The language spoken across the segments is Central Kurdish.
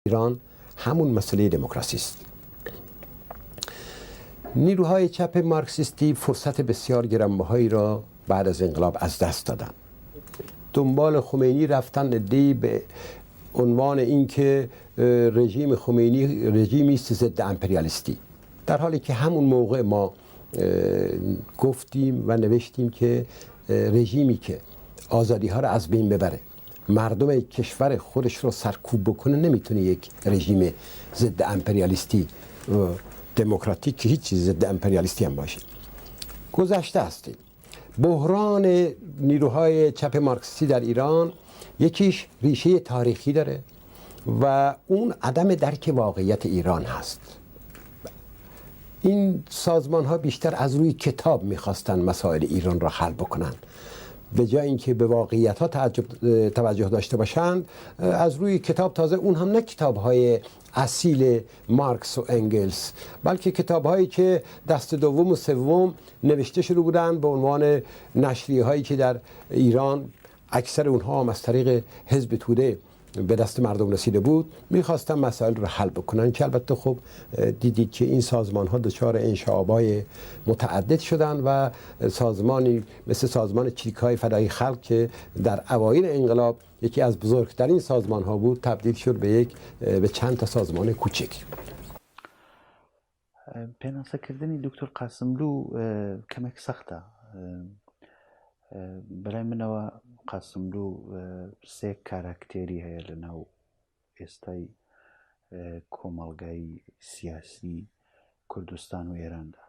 ایران همون مسئله دموکراسی است. نیروهای چپ مارکسیستی فرصت بسیار گرانبهایی را بعد از انقلاب از دست دادند. دنبال خمینی رفتن عده‌ای به عنوان اینکه رژیم خمینی رژیمی است ضد امپریالیستی، در حالی که همون موقع ما گفتیم و نوشتیم که رژیمی که آزادی ها را از بین ببره، مردم کشور خودش رو سرکوب بکنه، نمیتونه یک رژیم ضد امپریالیستی دموکراتیک که هیچ چیز ضد امپریالیستی هم باشه. گذشته است. بحران نیروهای چپ مارکسیستی در ایران یکیش ریشه تاریخی داره و اون عدم درک واقعیت ایران هست. این سازمان ها بیشتر از روی کتاب میخواستن مسائل ایران را حل بکنن، به جای اینکه به واقعیت ها توجه داشته باشند از روی کتاب، تازه اون هم نه کتاب های اصیل مارکس و انگلس، بلکه کتاب هایی که دست دوم و سوم نوشته شده بودند به عنوان نشریه هایی که در ایران اکثر اونها هم از طریق حزب توده به دست مردم رسیده بود، میخواستن مسائل رو حل بکنن، که البته خب دیدید که این سازمان ها دچار انشعاب‌های متعدد شدن و سازمانی مثل سازمان چریک‌های فدای خلق که در اوایل انقلاب یکی از بزرگترین سازمان ها بود، تبدیل شد به چند تا سازمان کوچک. پێناسەکردنی دکتۆر قاسملوو کەمێک سەختە. بەلای منەوە قاسملوو سێ کاراکتێری هەیە لە ناو ئێستای کۆمەڵگای سیاسی کوردستان و ئێراندا.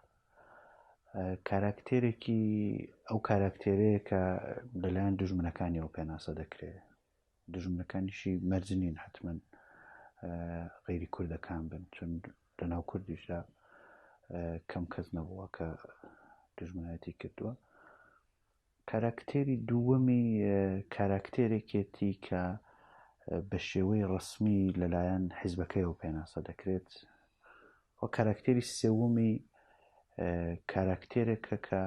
کاراکتێرێکی ئەو کاراکتێرەیە کە لەلایەن دوژمنەکانیەوە پێناسە دەکرێت. دوژمنەکانیشی مەرج نین حتمەن غەیری کوردەکان بن، چون لە ناو کوردیشدا کەم کەس نەبووە کە دوژمنایەتی کردووە. کاراکتێری دووەمی کاراکتێرێکێتی کە بە شێوەی ڕسمی لەلایەن حیزبەکەیەوە پێناسە دەکرێت. و کاراکتێری سێوەمی کاراکتێرێکە کە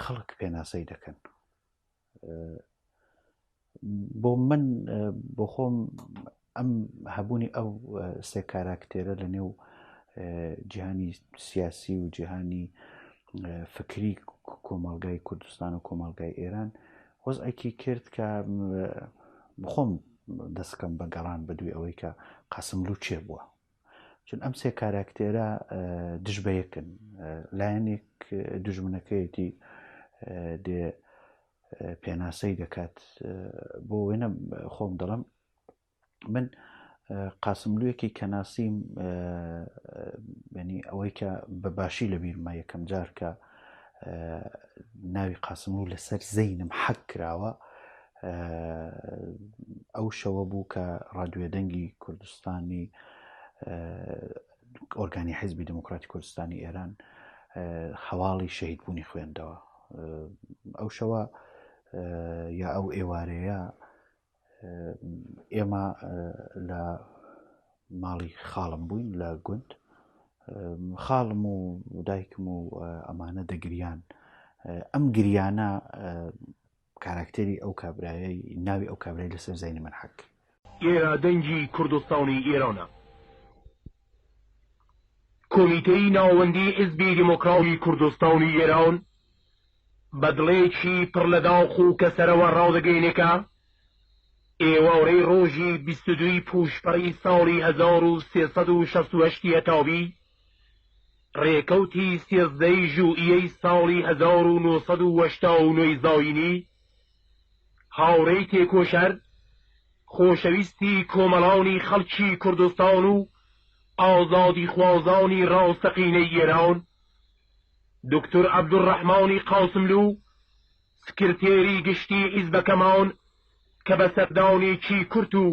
خەڵک پێناسەی دەکەن. بۆ من بۆ خۆم ئەم هەبوونی ئەو سێ کاراکتێرە لە نێو جیهانی سیاسی و جیهانی فکری کۆمەڵگای کوردستان و کۆمەڵگای ئێران وەزعێکی کرد کە بخۆم دەستکەم بە گەڕان بە دوای ئەوەی کە قاسملوو چێ بووە، چون ئەم سێ کاراکتێرە دژ بە یەکن. لایەنێک دوژمنەکەیەتی دێ پێناسەی دەکات. بۆ وێنە خۆم دەڵم من قاسملوویەکی کە ناسیم، ینی ئەوەی کە بە باشی لە بیرما یەکەم جار کە ناوی قاسملوو لەسەر زەینم حەک کراوە، ئەو شەوە بوو کە ڕادیۆ دەنگی کوردستانی ئۆرگانی حیزبی دموکراتی کوردستانی ئێران هەواڵی شەهیدبوونی خوێندەوە. ئەو شەوە یا ئەو ئێوارەیە ئێمە لە ماڵی خاڵم بووین لە گوند، خاڵم و دایکم و ئەمانە دەگریان. ئەم گریانە کاراکتێری ئەو کابرایەی ناوی ئەو کابرای لەسەر زەینی من حەک. ئێرە دەنگی کوردستانی ئێرانە. کۆمیتەی ناوەندی حیزبی دیموکراتی کوردستانی ئێران بە دڵێکی پڕ لە داخ و کەسەرەوە ڕاودەگەینێکە ئێوارەی ڕۆژی 22 پوشپەڕی ساڵی 1368 هەتاوی ڕێکەوتی 13 ژوئیەی ساڵی 1989 زاینی هاوڕێی تێکۆشەر خۆشەویستی کۆمەڵانی خەڵکی کوردستان و ئازادی خوازانی ڕاستەقینەی ئێران دکتۆر عەبدوڕەحمانی قاسملوو سکرتێری گشتی حیزبەکەمان کە بە سەردانێکی کورت و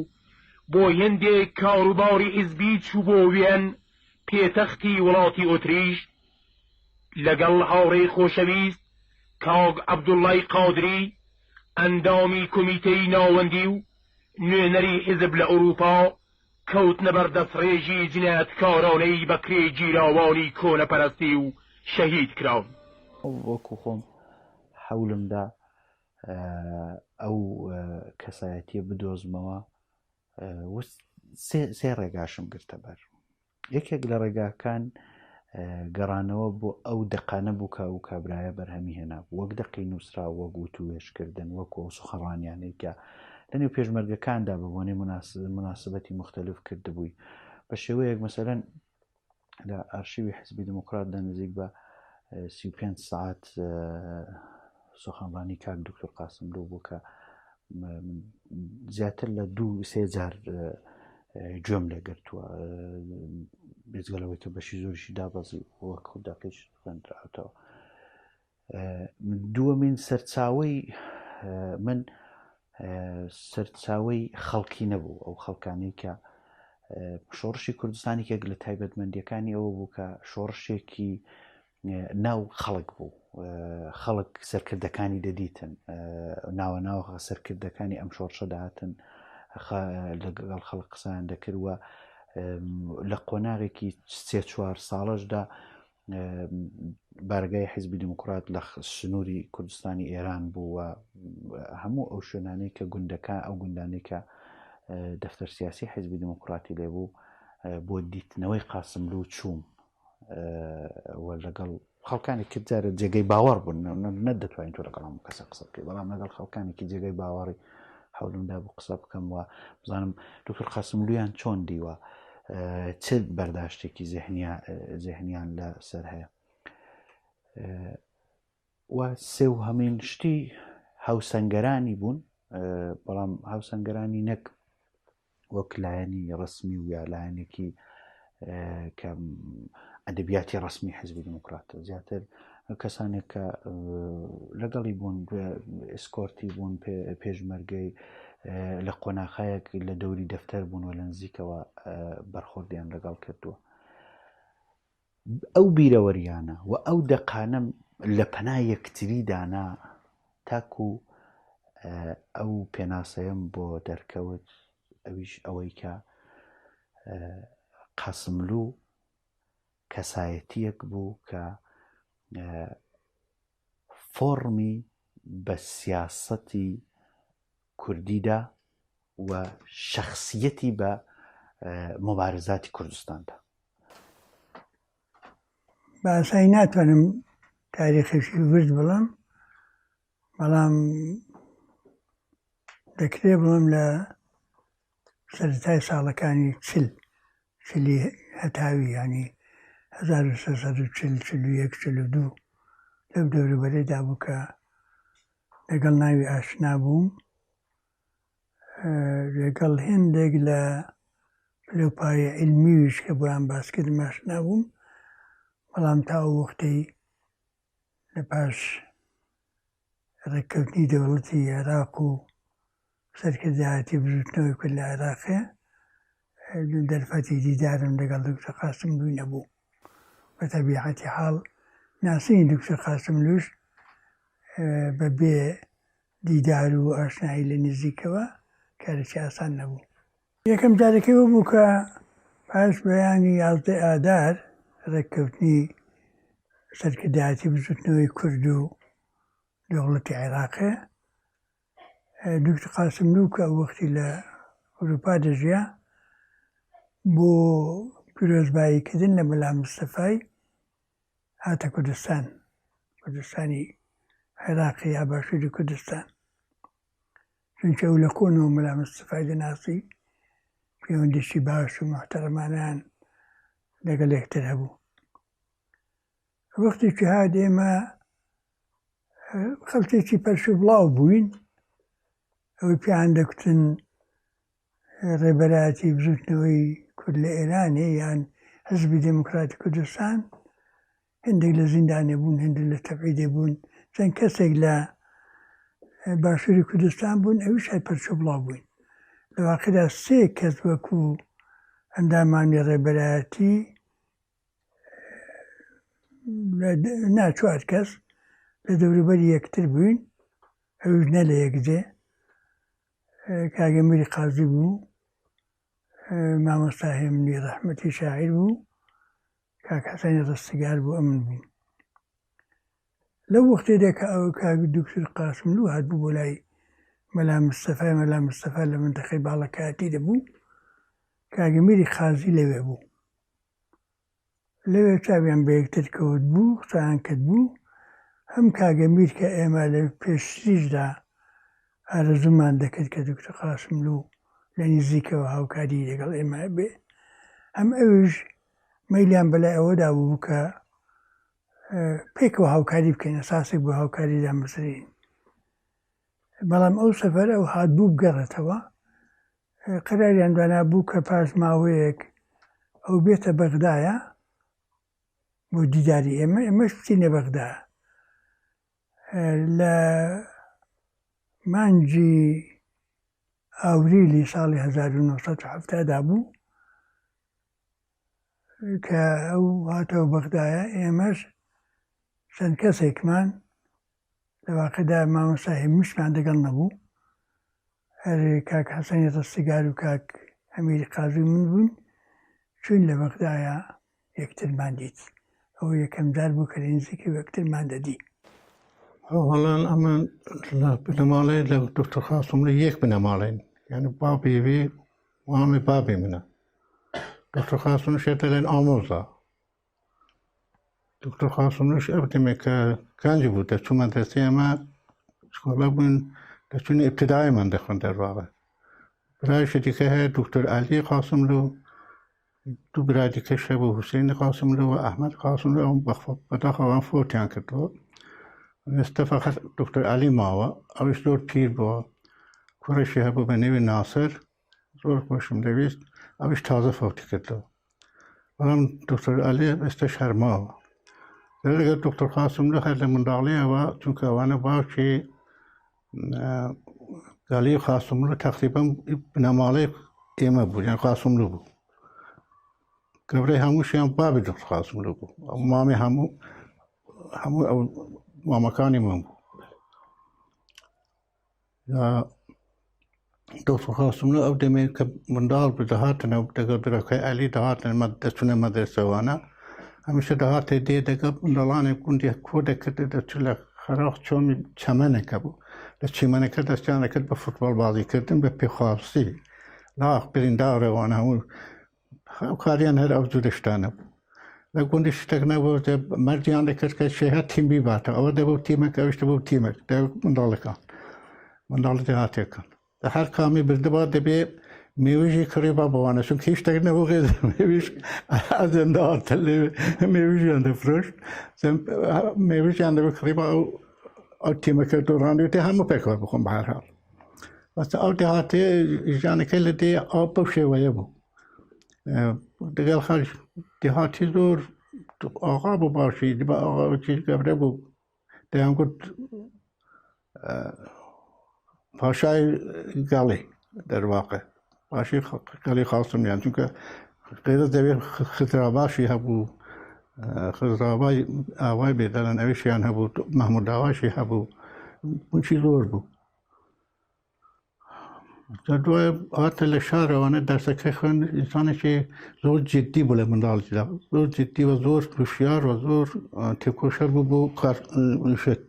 بۆ هێندێک کاروباری حیزبی چوو بۆ وێن پێتەختی وڵاتی ئۆتریش لەگەڵ هاوڕێی خۆشەویست کاک عەبدوڵڵای قادری ئەندامی کۆمیتەی ناوەندی و نوێنەری حیزب لە ئەوروپا کەوتنە بەر دەستڕێژی جنایەتکارانەی بەکرێ گیراوانی کۆنەپەرستی و شەهید کراون. وەکو خۆم حەولمدا ئەو کەسایەتیە بدۆزمەوە سێ ڕێگاشم گرتە بەر. یەکێک لە ڕێگاکان گەڕانەوە بۆ ئەو دەقانە بوو کە و کابرایە بەرهەمی هێنا وەک دەقی نووسرا وەک وتوێشکردن وەکو سوخەڕانیانێکە لە نێو پێشمەرگەکاندا بە بۆنەی مناسبەتی مختلف کردبووی بە شێوەیەک مەسەلەن لە ئارشیوی حیزبی دموکراتدا نزیک بە 35 ساعت سوخەنڕانی کاک دکتۆر قاسملوو بوو کە زیاتر لە 2-3 جار گوێم لێگرتووە بێجگەلەوەی کە بەشی زۆریشی دابەزی وەک خودداقیش خوێنراوەتەوە. دووەمین سەرچاوەی من سەرچاوەی خەڵکی نەبوو ئەو خەڵکانەی کە شۆڕشی کوردستانی کێک لە تایبەتمەندیەکانی ئەوە بوو کە شۆڕشێکی ناو خەڵک بوو خەڵک سەرکردەکانی دەدیتن ناوە ناوە سەرکردەکانی ئەم شۆڕشە داهاتن لەگەڵ خەڵک قسەیان دەکردوە لە قۆناغێکی 3-4 ساڵەشدا بارگای حیزبی دموکرات لە سنووری کوردستانی ئێران بووە هەموو ئەو شوێنانەی کە گوندەکە ئەو گوندانەی کە دەفتەر سیاسی حیزبی دموکراتی لێبوو بۆ دیتنەوەی قاسملوو چووم لەگەڵ خەڵکانێکی جارە جێگەی باوەڕ بوون نەدەتوانین تۆ لەگەڵ کەسە قسە بکەی بەڵام لەگەڵ خەڵکانێکی جێگەی باوەڕی حەولمدا بۆ قسە بکەم وە بزانم دکتۆر قاسملوویان چۆن دیوە چ بەرداشتێکی زێهنیان لە سەر هەیە و سێ و هەمین شتی هاوسەنگەرانی بوون بەڵام هاوسەنگەرانی نەک وەک لایەنی ڕسمی و یا لایەنێکی کە ئەدەبیاتی ڕسمی حیزبی دموکراتە زیاتر کەسانێک کە لەگەڵی بوون ئسکۆرتی بوون پێشمەرگەی لە قۆناغایەک لە دەوری دەفتەر بوون و لە نزیکەوە بەرخۆردیان لەگەڵ کردووە. ئەو بیرەوەریانە و ئەو دەقانە لە پەنای یەکتریدانا تاکو ئەو پێناسەیەم بۆ دەرکەوت ئەویش ئەوەی کە قاسملوو کەسایەتیەک بوو کە فۆرمی بە سیاسەتی کوردیدا و شەخصیەتی بە مبارزاتی کوردستاندا. بە ئاسایی ناتوانم تاریخیشی ورد بڵام بەڵام دەکرێت بڵم لە سەرەتای ساڵەکانی چلی هەتاوی ینی 1940-41-42 لەو دەوروبەرەیدا بوو کە لەگەڵ ناوی ئاشنا بووم لەگەڵ هێندێک لە پلەپایە علمیویش کە بۆیان باسکردم ئاشنا بووم بەڵام تا ئەو وەختەی لە پاش ڕێککەوتنی دەوڵەتی عێراق و سەرکردایەتی بزوتنەوەی کورد لە عێراقێ دەرفەتی دیدارم لەگەڵ دکتۆر قاسملوو نەبوو بە تەبیعەتی حاڵ ناسینی دکتۆر قاسملووش بەبێ دیدار و ئاشنایی لە نزیکەوە کارێکی ئاسان نەبوو. یەکەم جارێکەوە بوو کە پاش بەیانی 11 ئادار ڕێککەوتنی سەرکردایەتی بزوتنەوەی کورد و دەوڵەتی عێراقێ دکتۆر قاسملوو کە وەختی لە ئەوروپا دەژیا بۆ پیرۆزباییکردن لە مەلا مستەفای هاتە کوردستانی عێراقی یا باشووری کوردستان چونکە ئەو لە کۆنەوە مەلا مستەفای دەناسی پەیوەندیشی باش و محتەرەمانیان لەگەڵ یەکتر هەبوو. وەختێکی هات ئێمە خەڵکێکی پەرشو بڵاو بووین ئەوەی پێیان دەکوتن ڕێبەرایەتی بزوتنەوەی کورد لە ئێرانێ یان حیزبی دموکراتی کوردستان هەندێک لە زیندانێ بوون هەندێک لە تەبعیدێ بوون چەند کەسێک لە باشووری کوردستان بوون ئەویش هەر پەرچۆ بڵاو بووین لە واقعدا 3 کەس وەکو ئەندامانی ڕێبەرایەتی 4 کەس لە دەوروبەری یەکتر بووین ئەویش نە لە یەکجێ کاک ئەمیری قازی بوو مامۆستا هێمنی ڕەحمەتی شاعیر بوو کاک حەسەنی ڕستەگار بوو ئەمن بوو. لەو وەختێدا کە ئەو کاک دکتۆر قاسملوو هاتبوو بۆ لای مەلا مستەفا لە منتەقەی باڵەکەتی دەبوو کاگەمیری خازی لەوێ بوو لەوێ چاویان بە یەکتر کەوت بوو قسەیان کرد بوو هەم کاگەمیر کە ئێمە لە پێشتریشدا ئارەزوومان دەکرد کە دکتۆر قاسملوو لە نزیکەوە هاوکاری لەگەڵ ئێمە بێ هەم ئەوش مەیلیان بەلای ئەوەدا بوو کە پێکەوە هاوکاری بکەین ئەساسێک بۆ هاوکاریدا مەسرین بەڵام ئەو سەفەر ئەو هاتبوو بگەڕێتەوە قەراریان دانا بوو کە پاش ماوەیەک ئەو بێتە بەغدایە بۆ دیداری ئێمەش بچینە بەغدا لە مانگی ئاوریلی ساڵی 1970دا بوو کە ئەو هاتەوە بەغدایە ئێمەش چەند کەسێکمان لە واقعدا مامۆستا هێمشمان دەگەڵ نەبوو هەر کاک حەسەنی ڕستەگار و کاک ئەمیری قازی من بوون چوین لە بەغدایە یەکترمان دیت ئەوە یەکەم جار بوو کە لە نزیکی یەکترمان دەدی اولا اما بنماڵێ لە دکتۆر قاسملوو یەک بنەماڵێن یعنی بابی وێ وامێ بابی منە دکتۆر قاسملوو شێتە لەن ئامۆزا دکتۆر قاسملووش ئەو دەمێک کە گەنج بوو دەچوو مەدرسەی ئەمە سکۆلا بوون دەچوون ئیبتیداییمان دەخوێن دەرواقە برایشی دیکە هەیە دکتۆر عەلی قاسملوو دوو برای دیکەش هەبوو حوسێنی قاسملوو و ئەحمەد قاسملوو ئەو بەداخەوان فۆتیان کردووە ئێستا فەقەت دکتۆر عەلی ماوە ئەوش زۆر پیر بووە کوڕێکی هەبوو بە نێوی ناسر زۆر خۆشم دەویست ئەوش تازە فۆتی کردەوە بەڵام دکتۆر عەلی ئێستاش هەرماوە لەگەڵ دکتۆر قاسملوو هەر لە منداڵیەوە چونکە ئەوانە باوکی گالی قاسملوو تەقریبەن بنەماڵەی ئێمە بوو یان قاسملوو بوو گەورەی هەمووشیان بابی دکتۆر قاسملوو بوو ئەو مامی هەموو ئەو مامەکانی من بوو دکتۆر قاسملوو ئەو دەمێت کە منداڵ بوو دەهاتنەوە دەگەڵ برەکەی عەلی دەهاتن دەچونە مەدرسەوانە هەمیشە دەهاتێ دێ دەگەڵ منداڵانێک گوندی کۆ دەکردێ دەچوو لە خەراق چۆمی چەمەنێکە بوو لە چیمەنەکە دەستیان دەکرد بە فوتبۆڵ بازیکردن بە پێخواستی لاق بریندارەوانە هەموو ئەو کاریان هەر ئەو جوورە شتانە بوو لە گوندی شتێک نەبوو مەردیان دەکرد کە شێهە تیم بیباتە ئەوە دەبوو تیمێک ئەوش دەبوو تیمێک منداڵەکان منداڵی دەهاتێکان لە هەر کامی بردبات دەبێ مێوژی کڕێبا بەوانە چونکە هیچ شتێک نەبوو غێر مێویش ئەزێندا هاتە لێ مێوژیان دەفرۆشت مێوژیان دەبێت کڕێبا ئەو تیمەکە دۆڕاندوێتێ هەموو پێکەوە بخۆم بە هەر حاڵ بەس ئەو دەهاتێ ژیانەکەی لە دێ ئەو بەو شێوەیە بوو دەگەڵ خەڵک دەهاتی زۆر ئاغا بوو باشی ئاغاچی گەورە بوو دەیان گوت پاشای گەڵی دەرواقع باشی گەڵی قاسمیان چونکە غێرە دەوێت خزراباشی هەبوو خزرابای ئاوای بێدەڵەن ئەویشیان هەبوو مەحموود داواشی هەبوو بچی زۆر بوو دوای هاتە لە شارەوانە دەرسەکەی خوێن ئینسانێکی زۆر جددی بوو لە منداڵیدا زۆر جددی و زۆر هوشیار و زۆر تێکۆشەر بوو بۆ کارشت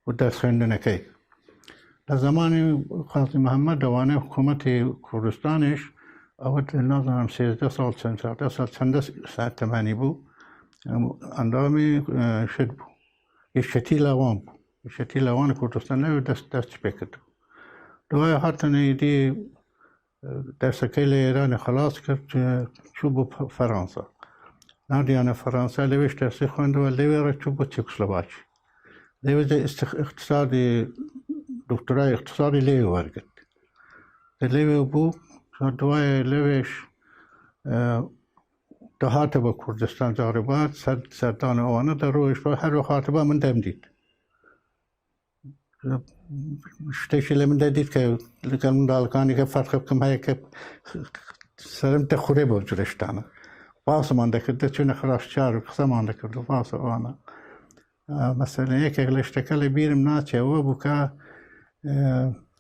بۆ دەرس خوێندنەکەی لە زمانی قازی محەممەد دەوانێ حکوومەتی کوردستانیش ئەوە نازانم 13 ساڵ چەند 14 ساڵ چەندە ساعت تەمانی بوو ئەندامی شت بوو یەکێتی لاوان بوو یەکێتی لاوانی کوردستان نەوێت دەست پێ کرد دوای هاتنەیدی دەرسەکەی لە ئێرانی خلاص کرد چوو بۆ فەرەنسا نردیانە فەرەنسا لەوێش دەرسی خوێندەوە لەوێ چوو بۆ چێکسلۆڤاکی لەوێ اقتصادی دکتۆرای اقتصادی لێوێ وەرگرت لەوێ بوو دوایە لەوێش دەهاتە بە کوردستان جارێبات سەردان ئەوانە دەڕۆیش بە هەروە هاتەبە من دەمدیت شتێکی لە مندا دیت کە لەگەڵ منداڵەکانی کە فەرقە بکەم هەیە کە سەرم دەخورێ بۆ جورە شتانە باسمان دەکرد دەچوونە خراشچار و قسەمان دەکرد و باسە ئەوانە مەسەلەن یەکێک لە شتەکە لە بیرم ناچێەوە بوو کە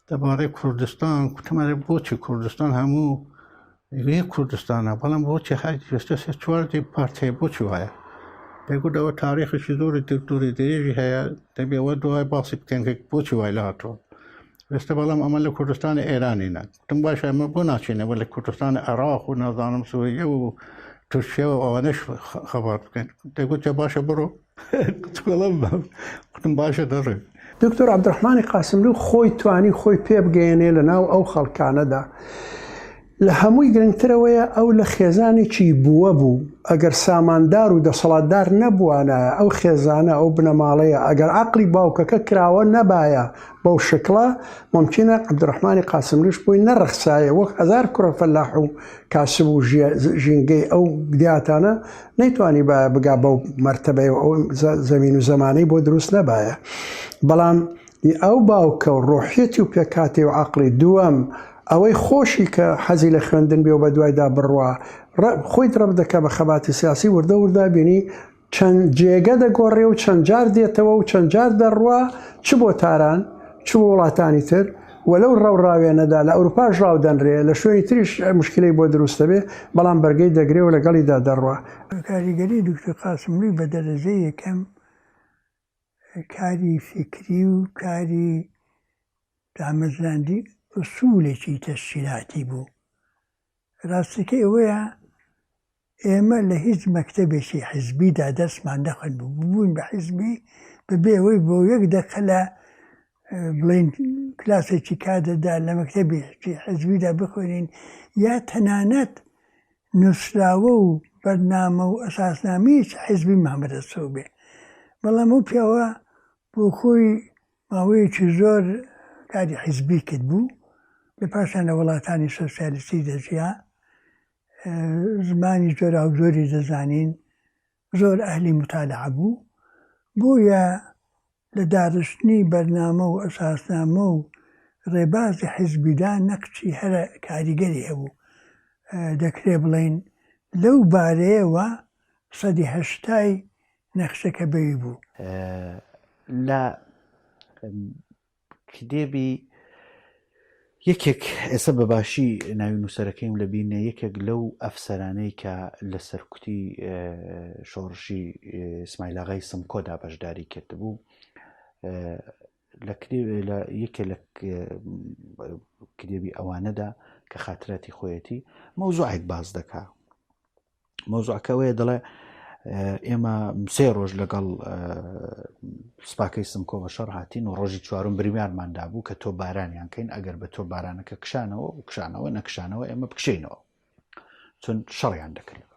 دەبارەی کوردستان کوتمەرە بۆچی کوردستان هەموو یەک کوردستانە بەڵام بۆچی هەرێستە سێ چواردی پارتیە بۆچی وایە دەیگوت ئەوە تاریخێکی زۆری دووری درێژی هەیە دەبێەوە دوای باسی بکەن کە بۆچی وای لە هاتووە وێستا بەڵام ئەمە لە کوردستانی ئێرانینە گوتم باشە ئەمە بۆ ناچینەوە لە کوردستانی عێراق و نازانم سووریە و تورکیا و ئەوانەش خەبار بکەین دەگوتە باشە بڕۆ گوتم باشە دەڕێ. دکتۆر عەبدوڕەحمانی قاسملوو خۆی توانی خۆی پێ بگەێنێ لە ناو ئەو خەڵکانەدا لە هەمووی گرنگترەوەیە ئەو لە خێزانێکی بووە بوو ئەگەر ساماندار و دەسەڵاتدار نەبووانە ئەو خێزانە ئەو بنەماڵەیە ئەگەر عەقڵی باوکەکە کراوە نەبایە بەو شکڵە ممکنە عەبدوڕەحمانی قاسملووش بووی نەڕەخسایە وەک هەزار کوڕە فەلاح و کاسب و ژینگەی ئەو دیاتانە نەیتوانی بگا بەو مەرتەبەیە ئەو زەمین و زەمانەی بۆ دروست نەبایە. بەڵام ئەو باوکە و ڕۆحیەتی و پێکاتی و عەقڵی دووەم ئەوەی خۆشی کە حەزی لە خوێندن بێ و بە دوایدا بڕوا خۆی ڕەب دەکە بە خەباتی سیاسی وردە وردا بینی چەند جێگە دەگۆڕێ و چەند جار دێتەوە و چەند جار دەڕوا چ بۆ تاران چ بۆ وڵاتانی تر وەلەو ڕاوێنەدا لە ئەوروپاش ڕاو دەنرێ لە شوێنی تریش مشکلەی بۆ دروستە بێ بەڵام بەرگەی دەگرێ و لەگەڵیدا دەڕوا. کاریگەری دکتۆر قاسملووی بە دەرەجەی یەکەم کاری فکری و کاری دامەزراندی ئوسوولێکی تەشکیلاتی بوو. ڕاستیکەی ئەوەیە ئێمە لە هیچ مەکتەبێکی حیزبیدا دەستمان نەخۆین بووین بە حیزبی بەبێ ئەوەی بۆ یەک دەقە لە بڵین کلاسێکی کادەدا لە مەکتەبێکی حیزبیدا بخوێنین یا تەنانەت نووسراوە و بەرنامە و ئەساسنامەیەکی حیزبی مامەدەستەوە بێ. بەڵام ئەو پیاوە بۆ خۆی ماوەیەکی زۆر کاری حیزبی کرد بوو لە پاشان لە وڵاتانی سۆسیالیستی دەژیا زمانی زۆر ئەو زۆری دەزانین زۆر ئەهلی متالعە بوو بۆیە لە داڕشتنی بەرنامە و ئەساسنامە و ڕێبازی حیزبیدا نەقشی هەرە کاریگەری هەبوو. دەکرێ بڵێن لەو بارەیەوە 180 نەخشەکە بەوی بوو. لە کتێبی یەکێک ئێستا بەباشی ناوی نووسەرەکەیم لە بینە یەکێک لەو ئەفسەرانەی کە لە سەرکوتی شۆڕشی ئیسماعیل ئاغای سمکۆدا بەشداری کرد بوو لە یەکێ لە کتێبی ئەوانەدا کە خاتراتی خۆیەتی مەوزوعێک باز دەکا. مەوزوعەکەوەیە دەڵێ ئێمە 3 ڕۆژ لەگەڵ سوپاکەی سمکۆ بە شەڕ هاتین و ڕۆژی چوارم بریمیانماندا بوو کە تۆ بارانیان کەین ئەگەر بە تۆ بارانەکە کشانەوە و کشانەوە نەکشانەوە ئێمە بکشینەوە چون شەڕیان دەکرد.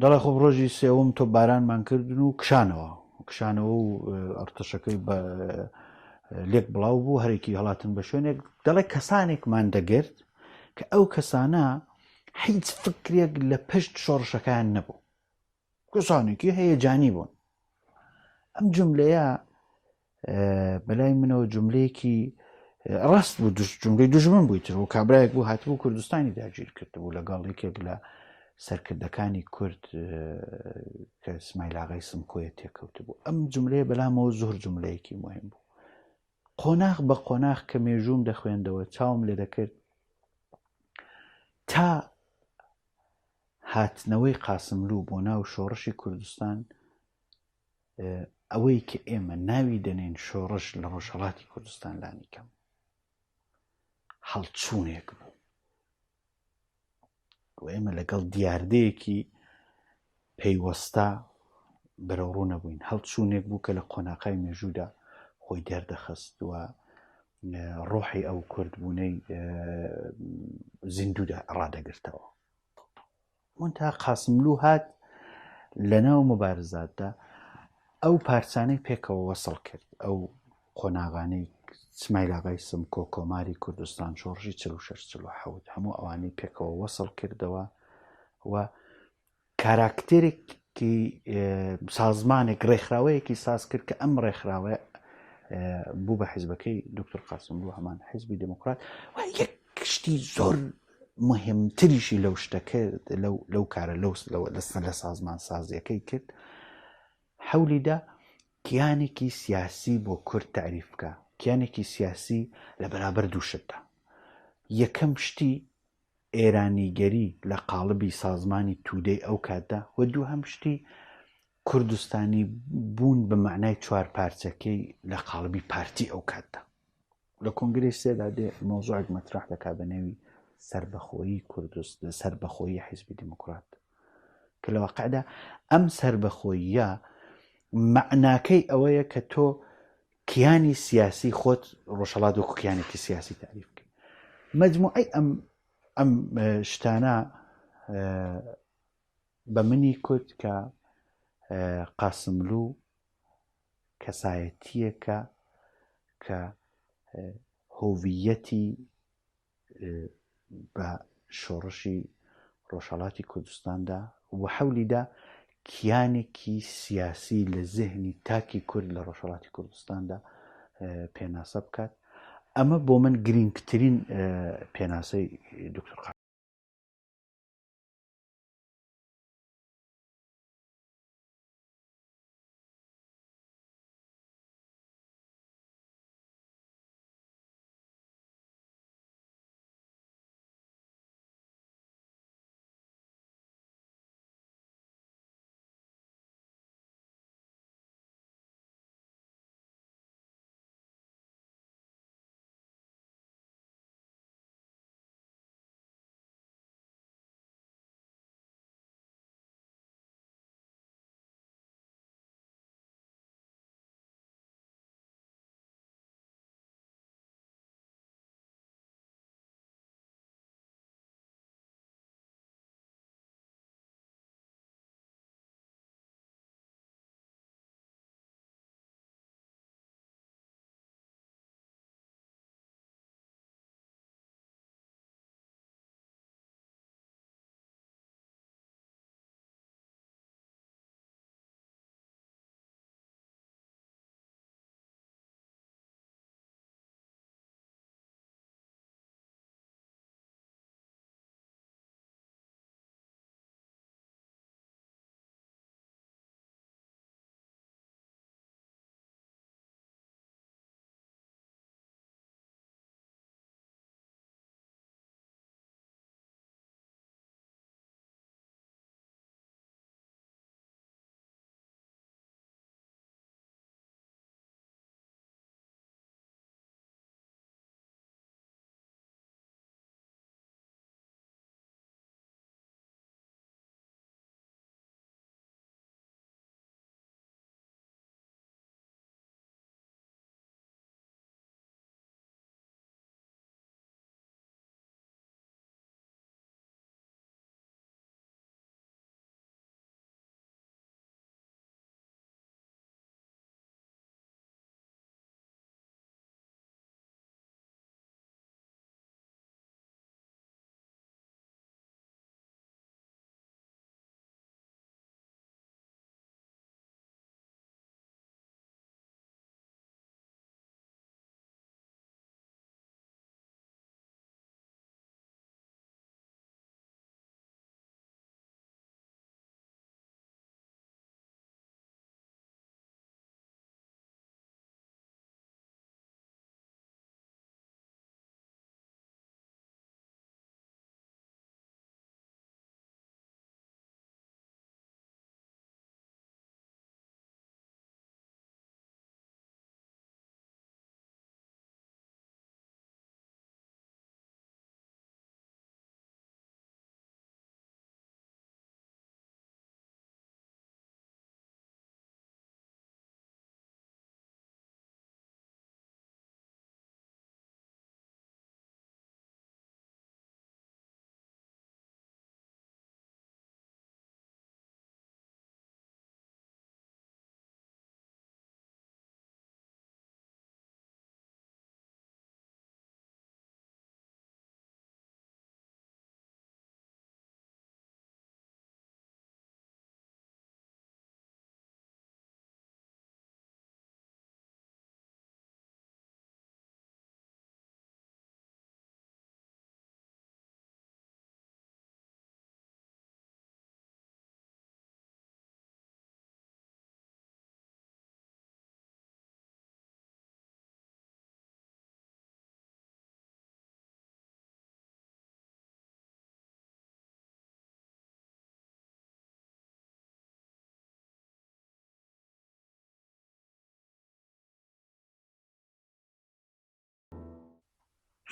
دەڵێ خۆ ڕۆژی سێوم تۆ بارانمان کردن و کشانەوە و ئەرتەشەکەی بە لێک بڵاو بوو هەرێکی هەڵاتن بە شوێنێک. دەڵێ کەسانێکمان دەگرت کە ئەو کەسانە هیچ فکرێک لە پشت شۆڕشەکان نەبوو کەسانێکی هەیەجانی بوون. ئەم جملەیە بەلای منەوە جملەیەکی ڕاست بوو جملەی دوژمن بوویتر و کابرایەک بوو هاتبوو کوردستانی داگیر کرد بوو لەگەڵ یەکێک لە سەرکردەکانی کورد کە ئیسماعیل ئاغای سمکۆیە تێکەوت بوو. ئەم جملەیە بەلامەوە زۆر جملەیەکی مهم بوو. قۆناغ بە قۆناغ کە مێژووم دەخوێندەوە چاوم لێ دەکرد تا هاتنەوەی قاسملوو بۆ ناو شۆڕشی کوردستان ئەوەی کە ئێمە ناوی دەنێن شۆڕش لە ڕۆژهەڵاتی کوردستان لانی کەم هەڵچوونێک بوو و ئێمە لەگەڵ دیاردەیەکی پەیوەستە بەرەوڕوو نەبووین. هەڵچوونێک بوو کە لە قۆناقای مێژوودا خۆی دەردەخست و ڕۆحی ئەو کوردبوونەی زیندوودا ڕادەگرتەوە. منتها قاسملوو هات لە ناو مبارزاتدا ئەو پارچانەی پێکەوە وەسڵ کرد ئەو قۆناغانەی ئیسماعیل ئاغای سمکۆ کۆماری کوردستان شۆڕشی 46-47 هەموو ئەوانەی پێکەوە وەسڵ کردەوە و کاراکتێرێکی سازمانێک ڕێکخراوەیەکی ساز کرد کە ئەم ڕێکخراوە بوو بە حیزبەکەی دکتۆر قاسملوو هەمان حیزبی دموکرات و یەک شتی زۆر مهمتریشی لەو شتەکە لەو کارە لە سازمان سازیەکەی کرد حەولیدا کیانێکی سیاسی بۆ کورد تعریف بکە کیانێکی سیاسی لە بەرابەر دوو شتە. یەکەم شتی ئێرانیگەری لە قاڵبی سازمانی تودەی ئەو کاتدا و دووهەم شتی کوردستانی بوون بە معنای 4 پارچەکەی لە قاڵبی پارتی ئەو کاتدا. لە کۆنگرەی سێدا دێ مۆزوعێک مەترح دەکا بە نێوی سربەخۆیی کوردستان، سربەخۆیی حیزبی دیموکرات، کە لە واقعدا ئەم سربەخۆییە معناکەی ئەوەیە کە تۆ کیانی سیاسی خۆت ڕۆژهەڵات وەکو کیانێکی سیاسی تعریف بکەی. مەجموعەی ئەم شتانە بە منی کورد کە قاسملوو کەسایەتیەکە کە هۆڤیەتی بە شۆڕشی ڕۆژهەڵاتی کوردستاندا و حەولیدا کیانێکی سیاسی لە زێهنی تاکی کورد لە ڕۆژهەڵاتی کوردستاندا پێناسە بکات. ئەمە بۆ من گرنگترین پێناسەی دکتۆر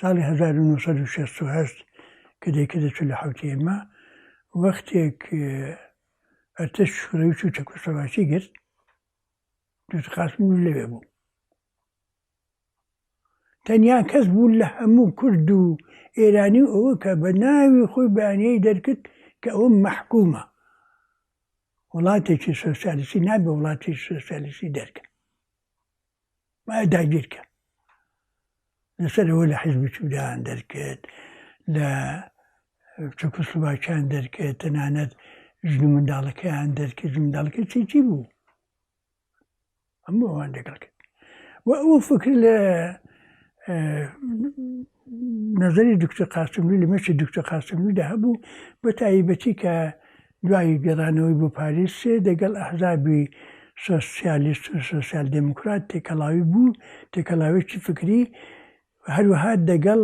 ساڵی 1968 کە دەیکردەچوو لە حوتێمە وەختێک ئەرتەش شوڕەوی چوو چەکۆسلۆڤاکی گرت دووت قاسملوو لەوێ بوو تەنیا کەس بوو لە هەموو کورد و ئێرانی ئەوە کە بە ناوی خۆی بەیانیەی دەرکرد کە ئەوە مەحکومە وڵاتێکی سۆسیالیستی نابێ وڵاتێکی سۆسیالیستی دەرکە وایە داگیرکە لەسەرەوە لە حیزبی چوودان دەرکرد لە چەکۆسلۆڤاکیان دەرکرد تەنانەت ژن و منداڵەکەیان دەرکرد ژن منداڵەکە چی بوو هەموو ئەوان لەگەڵ کرد و ئەوە فکر لە نظری دکتۆر قاسملوو لە مەشی دکتۆر قاسملوودا هەبوو بە تایبەتی کە دوای گەڕانەوەی بۆ پاریس دەگەڵ ئەحزابی سۆسیالیست و سۆسیال دموکرات تێکەڵاوی بوو تێکەڵاوێکی فکری هەروەها دەگەڵ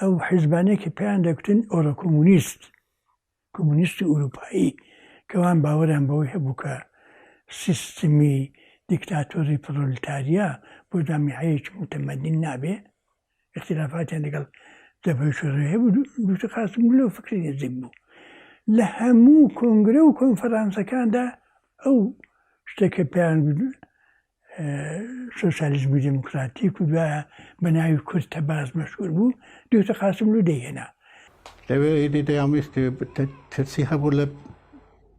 ئەو حیزبانەیە کە پێیان دەکوتن ئۆرە کۆمونیستی ئوروپایی کەوان باوەریان بەوەی هەبوو کە سیستمی دیکتاتۆری پرۆلتاریا بۆ جامیعەیەکی متەمەدین نابێ اختلافاتیان لەگەڵ جەبهەی شوڕەوی هەبوو دکتۆر قاسملوو فکری نزیک بوو لە هەموو کۆنگرە و کۆنفەرانسەکاندا ئەو شتێکە پێیان سۆسیالیزمی دموکراتیک و دوایە بە ناوی کورد تەباز مەشهوور بوو دکتۆر قاسملوو دەیهێنا لەوێ دەیانویستی ترسی هەبوو لە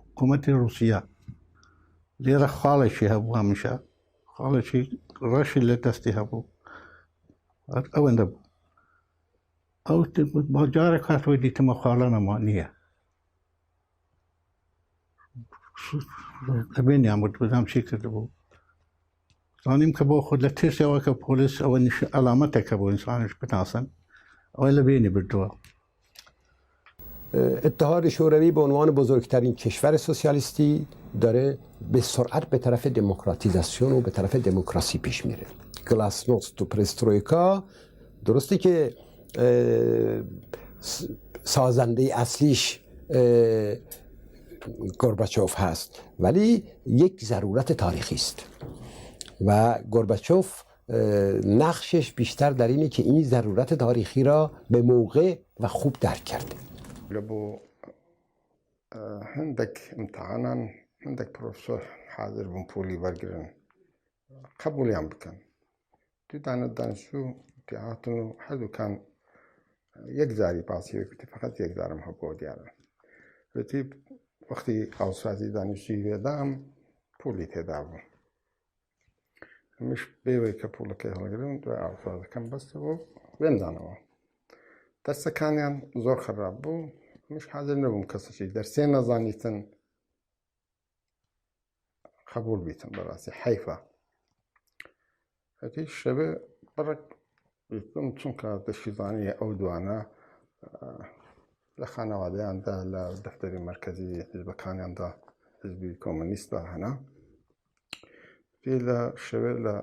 حکوومەتی رووسیا لێرە خاڵێکی هەبوو هەمیشە خاڵێکی ڕەشی لە دەستی هەبوو ئەوەندە بوو ئەو جارێک هاتووە دیتمە خاڵانەما نییە ئەبێنیان بود بزانام چی کرده بوو زانیم کە بۆ خۆ لە ترسەوە کە پۆلیس ئەوە ئەلامەتێکە بۆ ئینسانش بناسن ئەوە لە بینی بردووە اتحاد شوروی به عنوان بزرگترین کشور سوسیالیستی داره به سرعت به طرف دموکراتیزاسیون و به طرف دموکراسی پیش میره. گلاسنوست و پرسترویکا درسته که سازنده اصلیش گورباچوف هست ولی یک ضرورت تاریخی است و گورباچوف نقشش بیشتر در اینه که این ضرورت تاریخی را به موقع و خوب درک کرده. لبو عندك امتحانا عندك بروفيسور حاضر بنبولي برجرن قبول يعم بكن تدعنا دانشو تياتنو حدو كان يقداري باسي فقط يقدار محبو ديالا وتيب وقتی قوساتی دانشجوی دام پولی تداوم مش بیوی که پول که هلگرن دو قوسات کم بسته بو بندانم درس کانیان زور خراب بو مش حاضر نبوم کسیشی درسی نزانیتن قبول بیتن براسي حیفا هتی شبه برک بیتم چون که دشیزانی او دوانا لخانواده عنده لدفتر مرکزی حزب کانی عنده حزب کمونیست هنا في لشبه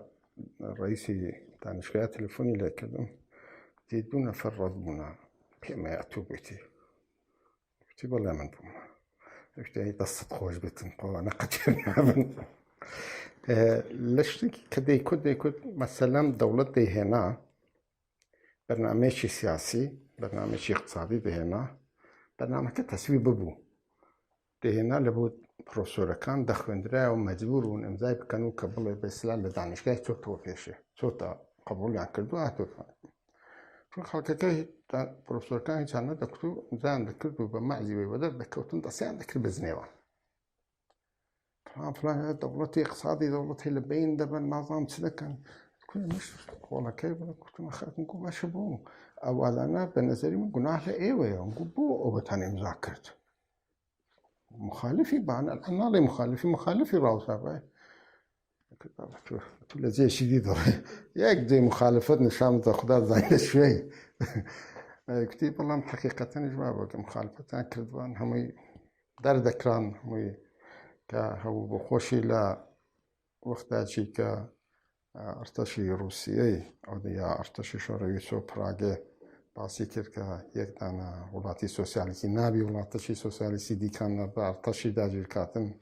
لرئيسي دانشگاه تلفوني لكلم تدون فرض بنا بما يأتوا بيتي قلت والله من بوما قلت هي قصة خوش بيتن قوانا قتير نعمل لشتك كده يكون مثلا دولة دي هنا برنامج سياسي برنامج اقتصادي دي هنا برنامج تسويب ببو دي هنا لبو بروفيسور كان دخوندرا ومجبور ونمزاي بكانو قبل بسلال لدانشگاه تو فيشه تا قبول يعني كردو چون خلقه بروفيسور كان چنه دکتو زان دکتو بمعزي ويودر دكوتن دسيان دكر بزنيوا فلان دولتي اقتصادي دولتي لبين دبن نظام سلكن كل مش والله كيف كنت ما خاف نقول ما شبوه اولا انا بالنسبه لي قلنا له ايوه نقول بو او تاني مذاكرت مخالفي بان انا مخالفي راوسا كل زي شديد ياك دي مخالفات نشام خدا زين شوي كتيب والله حقيقة جواب مخالفات كردوان هم دار ذكران هم كهو بخوشي لا وقت شي ك ارتشی روسیه او یا ارتشی شوروی سو پراگه باسی کرد که یک دانه ولاتی سوسیالیستی نبی ولاتشی سوسیالیستی دیکن با ارتشی داجر کاتن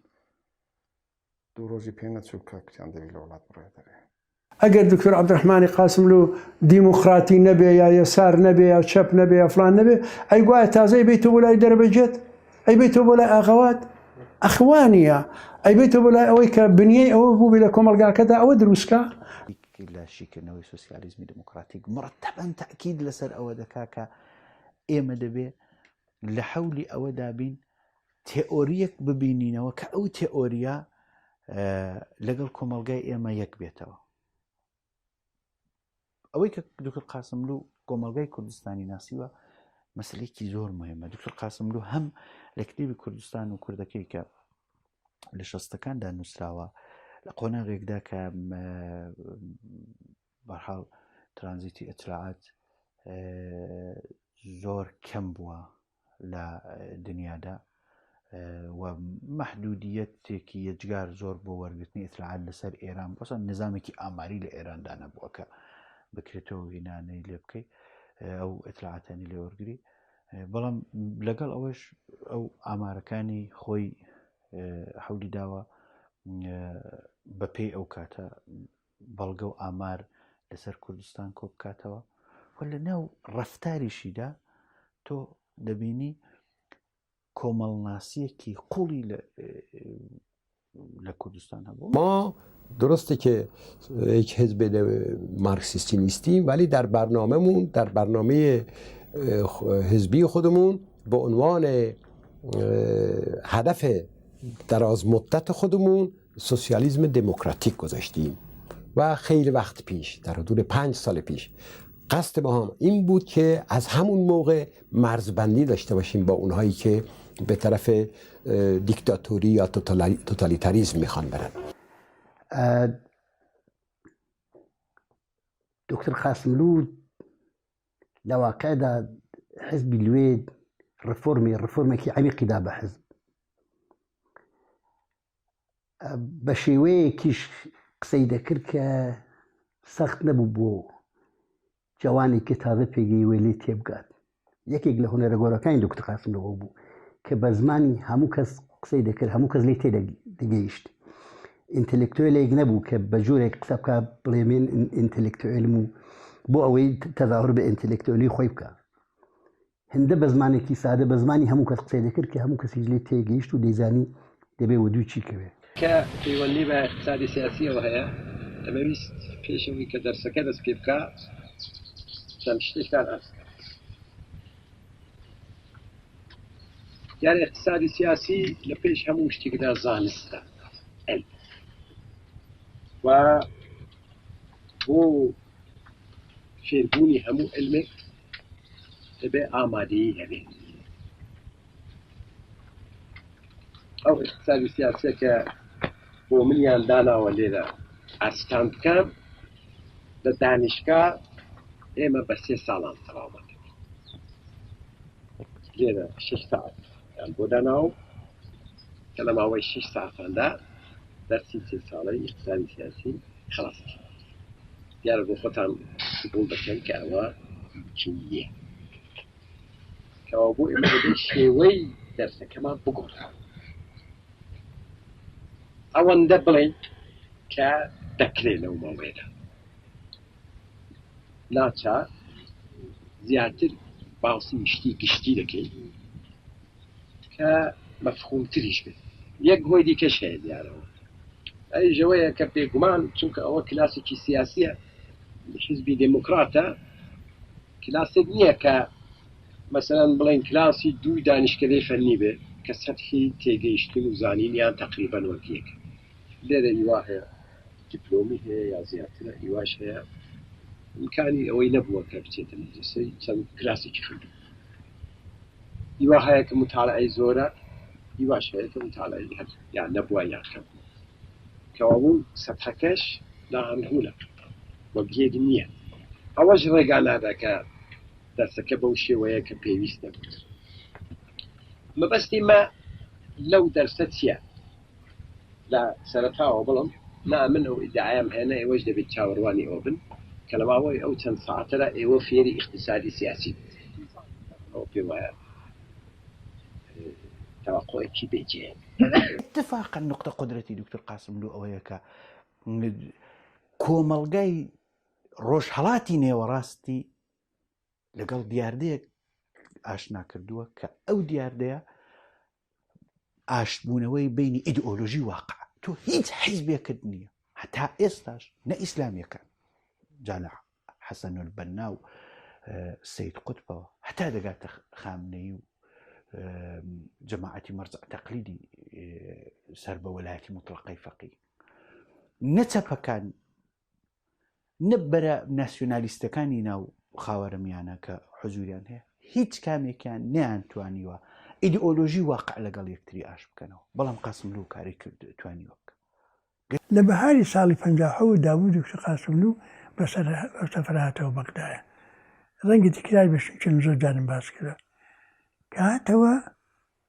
دو روزی پینه چوب که کتیان دویل ولات برای داره ئەگەر دکتۆر عەبدوڕەحمانی قاسملوو دیموکراتی نەبێ یا یەسار نەبێ یا چەپ نەبێ یا فڵان نەبێ ئەی گوایە تازە ئەیبێتەوە بۆ لای دەرەبەجێت ئەیبێتەوە بۆ لای ئاغەوات ئەخوانیە ئەیبێتەوە بۆ لای ئەوەی کە بنیەی ئەوە بوو بێ لە کۆمەلگاکەدا ئەوە دروستکە لە شیکردنەوەی سوسیالیزمی دموکراتیک مرتبەن تاکید لەسەر ئەوە دەکا کە ئێمە دەبێ لە حەولی ئەوەدا بین تێئۆریەک ببینینەوە کە ئەو تێئۆریە لەگەڵ کۆمەلگای ئێمە یەک بێتەوە. ئەوەی کە دکتۆر قاسملوو کۆمەلگای کوردستانی ناسیوە مەسلەیەکی زۆر مهمە. دکتۆر قاسملوو هەم لە کتێبی کوردستان و کوردەکەی کە لە شەستەکاندا نووسراوە لە قۆناغێکدا کە بەرحاڵ ترانزیتی ئەتلاعات زۆر کەم بووە لە دنیادا و محدودیەتێکی یەجگار زۆر بۆ وەرگرتنی ئەتلاعات لەسەر ئێران بەسەر نظامێکی ئاماری لە ئێراندا نەبووە کە بکرێتەوە هێنانەی لێ بکەی ئەو ئەتلاعاتانی لێ وەرگری. بەڵام لەگەڵ ئەوەش ئەو ئامارەکانی خۆی حەولی داوە بەپێی ئەو کاتە بەڵگە و ئامار لەسەر کوردستان کۆ بکاتەوە و لە ناو ڕەفتاریشیدا تۆ دەبینی کۆمەڵناسیەکی قوڵی لە کوردستان هەبوو. ما درسته که یک حزب مارکسیستی نیستیم ولی در برنامه‌مون در برنامه حزبی خودمون به عنوان هدف دراز مدت خودمون سوسیالیسم دموکراتیک گذاشتیم و خیلی وقت پیش در حدود 5 سال پیش قصد ما هم این بود که از همون موقع مرزبندی داشته باشیم با اونهایی که به طرف دیکتاتوری یا توتالیتاریسم میخوان برن. دکتر قاسملوو لە واقعدا حزبی لوێ ڕفۆرمێکی عەمیقیدا بە حزب بە شێوەیەکیش قسەی دەکرد کە سەخت نەبوو بۆ جوانی کە تازە پێگەی لێ تێبگات. یەکێک لە هونەرە گۆڕەکانی دکتۆر قاسملوو بوو کە بە زمانی هەموو کەس قسەی دەکرد، هەموو کەس لێ تێدەگەیشت. ئینتەلێکتوێلێک نەبوو کە بە جۆرێک قسە بکە بڵێ من ئینتەلێکتوێلم و بۆ ئەوەی تەظاهر بە ئینتەلێکتوێلی خۆی بکە. هەندە بە زمانێکی سادە بە زمانی هەموو کەس قسەی دەکرد کە هەموو کەسیش لێ تێگەیشت و دەیزانی دەبێ وە دوو چی کەوێ. کە پەیوەندی بە اقتصادی سیاسیەوە هەیە دەمەویست پێشەوەی کە دەرسەکە دەست پێ بکە چەند شتێکتان ئەست. یاری اقتصادی سیاسی لە پێش هەموو شتێکدا زانستە و بۆ فێربوونی هەموو علمێک دەبێ ئامادەیی هەبێ. ئەو اقتصادی سیاسیە کە بۆ منیان داناوە لێرە ئەستان بکەم لە دانیشگا ئێمە بە 3 ساڵان تەواو دەکەین. لێرە 6 ساعت بۆ داناو کە لە ماوەی 6 ساعتاندا دەرسی 3 ساڵەی اقتصادی سیاسی خلاص کرد. دیارە بۆ خۆتان قبول دەکەن کە ئەوە چییە کەەوە بۆ ئێمە دەبێ شێوەی دەرسەکەمان بگۆڕین. ئەوەندە بڵێن کە دەکرێت لەو ماوەیەدا ناچار زیاتر باسی شتی گشتی دەکەین کە مەفهومتریش بێت. یەک هۆی دیکەش هەیە دیارەوە ئەوەیە کە بێگومان چونکە ئەوە کلاسێکی سیاسیە حزبی دموکراتە کلاسێک نییە کە مەسەلەن بڵێن کلاسی دوو دانیشکدەی فەنی بێ کە سەتحی تێگەیشتن و زانینیان تقریبەن وەکیەکە. لێرە هیوا هەیە دیپلۆمی هەیە یا زیاترە هیواش هەیە ئیمکانی ئەوەی نەبووە کە بچێتە مەدرسەی چەند کلاسێکی خوێندووە. هیوا هەیە کە متاڵعەی زۆرە، هیواش هەیە کە متاڵعەی هەر یان نەبووە یان کەم کەوا بوو سەتحەکەش ناهەنهولە وەک یەک نییە. ئەوەش ڕێگا نادا کە دەرسەکە بەو شێوەیە کە پێویستە بێت. مەبەستی مە لەو دەرسە چییە؟ لە سەرەتاوە بڵم نا من ئەو ئیدعایم هێنە ئێوەش دەبێت چاوەڕوانی ئەو بن کە لە ماوەی ئەو چەند ساعتەدا ئێوە فێری اقتصادی سیاسی ئەو پێ وایە توقعێکی بێجێ. اتفاقا نقطة قدرتي دكتور قاسملوو ئەوەیە کە کۆمەڵگای ڕۆژهەڵاتی نێوەڕاستی لەگەڵ دیاردەیەک ئاشنا کردووە کە ئەو دیاردەیە ئاشتبوونەوەی بینی ئیدئۆلۆژی واقع. تۆ هیچ حیزبێکت نییە هەتا ئێستاش نە ئیسلامیەکان جا لە حەسەن البەنا و سەید قوتبەوە هەتا دەگاتە خامنەی و جەماعەتی مەرجع تەقلیدی سەر بە وەلایەتی مطلقەی فەقیه نەچەپەکان نەبەرە ناسیۆنالیستەکانی ناو خاوەرمیانە کە حزوریان هەیە هیچ کامێکیان نەیانتوانیوە ئیدئۆلۆژی واقع لەگەڵ یەکتری ئاش بکەنەوە. بەڵام قاسملوو کاری کرد توانی وەک لە بەهاری ساڵی 57 داوود دکتۆر قاسملوو بە سەفەر هاتەوە بەغدایە. ڕەنگی تکرار بێشن چەند زۆر جارم باس کرا کە هاتەوە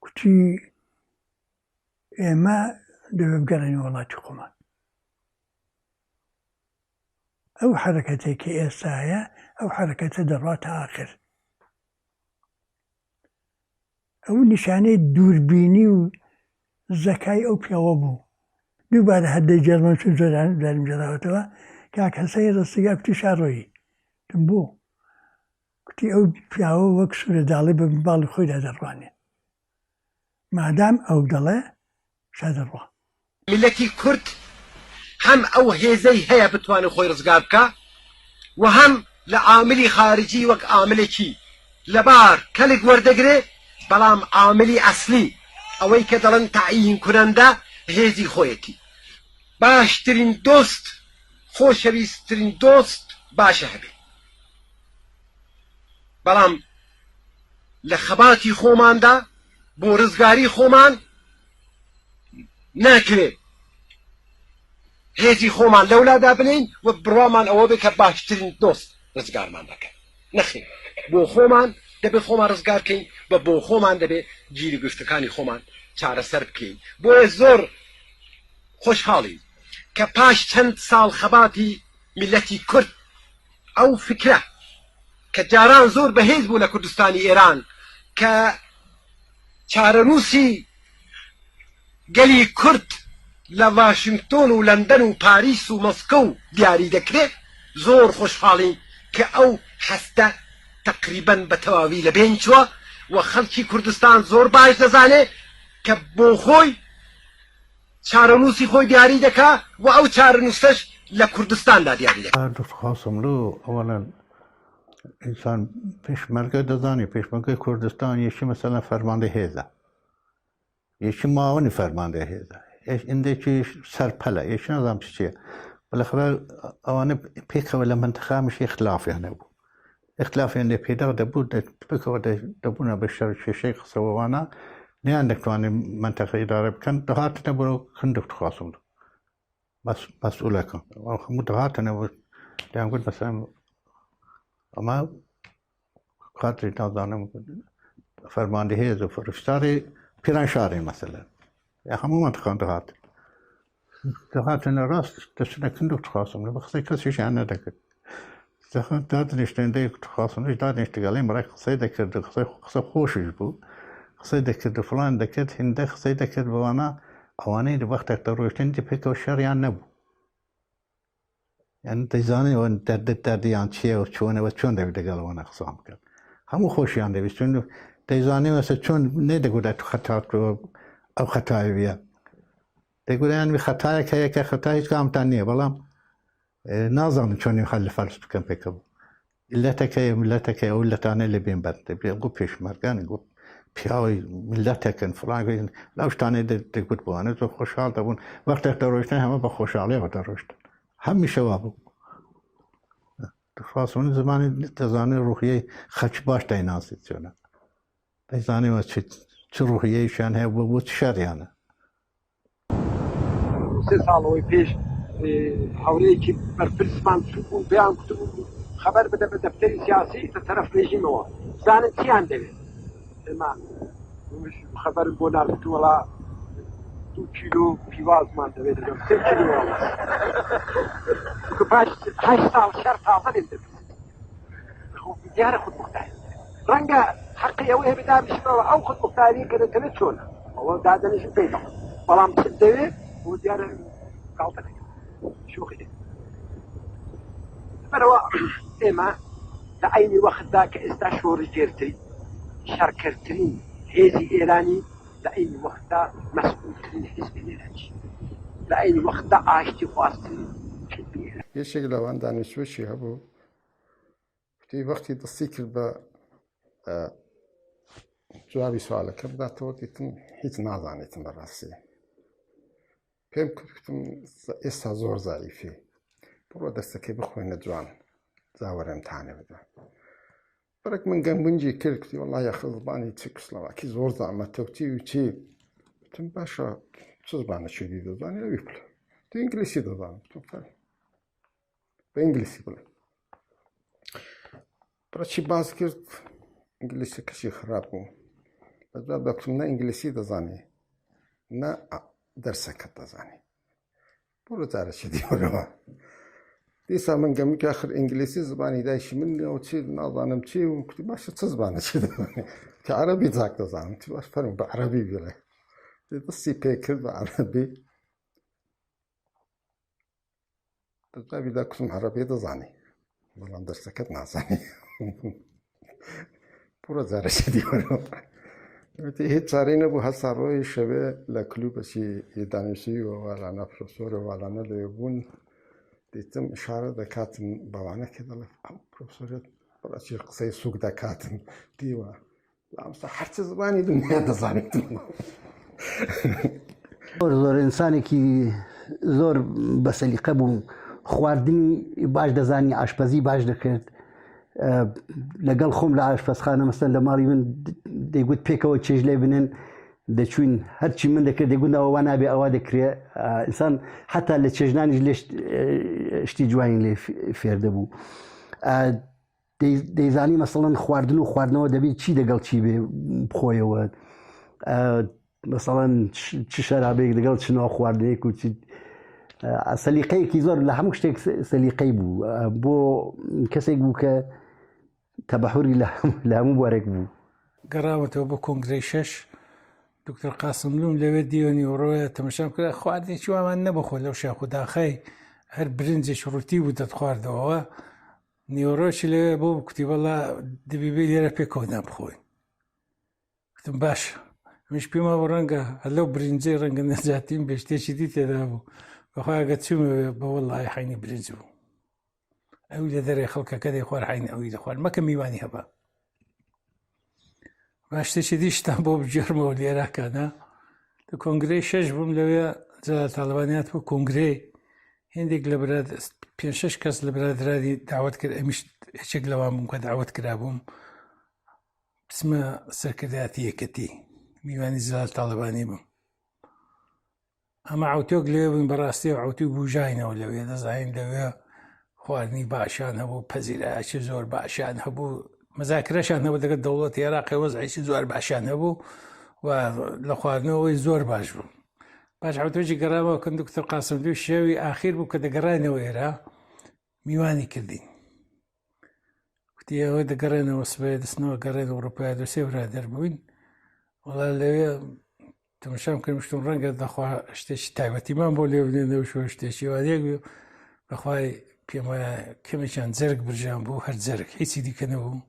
کوتی ئێمە دەوێ بگەڕێنە وڵاتی خۆمان. ئەو حرەکەتێکی ئێستا هەیە ئەو حرەکەتە دەڕاتە ئاخر. ئەو نیشانەی دووربینی و زەکای ئەو پیاوە بوو. دووبارە هەردەی جەرمەن چون زۆران داریم جێراوەتەوە کاک هەسەی ڕستیگا کوتی شاڕۆیی تم بوو کوتی ئەو پیاوە وەک سوورەداڵی بە باڵی خۆیدا دەڕوانێ مادام ئەو دەڵێ شا دەڕوا. ملەتی کورد هەم ئەو هێزەی هەیە بتوانێت خۆی ڕزگار بکە و هەم لە عاملی خارجی وەک عاملێکی لەبار کەلێک وەردەگرێ بەڵام عاملی ئەسلی ئەوەی کە دەڵێن تعیین کورەندە هێزی خۆیەتی. باشترین دۆست خۆشەویستترین دۆست باشە هەبێ بەڵام لە خەباتی خۆماندا بۆ ڕزگاری خۆمان ناکرێت هێزی خۆمان لەولادا بنین و بڕوامان ئەوە بێ کە باشترین دۆست ڕزگارمان دەکەن. نەخێ بۆ خۆمان دەبێت خۆمان ڕزگارکەین و بۆ خۆمان دەبێت گیری گرفتەکانی خۆمان چارەسەر بکەین. بۆیە زۆر خۆشحاڵی کە پاش چەند ساڵ خەباتی میلەتی کورد ئەو فکرە کە جاران زۆر بەهێز بوو لە کوردستانی ئێران کە چارەنووسی گەلی کورد لە واشنگتۆن و لەندەن و پاریس و مۆسکۆ و دیاری دەکرێت زۆر خۆشحاڵین کە ئەو هەستە تقریبەن بە تەواوی لە بین چووە و خەڵکی کوردستان زۆر باش دەزانێت کە بۆ خۆی چارەنووسی خۆی دیاری دەکا و ئەو چارەنووسەش لە کوردستاندا دیاری دەکا. قاسملوو ئەوەنە ئینسان پێشمەرگە دەزانی پێشمەرگەی کوردستان یەکی مەسەلەن فەرماندەی هێزە یەکی معاونی فەرماندەی هێزە ئندێکی سەرپەلە یەکی نەزانم چییە بەڵێخرا ئەوانە پێکەوە لە منتەخامیش اختلافیان هەبوو اختلافیان لێ پێدا دەبوو پێکەوە دەبوونە بە شەر کێشەی قسەوەوانە نیان دەتوانێت منتەقەی ئیدارە بکەن دەهاتنە بۆ کندوت قاسملوو مەسئولەکان هەموو دەهاتنەوە دەیان گوت مەسەلەن ئەمە کاتری نازانم فەرماندەی هێز و فڕشتاری پیرانشاری مەسەلەن هەموو منتەقان دەهاتنە ڕاست دەچنە کندوت قاسملوو بە قسەی کەسیشیان نەدەکرد دادنیشتێندەی قاسملووش دادنیشتگەڵی مەڕای قسەی دەکرد قسە خۆشیش بوو قسەی دەکرد فڵان دەکرد هێندە قسەی دەکرد بەوانە ئەوانەی وەختێک دەڕۆیشتنی پێکەوە شەڕیان نەبوو یان دەیزانێەوە دەردیان چییە و چۆنەوە چۆن دەوێت لەگەڵەوەنە قسام بکەن هەموو خۆشیان دەویست چون دەیزانێوەسە چۆن نەدەگوێت خەتاتەوە ئەو خەتایویە دەگویان خەتایەک هەیە کە خەتای هیچ کامتان نییە بەڵام نازانم چۆنی هەل لە فەرز بکەم پێکەوە ملەتەکەی ملەتەکەی ئەو لەتانە لە بێن بەر دەبێ گو پێشمەرگانی گو پیاوەی ملەتەکەن فڵانگەین لەو شتانەی دەگوت بووانە زۆر خۆشحاڵ دەبوون وەختێک دەڕۆیشتن هەمە بە خۆشحاڵیەوە دەڕۆیشتن هەمیشەوا بوو دەخواسمون زمانی دەزانێت ڕوحیەی خەچ باش دەیناسیت چۆنە دەیزانێەوە چ ڕوحیەیشیان هەیە بۆ چ شەریانە سێ ساڵەوەی پێش هەورەیەکی بەرپرسمان بوو پێیان کوتبوو خەبەر بدە بە دەفتەری سیاسی لە تەرەف رێژیمەوە زانن چیان دەوێت ئێمە خەبەرم بۆ ناردوو وەڵا 2 کیلۆ پیوازمان دەوێت لەگەڵ 3 کیلۆ پاش 8 ساڵ شەر تازە لێم دەبێت دیارە خودمختاری ڕەنگە حەقی ئەوەیە بدابشمەوە ئەو خودمختاری کردنە چۆنە ئەوە دادەنیشم پێیدەڵ بەڵام چ دەوێت بۆ دیارە کاڵتە شوخی بەرەوە ئێمە لە عینی وەختدا کە ئێستا شۆڕژێرترین شەڕکردترین هێزی ئێرانی لە عینی وەختدا مەسئولترین حیزبی ئێرانی لە عینی وەختدا ئاشتی خواستترین حیزبی ئێرانی. یەکێک لەوان دانیشتووەشی هەبوو وتی وەختی دەستی کرد بە جوابی سوالەکە بداتەوە دیتم هیچ نازانێتم بەڕاستی پێم کردم ئێستا زۆر زایفێ بڕۆ دەستەکەی بخۆینە جوان زاوەرە ئیمتحانێ بدە بەرەک من گەنگونجی کرد کتی وەڵڵا یاخە زبانی چێکسلۆڤاکی زۆر زەحمەتەوتی و چی وتم باشە چ زبانێکی دەزانی ئەوی بڵێ تو ئینگلیسی دەزانم بە ئینگلیسی بڵێ بڕەچی باز کرد ئینگلیسیەکەشی خراپ بوو بەجواب دەکتم نە ئینگلیسی دەزانی نە دەرسەکەت دەزانی بۆرە جارەشی دیوەرەوە دیسا من گەمک آخر ئینگلیسی زبانی دایشی من ئەو چی نازانم چی و کتی باشە چ زبانێکی دەزانی کە عەرەبی جاک دەزانم تی باش فەرموو بە عەرەبی بڵێ دەستی پێ کرد بە عەرەبی بەجوابی دا کوتم عەرەبی دەزانی بەڵام دەرسەکەت نازانی بۆرە جارەشی دیوەرەوە هیچ چارەی نەبوو هەستا ڕۆی شەوێ لە کلوبەچی دانیشتووی وەوالانە پرۆفسۆرە وەوالانە لێ بوون دیتم ئشارە دەکاتم بەوانە کە دەڵێ ئەو پرۆفسۆرێت بەڕاستی قسەی سووک دەکاتم دیوە لامستا هەرچی زبانی دنیا دەزانێتم زۆر ئینسانێکی زۆر بە سەلیقە بوو خواردنی باش دەزانی ئاشپەزی باش دەکرد لەگەڵ خۆم لە ئاشپەزخانە مەسەن لە ماڵی من دەیگوت پێکەوە چێژ لێ بنێن دەچوین هەرچی من دەکرد دەیگوت ئەوە نابێ ئەوە دەکرێ ئینسان حتا لە چێژنانیش لێ شتی جوانی لێ فێر دەبوو دەیزانی مەسەڵەن خواردن و خواردنەوە دەبێت چی دەگەڵ چی بێ بخۆیەوە مەسەڵەن چ شەرابێک لەگەڵ چنەوە خواردنێک و چی سەلیقەیەکی زۆر لە هەموو شتێک سەلیقەی بوو بۆ کەسێک بوو کە تەبەحوری لە هەموو بوارێک بوو گەڕاوەتەوە بۆ کۆنگرەی 6 دکتۆر قاسملوم لەوێ دیوەنی وڕۆیە تەمەشام کرد خواردێکی وامان نەبخۆ لەو شاخوداخەی هەر برنجێک ڕوتی بوو دەتخواردەوە نیوەڕۆکی لەوێ بۆ کوتی وەڵا دەبیبێ لێرە پێکەوە بخۆین وتم باشە منش پێما بۆ ڕەنگە هەلەو برنجەی ڕەنگە نەجاتیم بێ شتێکی دی تێدا بوو بەخواگە چوومەوێ بە وەڵڵای حینی برنج بوو ئەوی لە دەرێ خەڵکەکە دەی خوار حینی ئەوی دەخوارد مەکە میوانی هەبە باش شتێکی دیشتان بۆ بجێرمەوە لێراکانە لە کۆنگرەی 6 بووم لەوێ جەلال تاڵبانیات بوو کۆنگرێ هێندێک لە براد 5-6 کەس لە برادرانی داوت کرد ئەمیش هیچێک لەوان بووم کە داوت کرابووم بسمە سەرکردایەتی یەکەتی میوانی جەلال تاڵبانی بووم ئەمە عوتۆک لێ بووین بەڕاستی و عوتی بوژاینەوە لەوێ دەزانین لەوێ خواردنی باشان هەبوو پەزیرایکی زۆر باشان هەبوو مەزاکرەشان هەبوو دەگەت دەوڵەتی عێراقی وەزعیکی زۆر باشان هەبوو و لە خواردنەوەی زۆر باش بوو باش عوتۆجی گەڕاوەوە کە دکتۆر قاسملوو شێوی ئاخیر بوو کە دەگەڕانەوە ئێرە میوانی کردین وتی ئەوە دەگەڕێنەوە سبەیە دەستنەوە گەڕێن ئەوروپای دوسێ برادەر بووین وەڵا لەوێ تەمەشام کردم شتم ڕەنگە دەخوا شتێکی تایبەتیمان بۆ لێ بنێنەوە شۆ شتێکی وادێک بوو بەخوای پێم وایە کەمێکیان جەرگ برژیان بوو هەر جەرگ هیچی دیکە نەبوو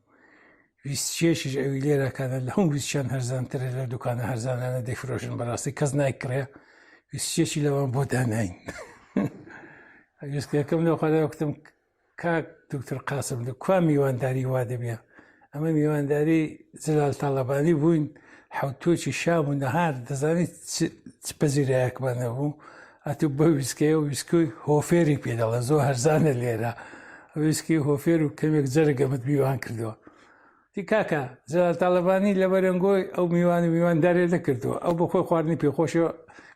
ویستێشیش ئەوی لێراکانە لە هەموو ویستیان هەرزانترە لە دوکانە هەرزانانە دەیفرۆشن بەڕاستی کەس نایکڕێ ویستێکی لەوان بۆ داناین ویستەکەم لەو خۆلای وەکتم کاک دکتۆر قاسملوو کوا میوانداری وا دەبێ ئەمە میوانداری جەلال تاڵەبانی بووین حوتۆکی شام و نەهار دەزانیت چ پەزیرایەکمان هەبوو ئەتوو بە ویسکەیە و ویسکۆی هۆفێری پێدەڵە زۆر هەرزانە لێرە ویسکی هۆفێر و کەمێک جەرگەمت میوان کردەوە دی کاکە جەلال تاڵەبانی لە بەرەنگۆی ئەو میواندارێ نەکردووە ئەو بە خۆی خواردنی پێخۆشەوە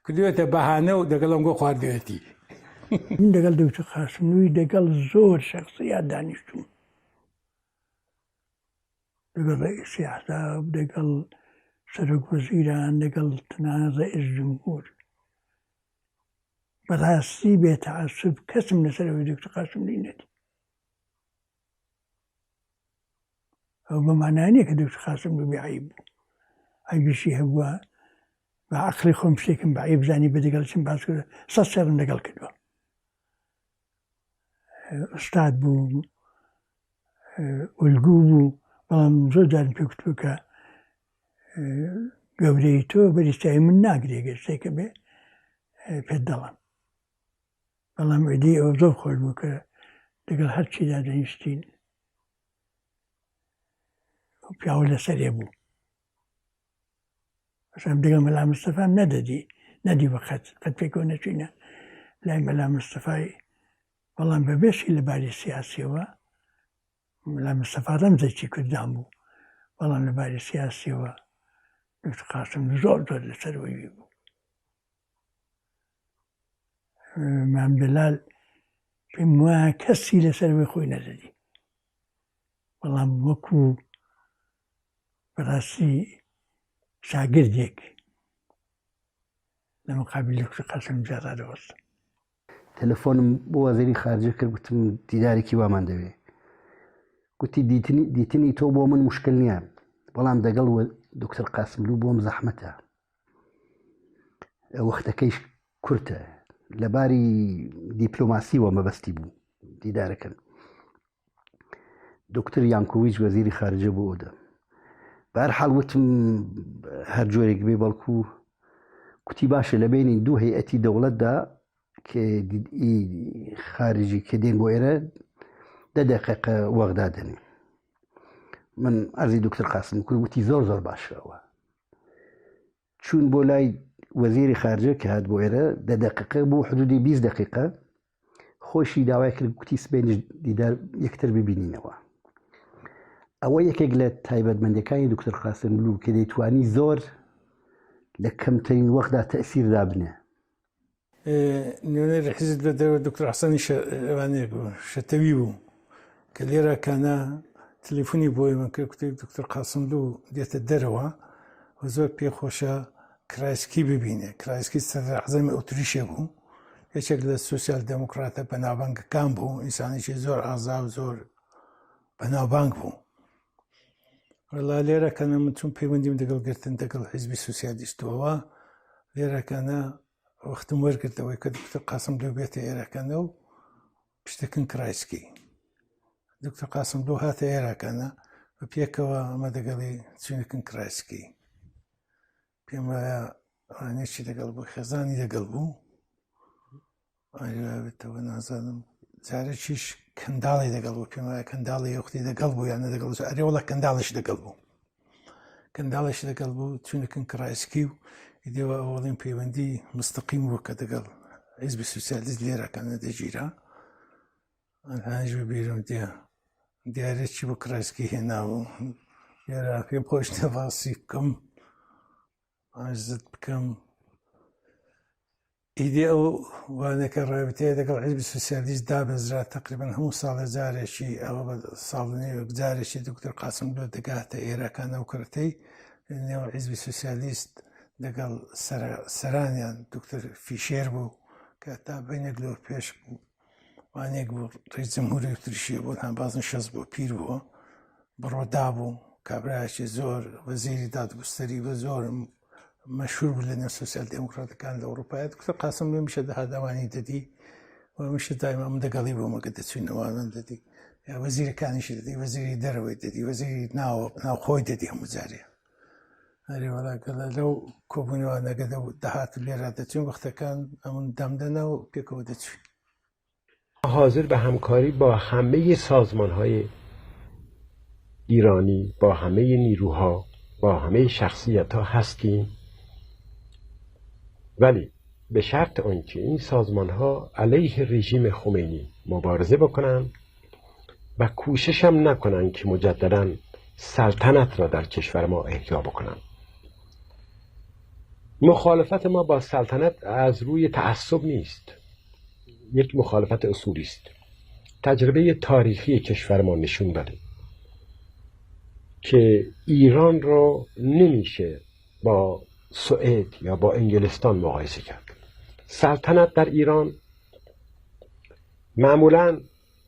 کردوێتە بەهانە و دەگەڵ ئەمگۆ خواردوێتی من دەگەڵ دکتۆر قاسملووی دەگەڵ زۆر شەخسیات دانیشتووم دەگەڵ ڕئیسی ئەحزاب دەگەڵ سەرۆک وەزیران لەگەڵ تەنانەت ڕئیس جمهور بەڕاستی بێتەعەسوب کەسم لەسەرەوەی دکتۆر قاسملووی نەدی ئەو بەمانایە کە دکتۆر قاسملوو بێعەیب بوو عەیبیشی هەبووە بە عەقڵی خۆم شتێکم بەعەیب زانی بە دەگەڵ چیم باس کردە 100 سەرم لەگەڵ کردووە ئوستاد بوو ئولگوو بوو بەڵام زۆر جارم پێ گوتبوو کە گەورەی تۆ بەریستایی من ناگرێ گەشتێکە بێ پێت دەڵام بەڵام ئیدی ئەوە زۆر خۆش بوو کە لەگەڵ هەرچیدا دەنیشتین پیاوە لەسەرێ بوو بەسەم دەگەڵ مەلا مستەفام نەدی بە قەت پێکەوە نەچوینە لای مەلا مستەفای بەڵام بەبێشی لەباری سیاسیەوە مەلا مستەفا ڕەمزێکی کوردان بوو بەڵام لەباری سیاسیەوە دکتۆر قاسم زۆر لەسەرەوەی بوو مام بلال پێم وایە کەسی لەسەرەوەی خۆی نەدەدی بەڵام وەکو بەڕاستی شاگردێک لە مقابل دکتۆر قاسم جارا دەوەستم تەلەفۆنم بۆ وەزیری خارجە کرد گوتم دیدارێکی وامان دەوێ گوتی دیتنی تۆ بۆ من مشکل نییە بەڵام دەگەڵ دکتۆر قاسملوو بۆم زەحمەتە وەختەکەیش کورتە لەباری دیپلۆماسیوە مەبەستی بوو دیدارەکەن دکتۆر یانکۆویچ وەزیری خارجە بۆ ئەودا بەهەرحاڵ وتم هەر جۆرێک بێ بەڵکو کوتی باشە لە بینی دوو هەیئەتی دەوڵەتدا کە خارجی کە دێن بۆ ئێرە 10 دقیقە وەغدا دەنێ من ئەرزی دکتۆر قاسم کرد وتی زۆر باشەوە چوون بۆ لای وەزیری خارجە کە هات بۆ ئێرە 10 دقیقە بۆ حدودی 20 دقیقە خۆشی داوای کرد گوتی سبێنش دیدار یەکتر ببینینەوە ئەوە یەکێک لە تایبەتمەندەکانی دکتۆر قاسملوو کە دەیتوانی زۆر لە کەمترین وەختدا تەئسیردا بنێ نوێنەی حیزب لە دەرەوە دکتۆر حەسەنی شەتەوی بوو کە لێرە کانە تەلەفۆنی بۆی من کرد کوتی دکتۆر قاسملوو دێتە دەرەوە و زۆر پێخۆشە کرایسکی ببینێ کرایسکی سەدرعەزەمی ئۆتریشیە بوو یەکێک لە سۆسیال دەموکراتە بەناوبانگەکان بوو ئینسانێکی زۆر ئازا و زۆر بەناوبانگ بوو وەڵا لێرەکەنە من چون پەیوەندیم دەگەڵ گرتن دەگەڵ حیزبی سوسیالیستەوە لێرەکەنە وەختم وەرگرتەوەی کە دکتۆر قاسملوو بێتە ئێرەکەنە و پشتەکەن کرایسکی دکتۆر قاسملوو هاتە ئێرەکەنە بە پێکەوە ئەمە دەگەڵی چوونەکەن کرایسکی پێم وایە ئەوانێکی دەگەڵ بوو خێزانی دەگەڵ بوو ئاوێتەوە نازانم جارێکیش کەنداڵی دەگەڵ بوو پێم وایە کەنداڵی یەختی دەگەڵ بوو یانە دەگەڵ ئەرێوەڵە کەنداڵش دەگەڵ بوو کەنداڵش دەگەڵ بوو چوونەکەن کرایسکی و ئیدەوە ئەوڵیم پەیوەندی مستەقیم بوو کە دەگەڵ حیزبی سوسیالیست لێرەکانە دەگیرا ئەنهاش ببیرم دیارێکی بۆ کرایسکی هێناوە لێرە پێم خۆش نەباسی بکەم ئاژزت بکەم ئیدی ئەو وانەکە ڕابطەیە دەگەڵ حیزبی سوسیالیست دابەزرا تقریبا هەموو ساڵە جارێکی ئەوە بە ساڵنەیەک جارێکی دکتۆر قاسملوو دەگاتە ئێرەکانە و کورتەی نێوە حیزبی سوسیالیست دەگەڵ سەرانیان دکتۆر فیشێر بوو کە تا بینێک لەوە پێش بوو وانێک بوو ڕێی جەمهوری ئۆتریشیە بوو هەمبازن 60 بۆ پیر بووە بڕۆدا بوو کابرایەکی زۆر وەزیری دادگستەری بە زۆر مەشهور بوو لە نێو سۆسیال دموکراتەکان لە ئەوروپای دکتۆر قاسملوو میشە داهاداوانی دەدی و میشە دایما من دەگەڵی بوومە کە دەچوینەوەوان دەدی یا وەزیرەکانیشی دەدی وەزیری دەرەوەی دەدی وەزیری ناوخۆی دەدی هەموو جارێ هەریوەڵاگەڵە لەو کۆبوونەوانەگە دەهات لێرا دەچوین وەختەکان ئەمن دەمدەنە و پێکەوە دەچوین حاضر به همکاری با همه سازمان‌های ایرانی با همه نیروها با همه شخصیت‌ها هستیم ولی به شرط آنکه این سازمان‌ها علیه رژیم خمینی مبارزه بکنن و کوشش هم نکنن که مجدداً سلطنت را در کشور ما احیا بکنن. مخالفت ما با سلطنت از روی تعصب نیست، یک مخالفت اصولی است. تجربه تاریخی کشور ما نشون داده که ایران را نمیشه با سوئد یا با انگلستان مقایسه کرد. سلطنت در ایران معمولاً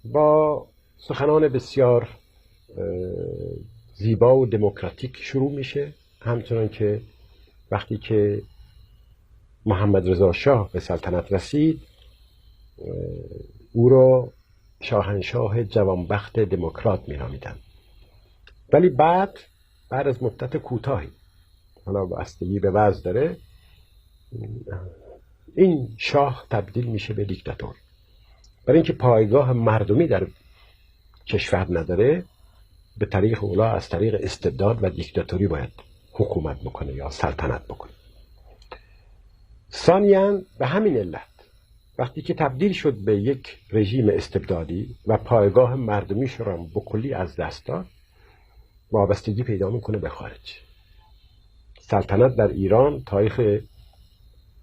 با سخنان بسیار زیبا و دموکراتیک شروع میشه، همچنان که وقتی که محمد رضا شاه به سلطنت رسید او را شاهنشاه جوانبخت دموکرات می‌نامیدند. ولی بعد از مدت کوتاهی، حالا بستگی به وضع داره، این شاه تبدیل میشه به دیکتاتور. برای اینکه پایگاه مردمی در کشور نداره، به طریق اولا از طریق استبداد و دیکتاتوری باید حکومت بکنه یا سلطنت بکنه. ثانیاً به همین علت وقتی که تبدیل شد به یک رژیم استبدادی و پایگاه مردمیش را به کلی از دست داد، وابستگی پیدا میکنه به خارج. سلطنت در ایران، تاریخ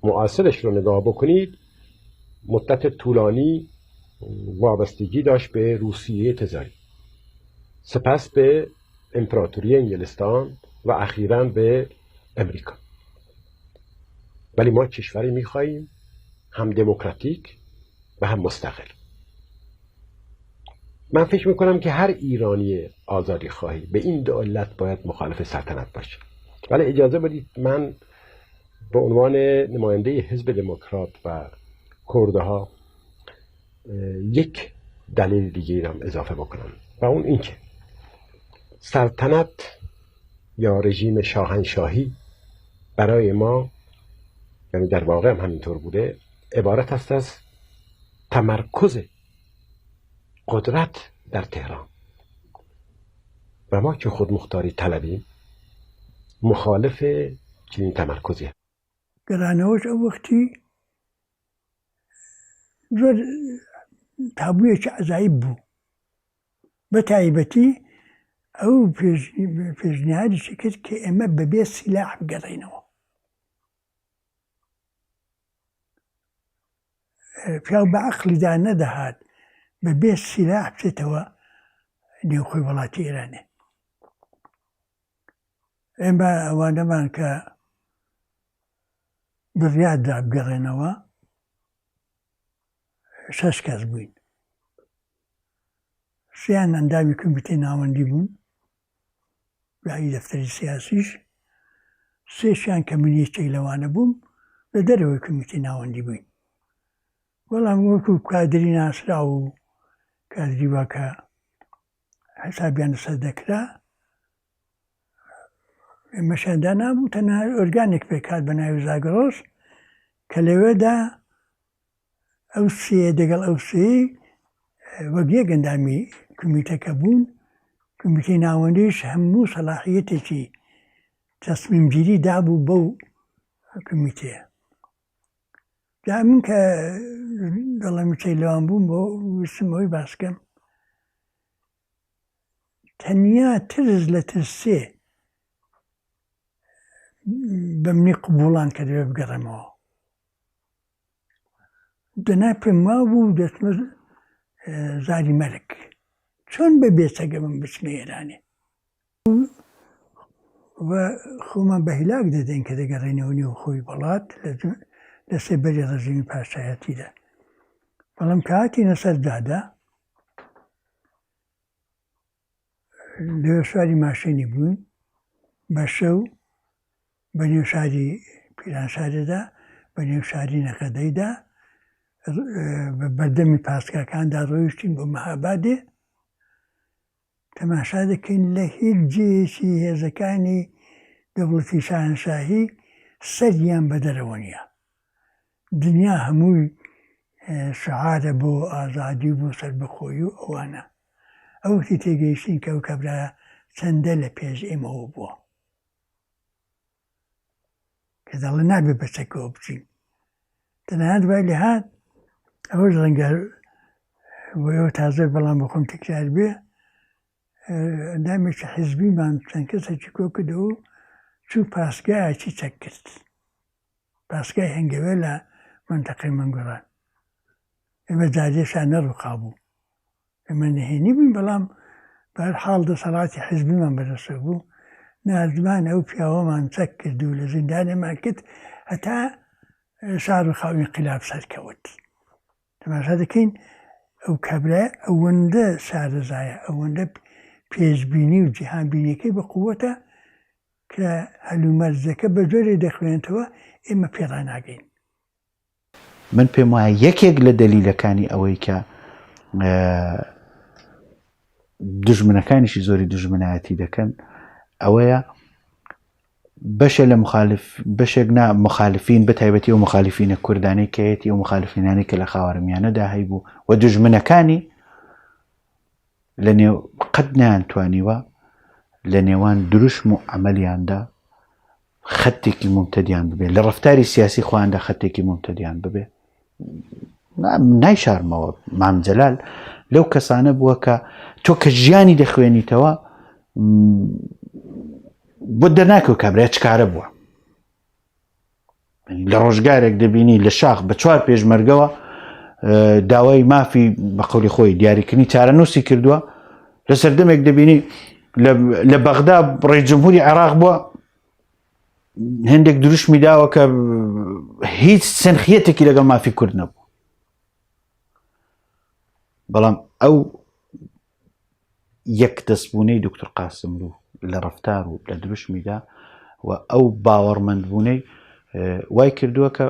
معاصرش رو نگاه بکنید، مدت طولانی وابستگی داشت به روسیه تزاری، سپس به امپراتوری انگلستان و اخیراً به امریکا. ولی ما کشوری میخواییم هم دموکراتیک و هم مستقل. من فکر میکنم که هر ایرانی آزادی خواهی به این دو علت باید مخالف سلطنت باشه. ولی اجازه بدید من به عنوان نماینده حزب دموکرات و کردها یک دلیل دیگه هم اضافه بکنم و اون این که سلطنت یا رژیم شاهنشاهی برای ما، یعنی در واقع هم همینطور بوده، عبارت است از تمرکز قدرت در تهران و ما که خودمختاری طلبیم مخالف چنین تمرکزی. گرانەوەش ئەو وەختی زۆر تابوویەکی عەجایب بوو، بە تایبەتی ئەو پێشنیاریشی کرد کە ئێمە بەبێ سیلاح بگەڕێنەوە. پیاو بە عەقڵیدا نەدەهات بەبێ سیلاح بچێتەوە نێوخۆی وڵاتی ئێرانێ. ئێمە ئەوانەمان کە بڕیاردا بگەڕێنەوە 6 کەس بووین. 3 ئەندامی کۆمیتەی ناوەندی بوون، یاهی دەفتەری سیاسیش، 3 کە من یەکێک لەوانە بووم، لە دەرەوەی کۆمیتەی ناوەندی بووین. بەڵام وەکو کادری ناسرا و کادری واکە حسابیان لەسەر دەکرا، ئێمەشیاندا نابوو، تەنها ئۆرگانێک پێکات بە ناوی زاگرۆس کە لەوێدا ئەو سێ دەگەڵ ئەو سێی وەک یەک ئەندامی کۆمیتەکە بوون. کۆمیتەی ناوەندیش هەموو سەلاحیەتێکی تەسمیمگیری دابوو بەو کۆمیتەیە. جا من کە دەڵێمی چەی لەوان بووم بۆ ویستم ئەوەی باس بکەم، تەنیا ترس لە ترسێ بە منی قبوڵان کە دەبێ بگەڕێمەوە. دەنا پێم وا بوو دەچمە زاری مەرگ، چۆن بە بێچەگە من بچمە ئێرانێ و خۆمان بە هیلاک دەدەین کە دەگەڕێنەوە نێوخۆی وڵات لە سێبەری ڕژیمی پاشایەتیدا. بەڵام کە هاتینە سەر دادا، لەوێ سواری ماشێنی بووین بە شەو بە نێو شاری پیرانشارێدا، بە نێو شاری نەقەدەیدا، بە بەردەمی پاسکاکاندا ڕۆیشتین بۆ مەهابادێ، تەماشا دەکەین لە هیچ جێیەکی هێزەکانی دەوڵەتی شاهنشاهی سەریان بە دەرەوە نییە. دنیا هەمووی شعارە بۆ ئازادی و بۆ سەربەخۆیی و ئەوانە. ئەو وەختی تێگەیشتین کە ئەو کەبرایە چەندە لە پێش ئێمەوە بووە کە دەڵێ نابێ بەچەکەوە بچین. تەنانەت دوای لێ هات ئەوەش ڕەنگە بۆیەوە تازە بەڵام بۆ خۆم تکرار بێ، ئەندامێکی حیزبیمان چەند کەسێکی کۆ کردەوە و چوو پاسگایەکی چەک کرد، پاسگای هەنگەوێ لە مەنتەقەی مەنگوڕان. ئێمە جارێشان نەڕووقا بوو، ئێمە نهێنی بووین، بەڵام بەهەرحاڵ دەسەڵاتی حیزبیمان بەدەستە بوو. نازمان ئەو پیاوەمان چەک کرد و لە زیندانێمان کرد هەتا شارۆخاو ئینقیلاب سەرکەوت. تەماشا دەکەین ئەو کابرایە ئەوەندە شارەزایە، ئەوەندە پێشبینی و جیهانبینیەکەی بە قووەتە کە هەلومەرجەکە بە جۆرێ دەخوێنێتەوە ئێمە پێڕا ناگەین. من پێم وایە یەکێک لە دەلیلەکانی ئەوەی کە دژمنەکانیشی زۆری دژمنایەتی دەکەن ئەوەیە بەشێک لە بەشێک مخالفین بەتایبەتی و مخالفینە کوردانی کەیەتی و مخالفینانی کە لە خاوەرمیانەدا هەیبوو و دژمنەکانی قەت نەیانتوانیوە لە نێوان دروشم و عملیاندا خەتێکی ممتدیان ببێ لە ڕفتاری سیاسی خۆیاندا خەتێکی ممتدیان ببێ نایشارمەوە مامجەلال لەو کەسانە بووە کە تۆ کە ژیانی دەخوێنیتەوە بۆ دەرناکەوت کابرا چکارە بووە لە ڕۆژگارێک دەبینی لە شاخ بە 4 پێشمەرگەوە داوای مافی بە قەولی خۆی دیاریکردنی چارەنووسی کردووە لە سەردەمێک دەبینی لە بەغدا ڕێی جمهوری عێراق بووە هەندێک دروشمی داوە کە هیچ سەنخیەتێکی لەگەڵ مافی کورد نەبوو بەڵام ئەو یەک دەستبوونەی دکتۆر قاسملو لە ڕفتار و لە دروشمیدا و ئەو باوەڕمەندبوونەی وای کردووە کە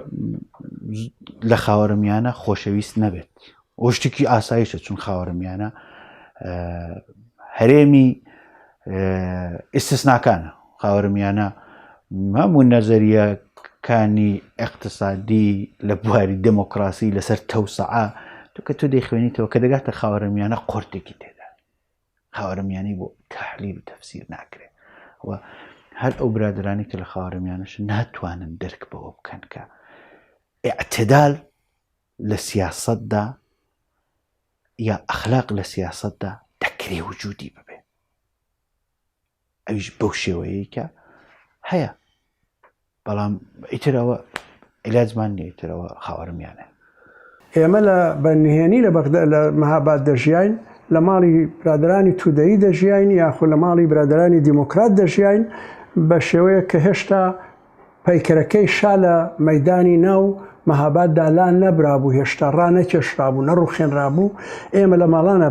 لە خاوەرمیانە خۆشەویست نەبێت ئەو شتێکی ئاساییشە چون خاوەرمیانە هەرێمی ئیستثناکانە خاوەرمیانە هەموو نەزەریەکانی اقتصادی لە بواری دموکراسی لەسەر تەوسعە کە تۆ دەیخوێنیتەوە کە دەگاتە خاوەرمیانە قورتێکی تێدا خاوەرمیانی بۆ تحلیل و تەفسیر ناکرێت و هەر ئەو برادرانی کە لە خاوەرمیانەش ناتوانن دەرک بەوە بکەن کە ئیعتیدال لە سیاسەتدا یا ئەخلاق لە سیاسەتدا دەکرێ وجودی ببێ ئەویش بەو شێوەیە کە هەیە بەڵام ئیترەوە عیلاجمان نیە ئیترەوە خاوەرمیانە ئێمە لە بەنهێنی لە بەغدا لە مەهاباد دەژیاین لە ماڵی برادرانی تودەیی دەژیاین یاخود لە ماڵی برادرانی دیموکرات دەژیاین بە شێوەیە کە هێشتا پەیکەرەکەی شا لە مەیدانی ناو مەهاباددا لا نەبرابوو هێشتا ڕانەکێشرابوو نەڕوخێنرابوو ئێمە لە ماڵانە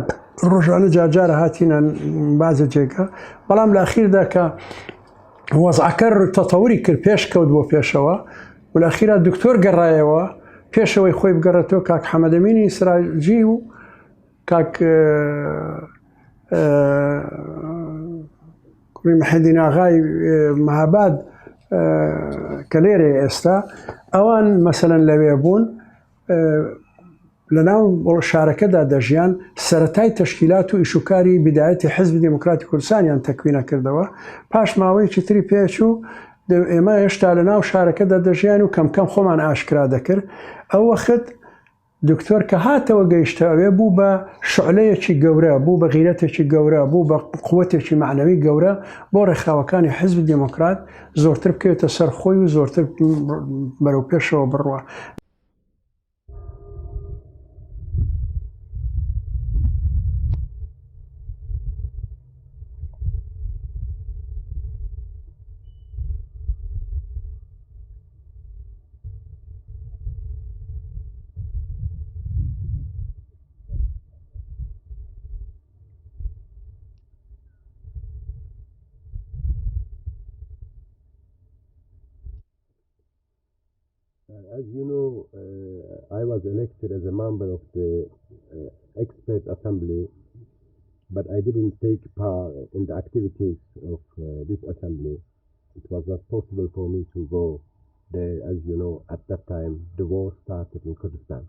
ڕۆژانە جارجارە هاتینە بازە جێگە بەڵام لە ئەخیردا کە وەزعەکە تەتەوری کرد پێش کەوت بۆ پێشەوە و لە ئەخیرا دکتۆر گەڕایەوە پێشەوەی خۆی بگەڕێتەوە کاک حەمەدەمینی سراجی و کاک کوڕی مەحەدین ئاغای مەهاباد کە لێرە ئێستا ئەوان مەسەلەن لەوێ بوون لە ناو شارەکەدا دەژیان سەرەتای تەشکیلات و ئیشوکاری بیدایەتی حزبی دیموکراتی کوردستانیان تەکوینە کردەوە پاش ماوەیەکی تری پێچوو ئێمە هێشتا لە ناو شارەکەدا دەژیان و کەمکەم خۆمان ئاشکرا دەکرد ئەو وەخت دکتۆر کە هاتەوە گەیشتەوێ بوو بە شعلەیەکی گەورە بوو بە غیرەتێکی گەورە بوو بە قووەتێکی معنەوی گەورە بۆ ڕێکخاوەکانی حزب دیموکرات زۆرتر بکەوێتە سەر خۆی و زۆرتر بەرەو پێشەوە بڕوە. As you know, I was elected as a member of the expert assembly, but I didn't take part in the activities of this assembly. It was not possible for me to go there. As you know, at that time, the war started in Kurdistan.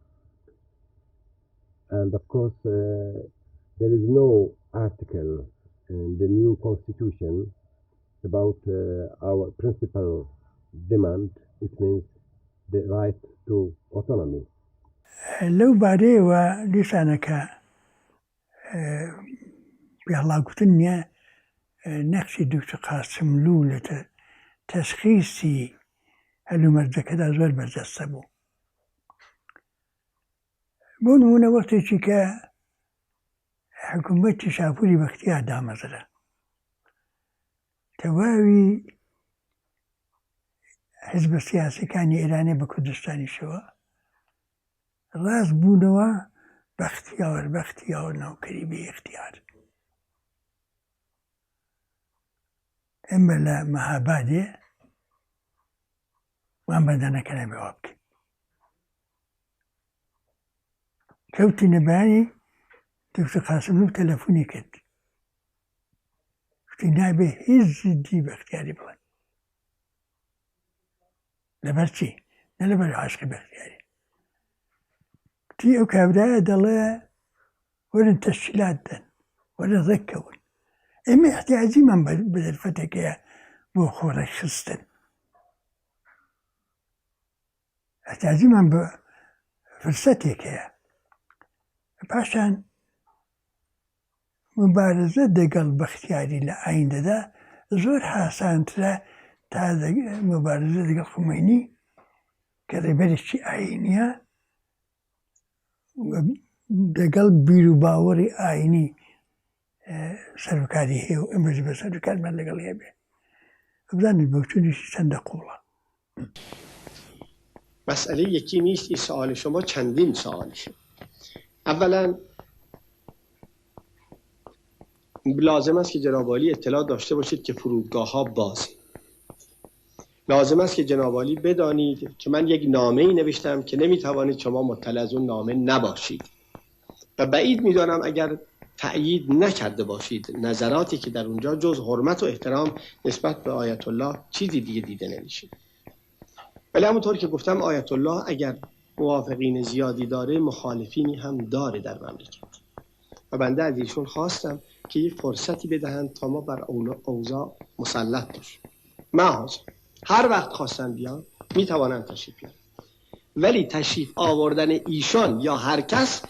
And of course, there is no article in the new constitution about our principal demand. It means the right to autonomy. لو بارەیەوە دیسانەکە پێڵاوگوتنە نەخشی دکتۆر قاسملوو لە تەشخیصی هەلومەرجەکەدا زۆر بەرجەستە بوو. بۆ نمونە وەختێکی کە حکوومەتی شاپوری بەختیار دامەزرا تەواوی حزب سیاسەکانی ئێرانێ بە کوردستانیشەوە ڕاست بوونەوە بەختیار ناوکەری بێ اختیار. ئێمە لە مەهابادێ وان بەردانەکە نەبێەوە بکەین کەوتی نەبانی دکتر قاسملو تەلەفۆنی کرد وتی نابێ هیچ زیدی بەختیاری بڵێن لەبەر چی نە لەبەر عاشقی بەختیاری وتی ئەو کابرایە دەڵێ وەرن تەشکیلات دەن وەرە ڕێککەون ئێمە احتیاجیمان بە دەرفەتێکەیە بۆ خۆڕێک خستن احتیاجیمان بە فرسەتێکەیە پاشان مبارزە دەگەڵ بەختیاری لە ئایندەدا زۆر حاسانترە تا مبارزە دەگەڵ خومینی کە ڕێبەرێکی ئاینیە دەگەڵ بیر و باوەڕی ئاینی سەرکاری هەیە و ئەمەش بە سەرکارمان لەگەڵ هەبێ بزانیت بەوچونیشی چەندە قوڵە. مسئله یکی نیست. این سوال شما چندین سوالشه. اولا لازم است که جناب عالی اطلاع داشته باشید که فرودگاه ها بازه. لازم است که جناب عالی بدانید که من یک نامه‌ای نوشتم که نمیتوانید شما مطلع از اون نامه نباشید و بعید میدانم اگر تأیید نکرده باشید نظراتی که در اونجا جز حرمت و احترام نسبت به آیت الله چیزی دیگه دیده نمیشه. ولی همونطور که گفتم آیت الله اگر موافقین زیادی داره مخالفینی هم داره در مملکت و بنده از ایشون خواستم که یک فرصتی بدهند تا ما بر اوضاع مسلط باشیم. من هر وقت خواستن بیان میتوانند تشریف بیان، ولی تشریف آوردن ایشان یا هر کس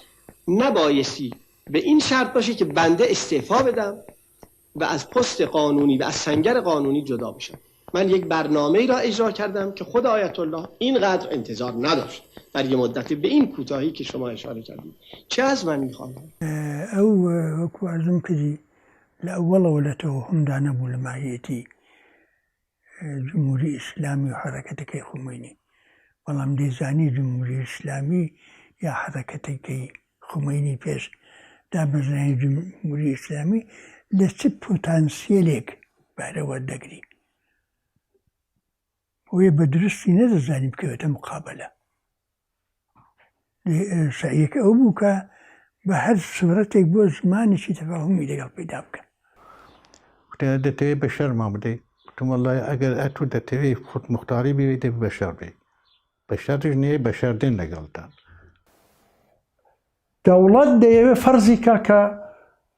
نبایستی به این شرط باشه که بنده استعفا بدم و از پست قانونی و از سنگر قانونی جدا بشم. من یک برنامه‌ای را اجرا کردم که خود آیت الله اینقدر انتظار نداشت در یه مدت به این کوتاهی که شما اشاره کردید. چه از من می‌خواهید؟ او وەکو ئەرزم کردی لە ئەوەڵەوە لە تەوەهومدا نەبوو لە ماهیەتی جمهوری ئیسلامی و حرەکەتەکەی خومینی، بەڵام دەیزانی جمهوری ئیسلامی یا حرەکەتەکەی خومینی پێش دابەزرانی جمهوری ئیسلامی لە چ پۆتانسیێلێک بارەوە دەگری بۆیە بە درستی نەدەزانی بکەوێتە مقابلە. سعیەکە ئەو بوو کە بە هەر سوورەتێک بۆ زمانێکی تەفاهمی لەگەڵ پەیدا بکەن. دەتەوێت بەشەرمان بدەیت وتم وەڵای ئەگەر ئەتوو دەتەوێت خۆت موختاری بوێت دەبێت بەشەر بێت. بەشەرش نییە بەشەردێن لەگەڵتان. دەوڵەت دەیەوێت فەرزی کاکە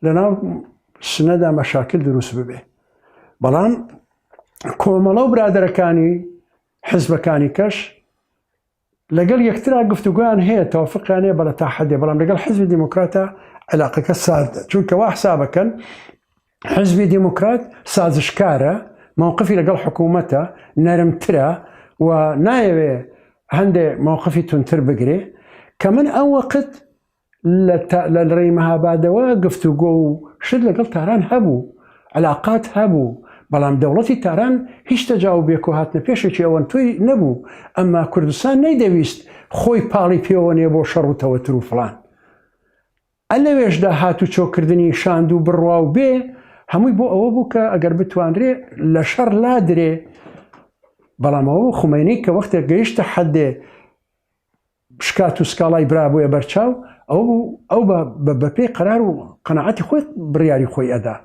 لەناو سنەدا مەشاکل دروست ببێ، بەڵام کۆمەڵە و برادەرەکانی حزبەکانی کەش لەگەڵ یەکترا گفتوگویان هەیە تەوافقیان هەیە بەڵە تا حەدێ، بەڵام لەگەڵ حزبی دیموکراتە علاقەکە ساردە، چونکە وا حساب بکەن حزبی دیموکرات سازشکارە، مووقفی لەگەڵ حکوومەتە نەرمترە و نایەوێ هەندێ مووقفی تونتر بگرێ کە من ئەو وەقت لە ڕێی مەهابادەوە گفتوگۆ و شت لەگەڵ تاران هەبوو، علاقات هەبوو، بەڵام دەوڵەتی تاران هیچ تەجاوبێک و هاتنە پێشێکی ئەوەن توی نەبوو. ئەمما کوردستان نەیدەویست خۆی پاڵی پێوەنێ بۆ شەڕ و تەوەتر و فڵان. ئە لەوێشدا هاتو چۆکردنی شاند و بڕوا و بێ هەمووی بۆ ئەوە بوو کە ئەگەر بتوانرێ لە شەڕ لادرێ، بەڵام ئەوە خومینی کە وەختێک گەیشتە حەدێ شکات و سکاڵای برابوویە بەرچاو ئەو بەپێی قەرار و قەنەعەتی خۆی بڕیاری خۆی ئەدا.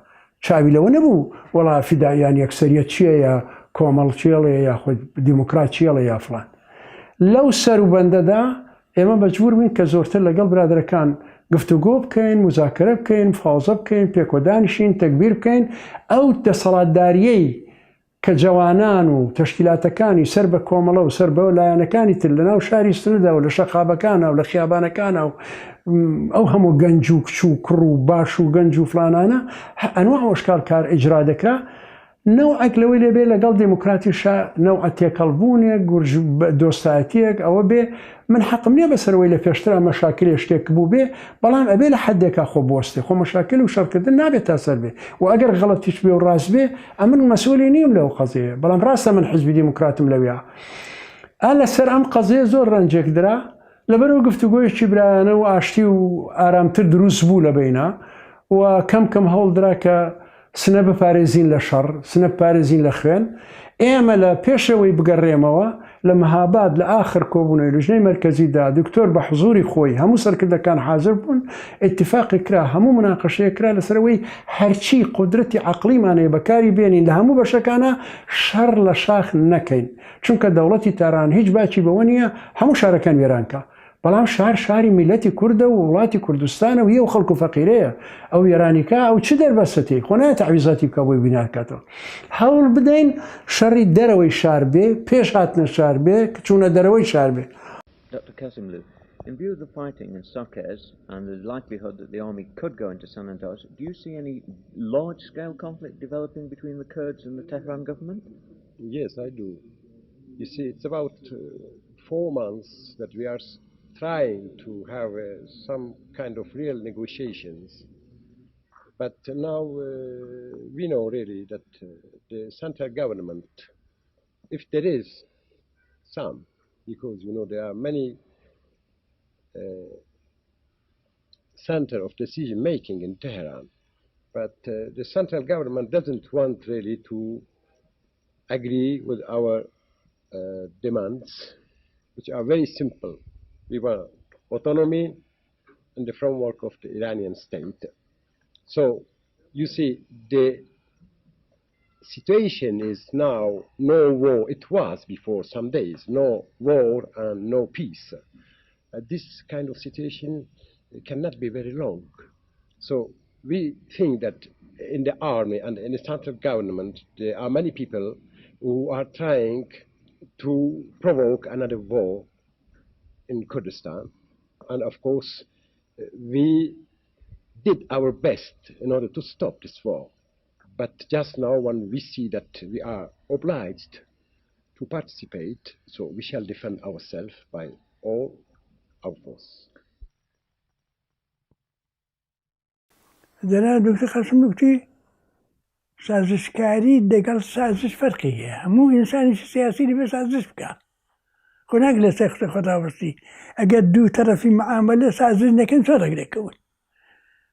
چاوی لەوە نەبوو وەڵا فیدایان یەکسەریەت چییە یا کۆمەڵ چێڵێ یا خۆی دیموکرات چێڵە یا فڵان. لەو سەر و بەندەدا ئێمە مەجبور بووین کە زۆرتر لەگەڵ برادەرەکان گفتوگۆ بکەین، مزاکرە بکەین، فاوزە بکەین، پێکۆدانیشین، تەکبیر بکەین. ئەو دەسەڵاتداریەی کە جوانان و تەشکیلاتەکانی سەر بە کۆمەڵە و سەر بە لایەنەکانی تر لەناو شاری سنوودا و لە شەقابەکانە و لە خیابانەکانە و ئەو هەموو گەنج و کچ و کوڕ و باش و گەنج و فلانانە ئەنواع ئەوشکار کار ئیجرا دەکرا. نەوعێک لەوەی لێبێ لەگەڵ دموکراتیشە نەوع تێکەڵبوونێک گورج دۆستایەتیەک ئەوە بێ. من حەقم نییە بەسەرەوەی لە پێشترا مەشاکلێ شتێک بوو بێ، بەڵام ئەبێ لە حەدێکا خۆ بوەستێ خۆ مەشاکل و شەڕکردن نابێت تا سەر بێ و ئەگەر غەڵەتیش بێ و ڕاست بێ ئەمن مەسئولی نیم لەو قەزەیە، بەڵام ڕاستە من حزبی دیموکراتم لەویا. لەسەر ئەم قەزەیە زۆر ڕەنجێک درا لەبەرەوە گفتوگۆیەکی برایانە و ئاشتی و ئارامتر دروست بوو لە بینە و کەم هەوڵ درا کە سنە بپارێزین لە شەڕ، سنە بپارێزین لە خوێن. ئێمە لە پێشەوەی بگەڕێمەوە لە مەهاباد لە ئاخر کۆبوونەوەی لژنەی مەرکەزیدا دکتۆر بە حزوری خۆی هەموو سەرکردەکان حاضر بوون، اتفاقی کرا، هەموو مناقەشەیە کرا لەسەرەوەی هەرچی قدرەتی عەقلیمانەیە بەکاری بێنین لە هەموو بەشەکانە شەڕ لە شاخ نەکەین، چونکە دەوڵەتی تاران هیچ باکی بەوە نییە هەموو شارەکان وێرانکە. بەڵام شاری میلەتی کوردە و وڵاتی کوردستانە و هی و خەڵک و فەقیرەیە، ئەو وێرانیکە ئەو چ دەربەستێ خۆ نایە تەعویزاتی بکە بۆی بیناکاتەوە. هەوڵ بدەین شەڕی دەرەوەی شار بێ، پێش هاتنە شار بێ کە چوونە دەرەوەی شار بێ. Dr. Kasimlu, in view of the fighting in Sakez and the likelihood that the army could go into Sanandaj, do you see any large-scale conflict developing between the Kurds and the Tehran government? Yes, I do. You see, it's about 4 months that we are trying to have some kind of real negotiations. But now we know really that the central government, if there is some, because you know there are many center of decision making in Tehran, but the central government doesn't want really to agree with our demands, which are very simple. We want autonomy in the framework of the Iranian state. So you see, the situation is now no war. It was before some days, no war and no peace. This kind of situation cannot be very long. So we think that in the army and in the central government, there are many people who are trying to provoke another war in Kurdistan. And of course, we did our best in order to stop this war. But just now, when we see that we are obliged to participate, so we shall defend ourselves by all our force. جناب دکتر قاسم نوکتی سازشکاری لەگەڵ سازش فەرقی هەیە، هەموو ئینسانێکی سیاسی لەبێ سازش بکە، خۆ ناک لە سەر خۆتاوەستی. ئەگەر دوو تەرەفی معاملە سازش نەکەن چۆن ڕێگرێکەون،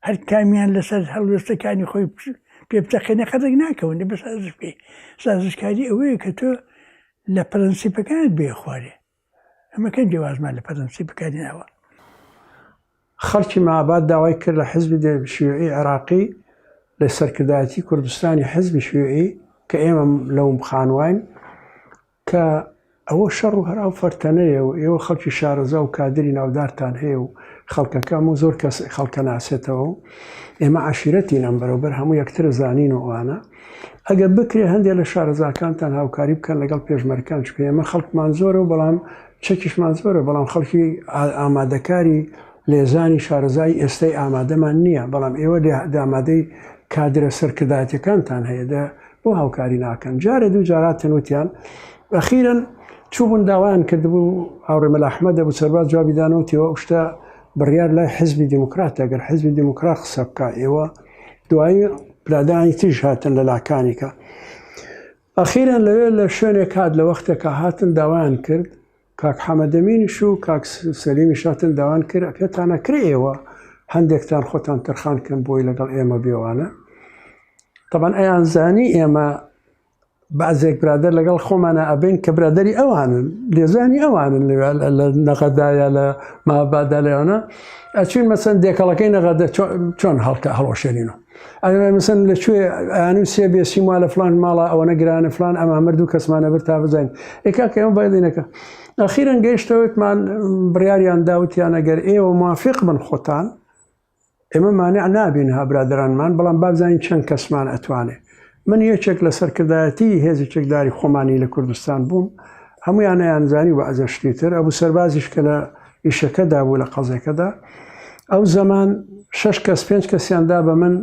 هەر کامیان لەسەر هەڵوێستەکانی خۆی پێ بچەقێنە قەدەک ناکەون لەبێ سازش بکەی. سازشکاری ئەوەیە کە تۆ لە پرەنسیپەکانت بێ خوارێ، ئەمە کەم جیاوازمان لە پرەنسیپەکانی ناوە. خەڵکی مەهاباد داوای کرد لە حیزبی شیوعی عێراقی لە سەرکردایەتی کوردستانی حیزبی شیوعی کە ئێمە لەو خانوین کە ئەوە شەڕ و هەراو فەرتەنەیە و ئێوە خەڵکی شارەزا و کادری ناودارتان هەیە و خەڵکەکەم و زۆر کەس خەڵکە ناسێتەوە و ئێمە عەشیرەتی نەم بەرەوبەر هەموو یەکتر زانین و ئەوانە ئەگەر بکرێ هەندێک لە شارەزاکانتان هاوکاری بکەن لەگەڵ پێشمەرگەکان، چکە ئێمە خەڵکمان زۆرە و بەڵام چەکیشمان زۆرە، بەڵام خەڵکی ئامادەکاری لێزانی شارەزای ئێستای ئامادەمان نییە، بەڵام ئێوە ئامادەی کادرە سەرکردایەتەکانتان هەیە بۆ هاوکاری ناکەن. جارێ دوو جاراتن وتیان ئەخیرەن چوبوون داوایان کردبوو هاوڕێ مەلا ئەحمەدە بوو سەرباز جوابی دانەوتیەوە شتە بڕیار لای حیزبی دیموکراتە، ئەگەر حیزبی دیموکرات قسە بکە ئێوە دوایی برادانی تیژ هاتن لە لاکانیکە. ئەخیرەن لەوێ لە شوێنێک هات لە وەختێکە هاتن داوایان کرد، کاک حەمەدەمینیش و کاک سەلیمیش هاتن داوان کرد پێتانە کرێ ئێوە هەندێکتان خۆتان تەرخانکەن بۆی لەگەڵ ئێمە بێوانە. طبعاً ئەیان زانی ئێمە بەعزێک برادر لەگەڵ خۆمانە ئەبین کە برادری ئەوانن، لێزانی ئەوانن لە نەغەدایە لە مەهابادە لەوانە ئەچین مەسەن دێکەڵەکەی نەغەدە چۆن هەڵۆشێنینەوە. ئەگەر مەسەن لەکوێ ئەنووسێ بێسی وا لە فلان ماڵە ئەوە نەگرانە فلان ئەمە مردوو کەسمانە بەر تا بزانین ئێکاکە ئێمە بەدینەکە. ئەخیرەن گەیشتەوەتمان بڕیاریان داوتیان ئەگەر ئێوە موافق بن خۆتان ئێمە مانع نابین ها برادرانمان، بەڵام بابزانین چەند کەسمان ئەتوانێ. من یەکێک لە سەرکردایەتی هێزی چەکداری خۆمانی لە کوردستان بووم، هەمویان ئەیانزانی و ئەزەشتیتر ئەبوو سەربازیش کە لە ئیشەکەدا بوو لە قەزەکەدا ئەو زەمان 6 کەس 5 کەسیاندا بە من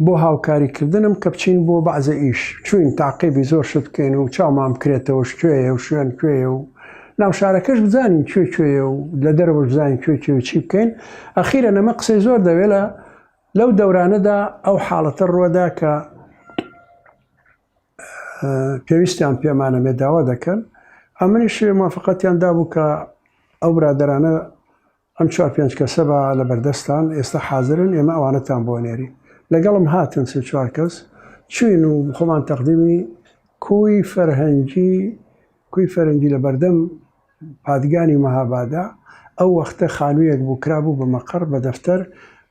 بۆ هاوکاریکردنم کە بچین بۆ بەعزە ئیش چوین تاقیبی زۆر شت بکەین و چاومان بکرێتەوە کوێیە و شوێن کوێیە و ناو شارەکەش بزانین کوێ و لە دەرەوە بزانین کوێ چی بکەین. ئەخیرە نەمە قسەی زۆر دەوێت لەو دەورانەدا ئەو حاڵەتە ڕوەدا کە پێویستیان پێمانە داوا دەکەن. ئەمنیش موافقەتیان دابوو کە ئەو برادرانە ئەم 4-5 کەسە بە لە بەردەستان ئێستا حاضرن ئێمە ئەوانەتان بۆ نێری لەگەڵم هاتن 3-4 کەس چوین و خۆمان تەقدیمی کۆی فەرهەنگی کوی فەرەنگی لە بەردەم پادگانی مەهابادا ئەو وەختە خانوویەک بوو کرابوو بە مەقڕ بە دەفتەر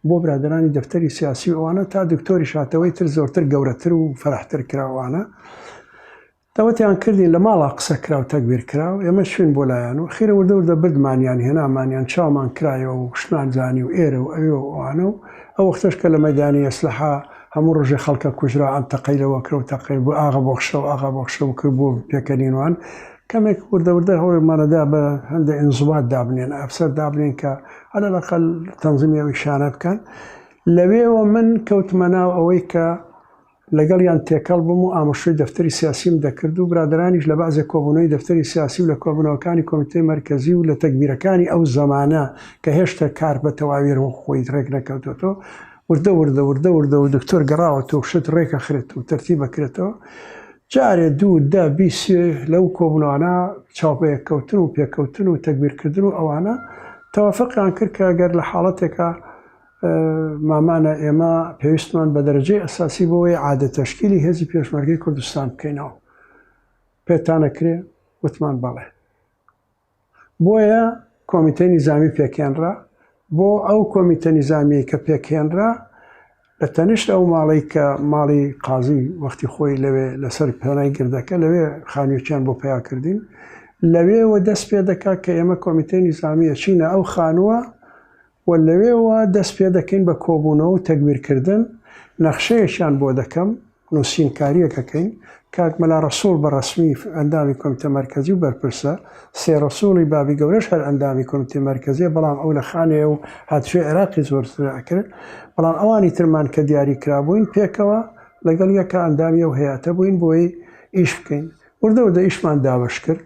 بۆ برادرانی دەفتەری سیاسی ئەوانە تا دکتۆری شاتەوەی تر زۆرتر گەورەتر و فەرحتر کراوانە دەوەتیان کردین لە ماڵا قسە کرا و تەکبیر کرا و ئێمە شوێن بۆ لایەن و خیرە وردە وردە بردمانیان هێنامانیان چاومان کرایەوە و شمان زانی و ئێرە و ئەوێ ئەوانە و ئەو وەختەش کە لە مەدانی ئەسلحە هەموو ڕۆژێ خەڵکە کوژرا ئەم تەقەیلەوە کرا و تەقەی بۆ ئاغا بۆخشە و ئاغا بۆخشە و کرد بۆ پێکەنینوان کەمێک وردە وردە هەوڵمانەدا بە هەندە ئینزوات دابنێن ئەفسەر دابنێن کە هەلەقەل تەنزیمی شانە بکەن لەوێەوە من کەوتمە ناو ئەوەی کە لەگەڵیان تێکەڵ بووم و ئامۆژەی دەفتەری سیاسیم دەکرد و برادرانیش لە بەعزێک کۆبوونەوەی دەفتەری سیاسی و لە کۆبوونەوەکانی کۆمیتەی مەرکەزی و لە تەکبیرەکانی ئەو زەمانە کە هێشتا کار بە تەواویەوە خۆی ڕێک نەکەوتەوە وردە و دکتۆر گەڕاوەتەوە و شت ڕێکە خرێت و تەرتیب بکرێتەوە جارێ دوو دا بیسێ لەو کۆبوونەوانە چاوپەیەکەوتن و پێکەوتن و تەکبیرکردن و ئەوانە تەوافقیان کرد کە ئەگەر لە حاڵەتێکە مامانە ئێمە پێویستمان بە دەرەجەی ئەساسی بۆەوەی عادە تەشکیلی هێزی پێشمەرگەی کوردستان بکەینەوە پێتانەکرێ وتمان بەڵێ بۆیە کۆمیتەی نیزامی پێکێنرا بۆ ئەو کۆمیتە نیزامی کە پێکێنرا لە تەنیشت ئەو ماڵی کە ماڵی قازی وەختی خۆی لەوێ لەسەر پێنای گردەکە لەوێ خانوویەکیان بۆ پیاکردین لەوێەوە دەست پێ دەکات کە ئێمە کۆمیتەی نیزامیە چینە ئەو خانووە و لەوێەوە دەست پێ دەکەین بە کۆبوونەوە و تەکبیرکردن نەخشەیەکیان بۆ دەکەم نووسینکاریەکەکەین کاک مەلا ڕەسوڵ بە ڕەسمی ئەندامی کۆمیتە مەرکەزی و بەرپرسە سێ ڕەسوڵی بابی گەورەش هەر ئەندامی کۆمیتە مەرکەزیە بەڵام ئەو لە خانەیە و هاتوێ عێراقی زۆرترکرد بەڵام ئەوانی ترمان کە دیاری کرابووین پێکەوە لەگەڵ یەکە ئەندامی و هەیەتە بووین بۆی ئیش بکەین وردە ئیشمان دابش کرد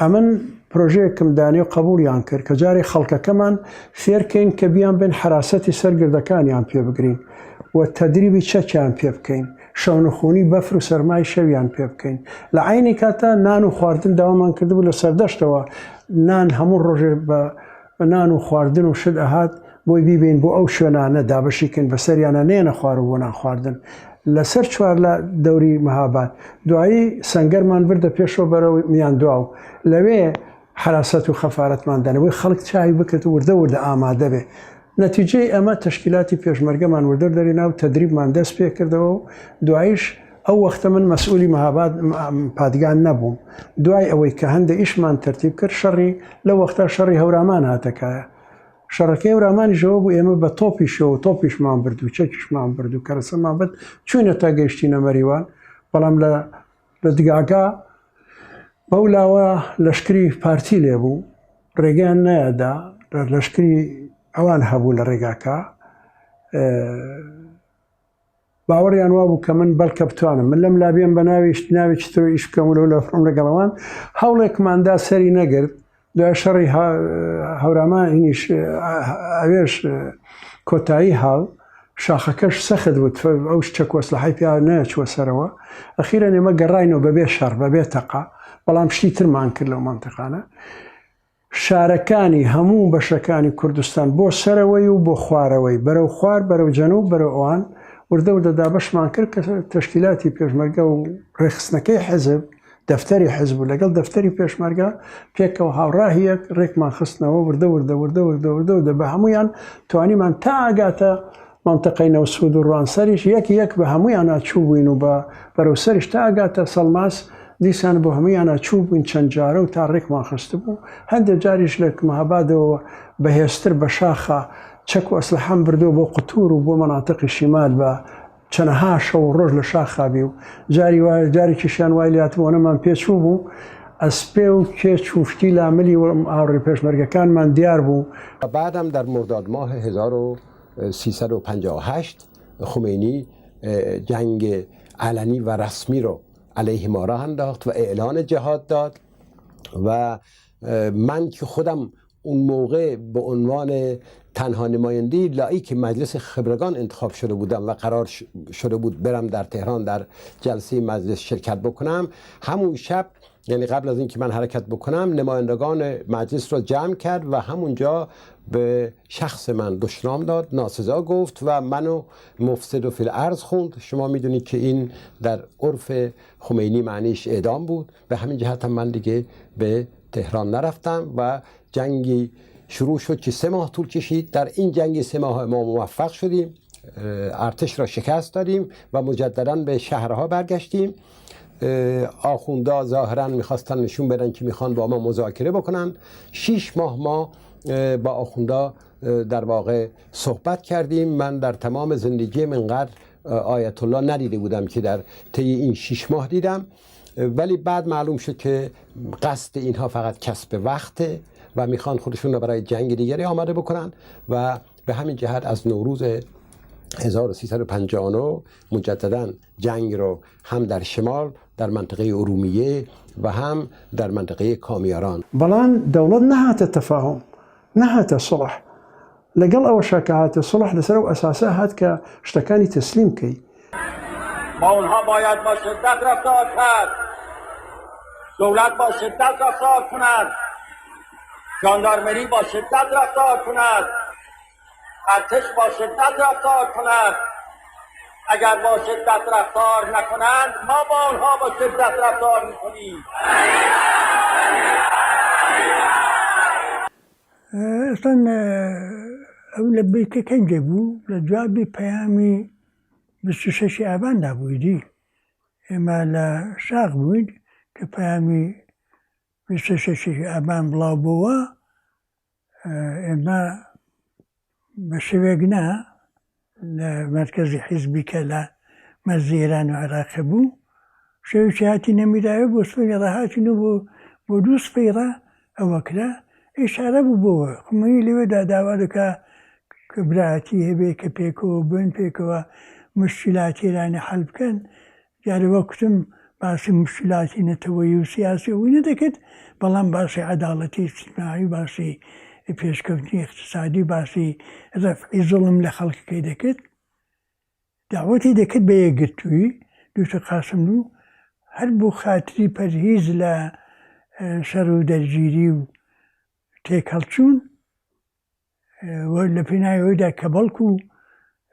ئەمن پرۆژەیەکم دانی و قبولیان کرد کە جارێ خەڵکەکەمان فێرکەین کە بیان بن حراسەتی سەرگردەکانیان پێ بگرین و تەدریبی چەکیان پێ بکەین شەونخۆنی بەفر و سەرمای شەویان پێ بکەین لە عینی کاتە نان و خواردن داوامان کردبوو لە سەردەشتەوە نان هەموو ڕۆژێ بە نان و خواردن و شت ئەهات بۆی بیبین بۆ ئەو شوێنانە دابشیکن بەسەریانە نێنە خوار و بۆ نانخواردن لەسەر چوار لە دەوری مەهاباد دوایی سەنگەرمان بردە پێشەوە بەرەوە میان دواو لەوێ حراست و خەفارەتماندانەوەی خەڵک چاوی بکەت و وردە ئامادە بێ نەتیجەی ئەمە تەشکیلاتی پێشمەرگەمان وردە دەری ناو تەدریبمان دەست پێ کردەوە و دوایش ئەو وەختە من مەسئولی مەهاباد پادگان نەبووم دوای ئەوەی کە هەندە ئیشمان تەرتیب کرد شەڕی لەو وەختە شەڕی هەورامان هاتەکایە شەڕەکەی هەورامانی ژەوە بوو ئێمە بە تۆپیشەوە تۆپیشمان برد و چەکیشمان برد و کەرەسەمان بێت چوینە تا گەیشتینە مەریوان بەڵام لە دگاگا بەولاوە لەشکری پارتی لێبوو ڕێگەیان نەیەدا لەشکری ئەوان هەبوو لە ڕێگاکە باوەڕیان وا بوو کە من بەڵکە بتوانم من لەم لابێن بە ناوێکی تر ئیش بکەم و لە فڕم لەگەڵەوان هەوڵێکماندا سەری نەگرت دوای شەڕی هەورامانیش ئەوێش کۆتایی هاو شاخەکەش سەخت بوو ئەو چەکۆسلحی پیا نەچوە سەرەوە ئەخیرە نێمە گەڕاینەوە بەبێ شەڕ بەبێ تەقا بەڵام شتی ترمان کرد لەو مانتەقانە شارەکانی هەموو بەشەکانی کوردستان بۆ سەرەوەی و بۆ خوارەوەی بەرەو خوار بەرەو جەنوب بەرەو ئەوان وردە دابشمان کرد کە تەشکیلاتی پێشمەرگە و ڕێخستنەکەی حزب دەفتەری حزب و لەگەڵ دەفتەری پێشمەرگە پێکەوە هاوڕاهیەک ڕێکمان خستنەوە وردە بە هەمویان توانیمان تا ئاگاتە منطقەی نەوسود و ڕوانسەریش یەک بە هەمویان ئاچوو بووین و بەرەو سەریش تا ئاگاتە سەڵماس دیسان بۆ هەمویان ئاچوو بووین چەند جارە و تا ڕێکمان خست بوو هەندێک جاریش لە مەهابادەوە بەهێزتر بە شاخە چەک و ئەسلحەم بردو بۆ قوتور و بۆ مەناتقی شیمال بە چەنەها شەو ڕۆژ لە شاخابی و جارێکیشیان وای لاتبوونەمان پێچوو بوو ئەسپێ و کێچ و شتی لاملی ئاوڕێ پێشمەرگەکانمان دیار بوو. بعدم در مرداد ماه 1358 خمینی جنگ علنی و رسمی رو علیه ما راه انداخت و اعلان جهاد داد و من که خودم اون موقع به عنوان تنها نماینده لایک مجلس خبرگان انتخاب شده بودم و قرار شده بود برم در تهران در جلسه مجلس شرکت بکنم، همون شب یعنی قبل از اینکه من حرکت بکنم نمایندگان مجلس را جمع کرد و همونجا به شخص من دشنام داد، ناسزا گفت و منو مفسد و فی الارض خوند. شما میدونید که این در عرف خمینی معنیش اعدام بود. به همین جهت هم من دیگه به تهران نرفتم و جنگی شروع شد که 3 ماه طول کشید. در این جنگ 3 ماه ما موفق شدیم، ارتش را شکست دادیم و مجددا به شهرها برگشتیم. آخوندا ظاهرا میخواستن نشون بدن که میخوان با ما مذاکره بکنن. 6 ماه ما با آخوندا در واقع صحبت کردیم. من در تمام زندگی منقدر آیت الله ندیده بودم که در طی این 6 ماه دیدم، ولی بعد معلوم شد که قصد اینها فقط کسب وقته و میخوان خودشون رو برای جنگ دیگری آماده بکنن و به همین جهت از نوروز 1359 مجددا جنگ رو هم در شمال در منطقه ارومیه و هم در منطقه کامیاران بلان دولت نهات التفاهم نهات صلح لقل أول شكاهات الصلح لسرو أساسها هات كاشتكاني تسليم كي با اونها باید با شدت رفتار کرد. دولت با شدت رفتار کند، ژاندارمری با شدت رفتار کند، ارتش با شدت رفتار کند. اگر با شدت رفتار نکنند ما با اونها با شدت رفتار میکنیم. اصلا او لبیک کنجه بود لجوابی پیامی 26 آبان نبودی اما لشاق بود که پیامی 26 آبان بلا بوا اما بشویگنا لمرکز حزبی که لمرز ایران و عراق بود شوی هاتی نمیداره بسفری راحتی نو بودوس فیرا اوکلا اشاره بوا خمینی لیو داده که کبراتی هبه که پیکو بین پیکو مشکلاتی رانی حل بکن جاری وقتم باسی مشکلاتی نتویی و سیاسی و اینه دکت بلان باسی عدالتی اجتماعی باسی پیشکفتی اقتصادی باسی رفعی ظلم لخلق که دکت دعوتی دکت به یکتوی دوست قاسم رو هر بو خاطری پرهیز ل شرو درجیری و تێکەڵچوون لە پێناوی ئەوەدا کە بەڵکو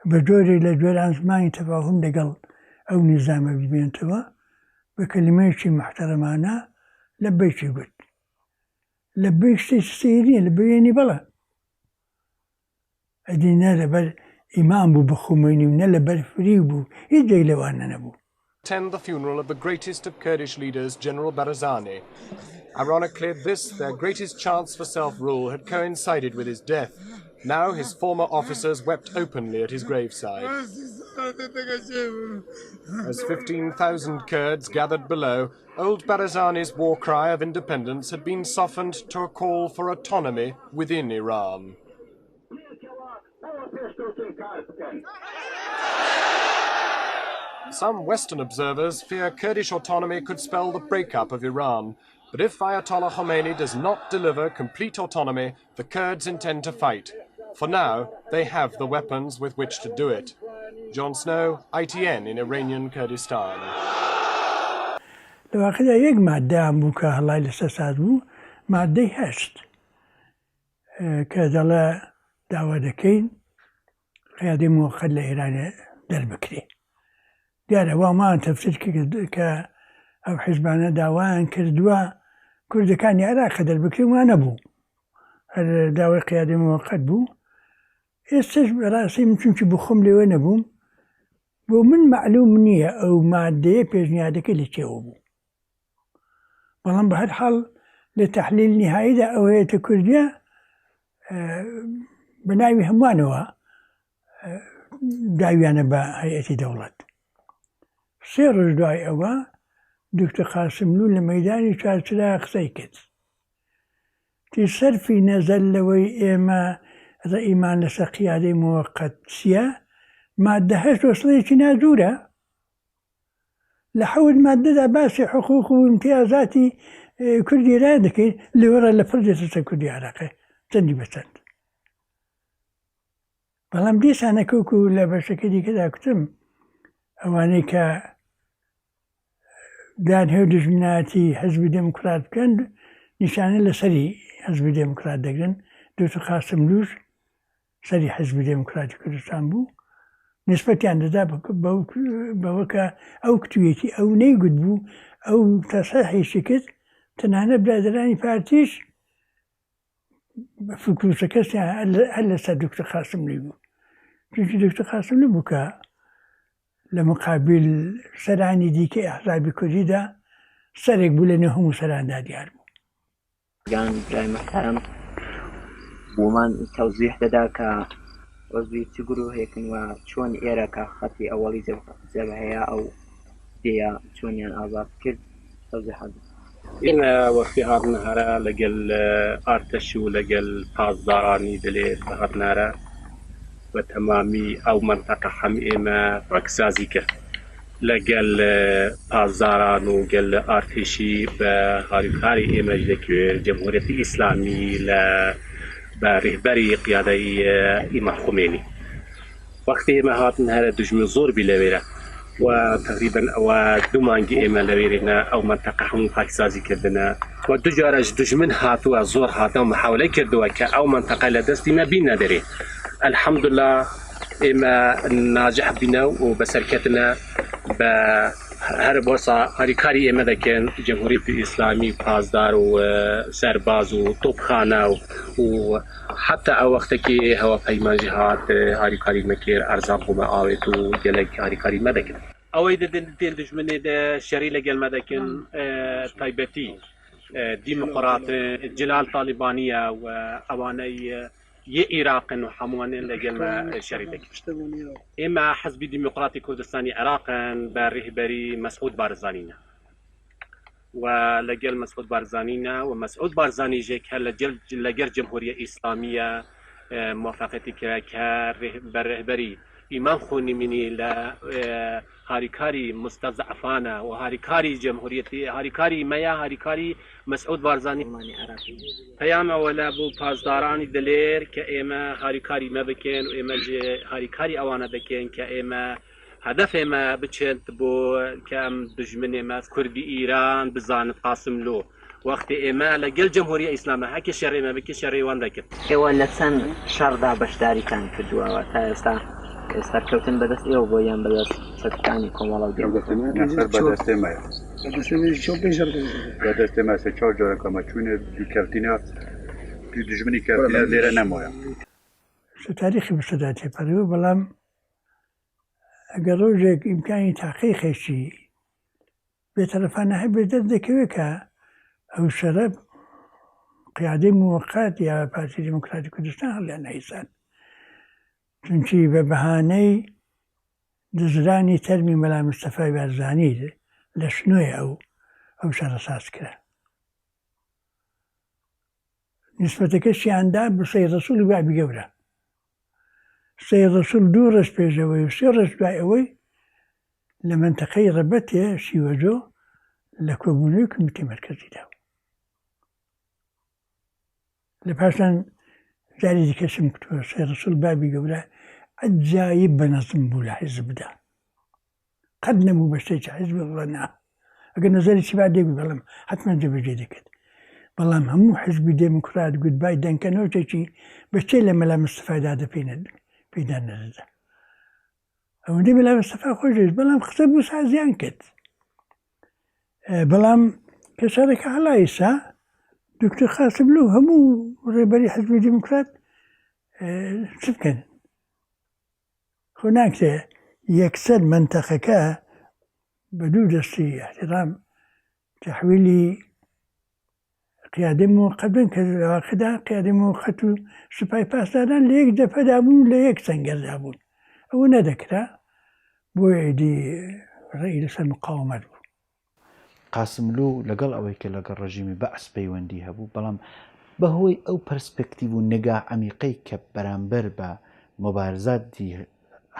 بە جۆرێ لە جۆران زمانی تەفاهم لەگەڵ ئەو نیزامە ببێنتەوە بە کەلیمەیەکی محتەرەمانە لەبەیکی گوت لەبەی شتێکی سەیریە لەبەیێنی بەڵە ئەدی نە لەبەر ئیمان بوو بە خومینی و نە لەبەر فری بوو هیچ جێی لەوانە نەبوو. Attend the funeral of the greatest of Kurdish leaders, General Barzani. Ironically, this, their greatest chance for self-rule, had coincided with his death. Now his former officers wept openly at his graveside. As 15,000 Kurds gathered below, old Barzani's war cry of independence had been softened to a call for autonomy within Iran. Some Western observers fear Kurdish autonomy could spell the breakup of Iran. But if Ayatollah Khomeini does not deliver complete autonomy, the Kurds intend to fight. For now, they have the weapons with which to do it. Jon Snow, ITN in Iranian Kurdistan. لو أخذ يك مادة أمبوكا الله لساسات بو مادة هشت كذا دعوة دكين قيادة موقت لإيران دربكري دیاره وما تفسير ك أو حزبنا داوان كردوا كردكان عراق دربكري ما نبو الدعوة قيادة موقت بو استجب راسي ممكن بخم لي وين بو ومن معلوم نية أو مادة بيجني هذا كل شيء بو والله بهالحال لتحليل نهائي أو هي كردية بناوي همانوا داويانا بهيئة دولة سير داي أوا دكتور قاسم لو لميداني شارتلا خسيكت تصرفي نزل لوي إما رئيمان لسقيادة موقت سيا مادة وصلت نازورة لحول مادة باسي حقوق وامتيازاتي كردي رادك اللي ورا لفرجة كردي عراقي چەندی بەچەند بەڵام دیسانە کەوکو لە بەشەکە دیکەدا کوتم ئەوانەی کە دان هێو دژمناتی حەزبی دموکرات بکەن نیشانە لەسەری حەزبی دموکرات دەگرن دکتۆر قاسملووش سەری حەزبی دموکراتی کوردستان بوو نسبەتیان دەدا بەوە کە ئەو کتوویەتی ئەو نەیگوت بوو ئەو تەسەحیشی کرد تەنانە برادرانی پارتیش فکروسەکەسیان هەر لەسەر دکتۆر قاسملووی بوو چونکی دکتۆر قاسملوو بوو کە لە مقابل سەرانی دیکەی ئەحزابی کوردیدا سەرێک بوو لە نێو هەموو سەراندا دیار بوو گان برای محترم بۆمان تەوزیح دەدا کە وەزوی چ گروهێکن و چۆن ئێرە کە خەتی ئەوەڵی جەبە هەیە ئەو دێە چۆنیان ئازاد کرد تەوزیحات ئێمە وەختی هاتنهارە لەگەل ئارتەش و لەگەل پازدارانی دلێ هاتنارە بە تەمامی ئەو منتەقە هەم ئێمە ڕەکسازی کرد لەگەل پازداران و گەل ئارتێشی بە هاریکاری ئێمەش دەکوێت جەمهوریەتی ئیسلامی لە بە ڕێبەری قیادەی ئیمام خۆمێنی وەختی ئێمە هاتن هەرە دژمن زۆربی لەوێرە و تقریبا ئەوە دوو مانگی ئێمە لەوێرێنە ئەو منتەقە هەموو پاکسازی کردنە و دوو جارەش دژمن هاتووە زۆر هاتە و محاولە کردووە کە ئەو منتەقە لە دەستی مە بین نەدەرێ الحەمدولیلا ئێمە ناجح بینە و بەسەرکەتنە بە هەر بۆسا هاریکاری ئێمە دەکەن جمهوریەتی ئیسلامی پازدار و سەرباز و تۆپخانە و حتا ئەو وەختێکی هەواپەیمانجی هات هاریکاری مەکرد ئەرزاق بوومە ئاوێت و گەلێک هاریکاری مەدەکرد ئەوەی دێن دژمنێ شەری لەگەل مەدەکەن تایبەتی دیموقرات جلال طالبانیە و ئەوانەی یە عێراقن و هەمووانێن لەگەل شەری دەکرد ئێمە حەزبی دیموقراتی کوردستانی عێراقن بە ڕێهبەری مەسعود بارزانینە و لەگەل مەسعود بارزانینە و مەسعود بارزانیژێک هەر لەگەر جمهوریە ئیسلامیە موافقەتی کرا کە بە ڕێهبەری ئیمام خۆنیمینی لە هاریکاری مستەزعفانە و هاریکاری جمهوریەتی هاریکاری مەیە هاریکاری مەسعود بارزانی پەیامەوە لە بۆ پازدارانی دلێر کە ئێمە هاریکاری مەبکەن و ئێمە هاریکاری ئەوانە دەکەن کە ئێمە هەدەف ئێمە بچێت بۆ کە ئەم دژمنێمە کوردی ئیران بزانت قاسملۆ وەختی ئێمە لەگەل جمهوریە ئیسلامە هەکە شەڕێمە بکە شەڕێوان دەکرد ئێوە لە چەند شەڕدا بەشداریتان کردووەوە تا ئێستا سەرکەوتن بەدەست ئێوە بۆ یان بەدەست سەرکانی کۆمەڵە و بەدەستێمە سە چوار جۆرە کۆمەچوونێ دووکەوتینە دوو دژمنی کەوتینە لێرە نەمایە تاریخی بەسەدا تێپەڕیوە بەڵام ئەگەر ڕۆژێک ئیمکانی تاقیقێکی بێتەرەفانە هەبێت دەردەکەوێت کە ئەو شەرە قیادەی موقەت یا پارتی دیموکراتی کوردستان هەڵیان نایسان چونکی بە بەهانەی دزرانی تەرمی مەلا مستەفای بارزانی لە شنۆی ئەو شەڕە ساز کرا نیسبەتەکەشیاندا بە سەید ڕەسووڵی بابی گەورە سەید ڕەسوول دوو ڕۆژ پێشەوەی و سێ ڕۆژ دوای ئەوەی لە منتەقەی ڕەبەتێ شیوەجۆ لە کۆبوونەوەی کۆمیتەی مەرکەزیدا لە پاشان جاری دیکەشم کردووە سەید ڕەسوول بابی گەورە عەجایب بەنەزم بوو لە حیزبدا قەت نەبوو بە شتێکی حیزب بڵێ نا ئەگەر نەزەری چی با دێگوت بەڵام حتما جێبەجێ دەکرد بەڵام هەموو حیزبی دێموکرات گوتبای دەنکەنەوەتێکی بەچێ لە مەلا مستەفادا پێدا نەدەدا ئەوەندەی مەلا مستەفا خۆشێت بەڵام قسە بوو سازیان کرد بەڵام کەسارێکە هەڵایسا دکتۆر قاسملوو هەموو ڕێبەری حیزبی دموکرات چ بکەن خۆ ناکرێ یەکسەر منتەقەکە بە دوو دەستی احترام تحویلی قیادەی موقەت بن کە لەواقعدا قیادەی موقەت و سوپای پاسداران لە یەک دەفەدا بوون لە یەک سەنگەردا بوون ئەوە نەدەکرا بۆ ئیدی ڕێی لەسەر مقاومەت بوو قاسملوو لەگەڵ ئەوەی کە لەگەڵ ڕژیمی بەعس پەیوەندی هەبوو بەڵام بەهۆی ئەو پەرسپێکتیڤ و نگا عەمیقەی کە بەرامبەر بە مۆبارزاتی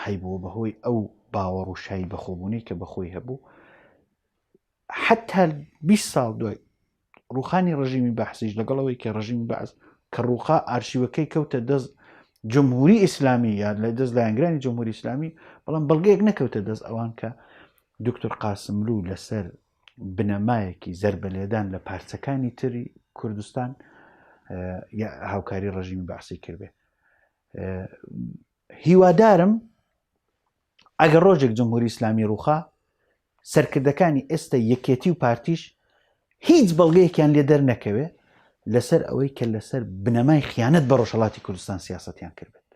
هەیبووە بەهۆی ئەو باوەڕ و شای بەخۆبوونەی کە بەخۆی هەبوو حتا 20 ساڵ دوای ڕوخانی ڕژیمی بەعسیش لەگەڵەوەی کە ڕژیمی بەعس کە ڕووخا ئارشیوەکەی کەوتە دەست جمهوری ئیسلامی یا لە دەست لایەنگرانی جمهوری ئیسلامی، بەڵام بەڵگەیەک نەکەوتە دەست ئەوان کە دکتۆر قاسملوو لەسەر بنەمایەکی زەربەلێدان لە پارچەکانی تری کوردستان هاوکاری ڕژیمی بەعسی کردبێ. هیوادارم ئەگەر ڕۆژێک جمهوری ئیسلامی ڕووخا سەرکردەکانی ئێستا یەکێتی و پارتیش هیچ بەڵگەیەکیان لێ دەرنەکەوێ لەسەر ئەوەی کە لەسەر بنەمای خیانەت بە ڕۆژهەڵاتی کوردستان سیاسەتیان کردبێت.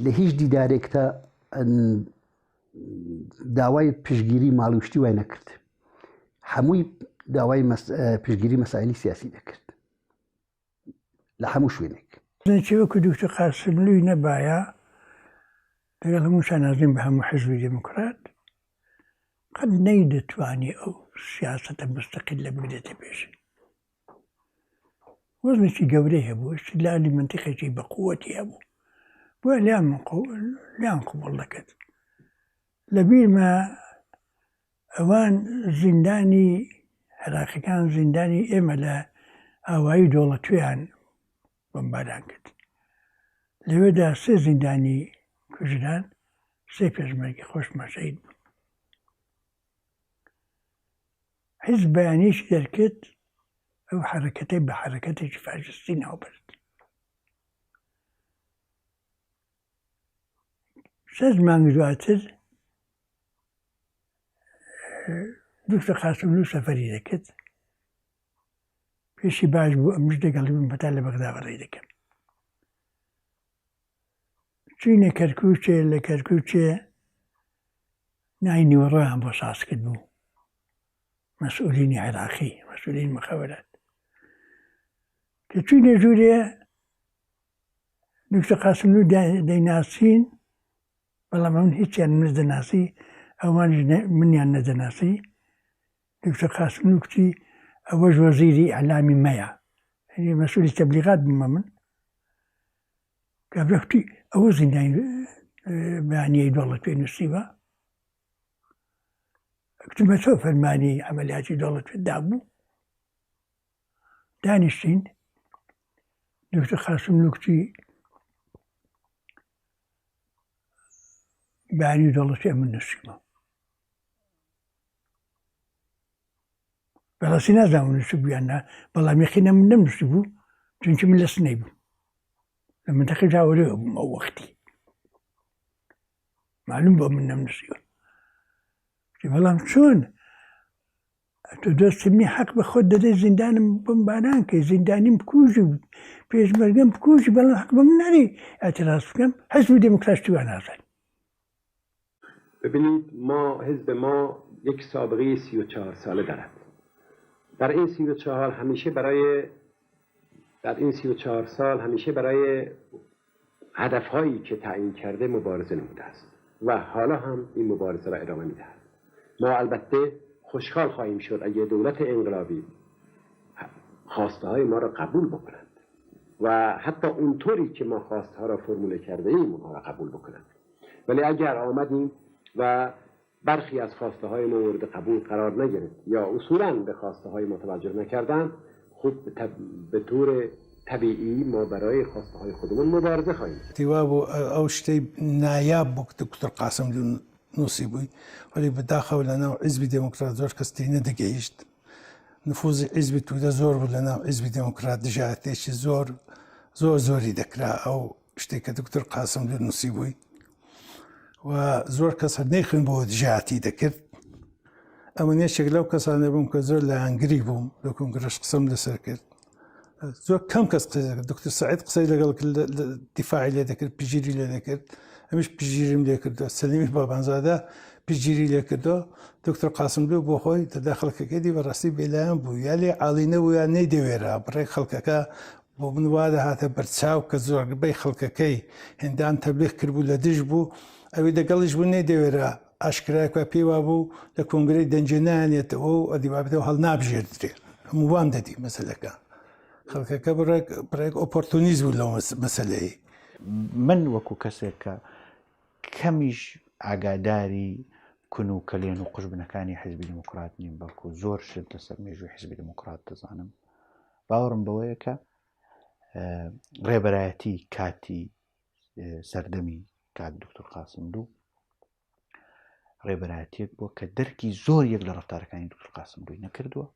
لە هیچ دیدارێکتا داوای پشگیری ماڵوشتی وای نەکرد، هەمووی داوای پشگیری مەسائلی سیاسی دەکرد لە هەموو شوێنێک. چی وەکو دکتۆر قاسملووی نەبایە لەگەڵ هەموو شانازیم بە هەموو حزبی دموکرات قەت نەیدەتوانی ئەو سیاسەتە مستەقل لە بدێتە پێش. وەزنێکی گەورەی هەبوو، استیلالی منتیقێکی بەقووەتی هەبوو، بۆ لیان قوبڵ دەکرد. لەبیرمە ئەوان زیندانی عێراقیەکان زیندانی ئێمە لە ئاوایی دۆڵەتویان بۆمباران کرد. لەوێدا 3 زیندانی کوژران، 3 پێشمەرگی خۆشمان شەهید بوون. حیزب بەیانیەکی دەرکرد ئەو حرەکەتەی بە حرەکەتێکی فاشستی ناوبرد. 6 مانگ دواتر دکتۆر قاسملوو سەفەری دەکرد، پێشی باش بوو ئەمش دەگەڵی بم بەتا لە بەغدا بەڕێ دەکەم. چینە کەرکووچێ، لە کەرکووچێ نای نیوەڕۆیان بۆ ساز کرد بوو، مەسئولینی عێراقی، مەسئولین مخابرات کە چینە ژوورێ دکتۆر قاسملوو دەیناسین، بەڵام ئەون هیچیان نەدەناسی، ئەوانش منیان نەدەناسی. دکتۆر قاسملوو کتی ئەوەش وەزیری ئەعلامی مەیە، مەسئولی تەبلیغات بوومە من. کابرا کوتی ئەوە زیندانی بەیانیەی دەوڵەت پێی نووسیوە. کتمە تۆ فەرمانی عەمەلیاتی دەوڵەت پێدا بوو. دانیشتین، دکتۆر قاسملوو کتی بەیانی دەوڵەت پێ من نووسیوە. بەڕاستی نازانم نووسی بوویان نا، بەڵام یەقینە من نەمنووسی بوو، چونکە من لە سنەی بووم، لە منتەقەی جاوەرەوە بووم ئەو وەختی، معلوم بۆ من نەمنووسیوە. بەڵام چۆن تۆ دۆستمی حەق بە خۆت دەدەی زیندانم بۆمباران کەی، زیندانیم بکوژی و پێشمەرگەم بکوژی، بەڵام حەق بە من نەدەی ئەتیراز بکەم. حزبی دموکراتی وان نازانم. ببینید ما حزب ما یک سابقه 34 ساله دارد. در این 34 همیشه برای هدفهایی که تعیین کرده مبارزه نموده است و حالا هم این مبارزه را ادامه می‌دهد. ما البته خوشحال خواهیم شد اگر دولت انقلابی خواسته های ما را قبول بکنند و حتی اونطوری که ما خواسته ها را فرموله کرده ایم اونها را قبول بکنند. ولی اگر آمدیم و برخی از خواسته های ما مورد قبول قرار نگرفت یا اصولاً به خواسته های ما توجه نکردند، خب به طور طبیعی ما برای خواسته های خودمون مبارزه خواهیم. تیوابو او شتی نایاب بوو دکتۆر قاسملوو نووسی بووی، ولی بەداخەوە لەناو حیزبی دموکرات زۆر کەس تێی نەدەگەیشت. نفوذی حیزبی توودە زۆر بوو لەناو حیزبی دموکرات، دژایەتێکی زۆری دەکرا ئەو شتێک کە دکتۆر قاسملوو نووسی بووی و زۆر کەس نەیخوێن بۆ دژایەتی دەکرد. ئەمە یەکێک لەو کەسانە بووم کە زۆر لایەنگری بووم لە کۆنگرەش قسەم لەسەر کرد. زۆر کەم کەس قسەی دەکرد. دکتۆر سەعید قسەی لەگەڵ دیفاعی لێ دەکرد، پژیری لێ دەکرد، ئەمیش پژیریم لێ کردووە. سەلیمی بابانزادە پژیری لێ کردەوە. دکتۆر قاسملوو بۆ خۆی دەدا خەڵکەکەی دی بەڕاستی بێلایەن بوو، یا لێ عاڵی نەبوو یا نەیدەوێرا بڕێک خەڵکەکە بۆ من وا دەهاتە بەرچاو کە زۆربەی خەڵکەکەی هێندان تەبلیغ کردبوو لە دژ بوو، ئەوەی دەگەڵیش بوو نەیدەوێرا ئاشکرایکە پێی وا بوو لە کۆنگرەی دەنجێ نایانێتەوە و ئەدیبابێتەوە هەڵ نابژێردرێ. هەموو وام دەدی مەسەلەکە. خەڵکەکە بڕێک ئۆپۆرتونیزم بوو لەو مەسەلەیە. من وەکو کەسێک کە کەمیش ئاگاداری کون و کەلێن و قوشبنەکانی حیزبی دموکرات نیم، بەڵکو زۆر شت لەسەر مێژووی حیزبی دموکرات دەزانم. باوەڕم بەوەیە کە ڕێبەرایەتی کاتی سەردەمی کات دکتۆر قاسملوو ڕێبەرایەتێک بووە کە دەرکی زۆر یەک لە ڕفتارەکانی دکتۆر قاسملووی نەکردووە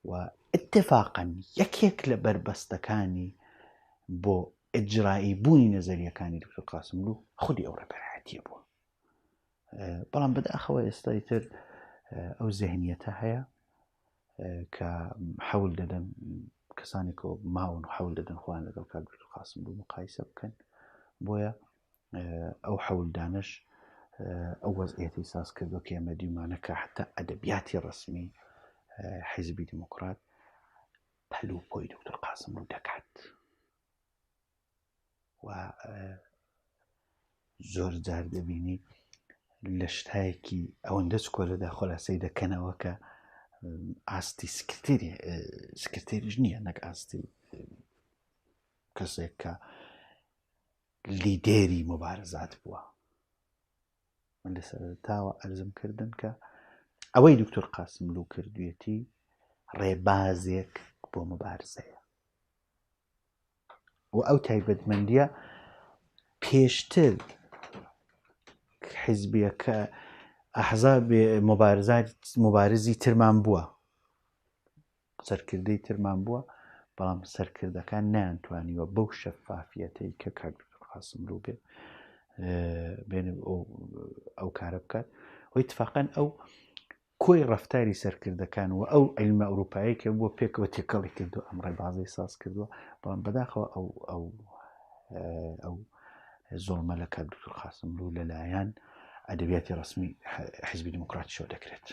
و اتفاقاً یەکێک لە بربەستەکانی بۆ ئجرایی بوونی نەزەریەکانی دکتۆر قاسملوو خودی ئەو ڕێبەرایەتیە بووە. بەڵام بەداخەوە ئێستای تر ئەو ذهنیەتە هەیە کە حەول دەدەن کەسانێکەوە ماون و حەول دەدەن خۆیان لەگەڵ کات دکتۆر قاسملوو مقایسە بکەن بۆیە ئەو حەولدانش ئەو وەزعیەتی ساز کردو کە ئێمە دیمانە کە حتا ئەدەبیاتی ڕسمی حیزبی دیموکرات پەلوپۆی دکتۆر قاسملوو دەکات و زۆر جار دەبینی لە شتایەکی ئەوەندە چکۆلەدا خۆلاسەی دەکەنەوە کە ئاستی سکرتێریش نییە نەک ئاستی کەسێک کە لیدێری مبارزات بووە. من لە سەرەتاوە ئەرزم کردن کە ئەوەی دکتۆر قاسملوو کردوێتی ڕێبازێک بۆ مبارزەیە و ئەو تایبەتمەندیە پێشتر حیزبیەکە ئەحزاب مبارزی ترمان بووە سەرکردەی ترمان بووە بەڵام سەرکردەکان نەیانتوانیوە بەو شەفافیەتەی کە کات دکتۆر قاسملوو بێنێ ئەو کارە بکات و اتفاقاً ئەو کۆی ڕەفتاری سەرکردەکان و ئەو عیلمە ئەوروپایی کە بووە پێکەوە تێکەڵی کردو ئەم ڕێبازەی ساز کردووە بەڵام بەداخەوە ئەو زۆڵمە لە کات دکتۆر قاسملوو لەلایەن ئەدەبیاتی ڕسمی حیزبی دیموکراتیشەوە دەکرێت.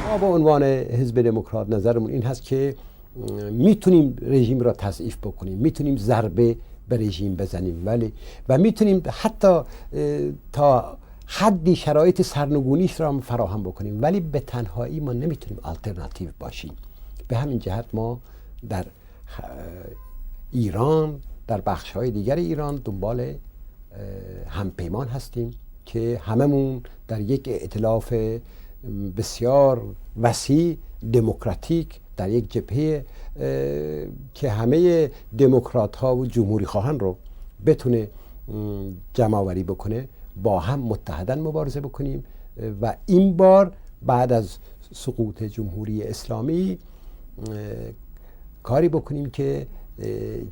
ما به عنوان حزب دموکرات نظرمون این هست که میتونیم رژیم را تضعیف بکنیم، میتونیم ضربه به رژیم بزنیم، ولی و میتونیم حتی تا حدی شرایط سرنگونیش را فراهم بکنیم، ولی به تنهایی ما نمیتونیم آلترناتیو باشیم. به همین جهت ما در ایران، در بخش‌های دیگر ایران دنبال همپیمان هستیم که هممون در یک ائتلاف بسیار وسیع دموکراتیک در یک جبهه که همه دموکرات ها و جمهوری خواهان رو بتونه جمع آوری بکنه، با هم متحداً مبارزه بکنیم و این بار بعد از سقوط جمهوری اسلامی کاری بکنیم که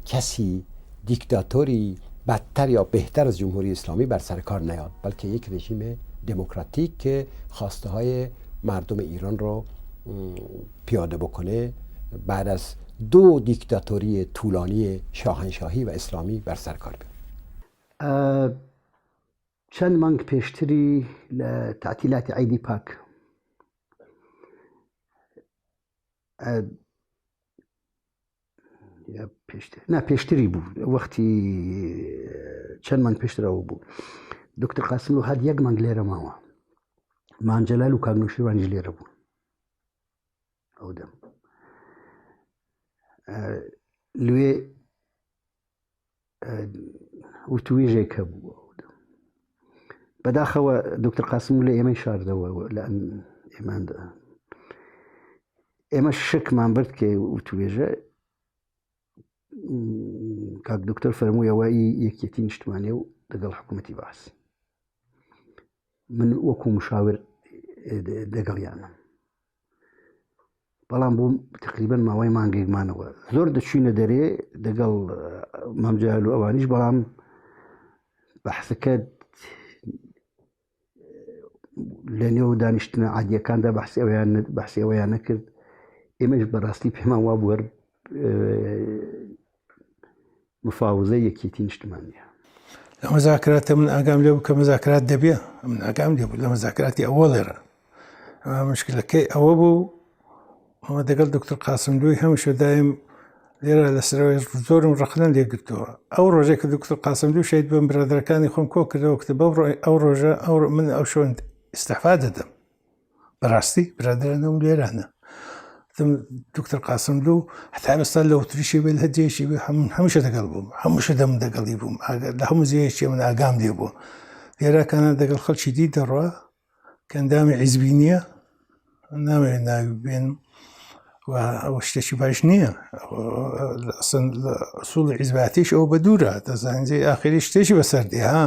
کسی دیکتاتوری بدتر یا بهتر از جمهوری اسلامی بر سر کار نیاد، بلکه یک رژیم دموکراتیک که خواسته های مردم ایران رو پیاده بکنه بعد از 2 دیکتاتوری طولانی شاهنشاهی و اسلامی بر سر کار بیاد. چند مانگ پیشتری لتعطیلات عیدی پاک پیشتری بود، وقتی چند مانگ پیشتر او بود دکتر قاسملو هاد یک مانگ لیره ماوه مانجلال و کاغنوشیروان لیره بود او دم لوی وتويجي كبو بداخل دكتور قاسم ولا إيمان شارده لأن إيمان ده إيمان الشك ما برد كي وتويجي كاك دكتور فرمو يوائي يكيتين اجتماعي دقل حكومتي بحث من وكو مشاور دقل يعني بەڵام بۆ تقریبا ماوەی مانگێکمانەوە زۆر دەچوینە دەرێ دەگەڵ مامجال و ئەوانیش، بەڵام بەحسەکە لە نێو دانیشتنە عادیەکاندا بەحسی ئەوەیان نەکرد. ئێمەش بەڕاستی پێمان وا بووە مفاوزەی یەکێتی نیشتمانیە. لە مەزاکراتە من ئاگام لێ بوو کە مەزاکرات دەبێ، من ئاگام لێ بوو لە مەزاکراتی ئەوەڵێرە. ئەمە مشکلەکەی ئەوە بوو ئەمە دەگەڵ دکتۆر قاسملووی هەمیشە دایم لێرە لەسەرەوەی زۆرم ڕەخنەن لێگرتووە. ئەو ڕۆژێک کە دکتۆر قاسملوو شەید بم برادەرەکانی خۆم کۆ کردەوە کتە ئەو ڕۆژە من ئەو شۆن ئیستەعفا دەدەم. بەڕاستی برادەرانەم لێرانە. دکتۆر قاسملوو حتا ئێستا لە وتریشی بێ لە هەجێشی بێ هەمیشە دەگەڵ بووم، هەمیشە دەم دەگەڵی بووم، لە هەموو زێیەکی من ئاگام لێ بوو. لێرەکانە دەگەڵ خەڵکی دی دەڕوا کە ئەندامی حیزبی نییە نامەوێت ناوی بێنم و ئەوە شتێکی باش نییە ئەسوڵی حیزباتیش ئەو بە دوورە دەزانێت ئاخری شتێکی بەسەردێ ها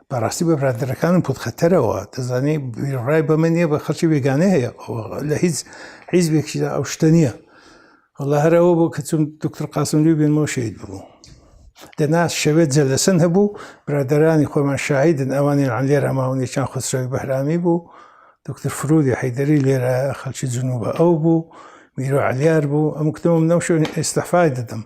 بەڕاستی بە برادەرەکانم پوت خەتەرەوە دەزانێت ڕای بەمە نییە بە خەڵکی بێگانە هەیە لە هیچ حیزبێکیدا ئەو شتە نییە والله هەرەوە بۆ کە چون دکتۆر قاسملوی بێنمەوە شەید بوو دەنا شەوێت جەلەسەن هەبوو برادەرانی خۆمان شاهیدن ئەوانی لێرە ماوەندێکیان خسرەوی بەهرامی بوو دکتۆر فرودی حەیدەری لێرە خەڵکی جنوبە ئەو بوو میرۆ عەلیار بوو ئەم کتەوەم نەو شوێن ئێستەفای دەدەم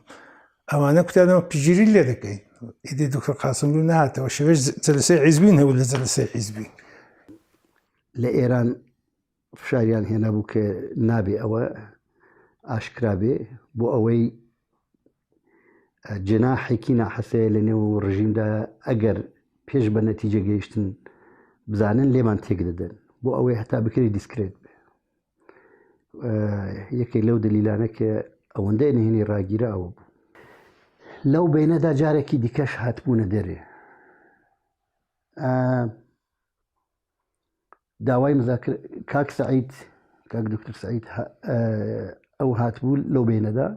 ئەوانە کوتانەوە پژیری لێ دەکەین ئیدی دکتۆر قاسملو نهاتەوە شەوێش جەلسەی حیزبین هەبوو لە جەلسەی حیزبی لە ئێران فشاریان هێنا بوو کە نابێ ئەوە ئاشکرا بێ بۆ ئەوەی جناحێکی ناحەسەیە لە نێو ڕژیمدا ئەگەر پێش بە نەتیجە گەیشتن بزانن لێمان تێک دەدەن بۆ ئەوەی هەتا بکری دیسکرێت بێ یەکێک لەو دلیلانە کە ئەوەندەی نهێنی ڕاگیرە ئەوە بوو لەو بینەدا جارێکی دیکەش هاتبوونە دەرێ داوای مذاکر کاک سعید کاک دکتۆر سعید ئەو هاتبوو لەو بینەدا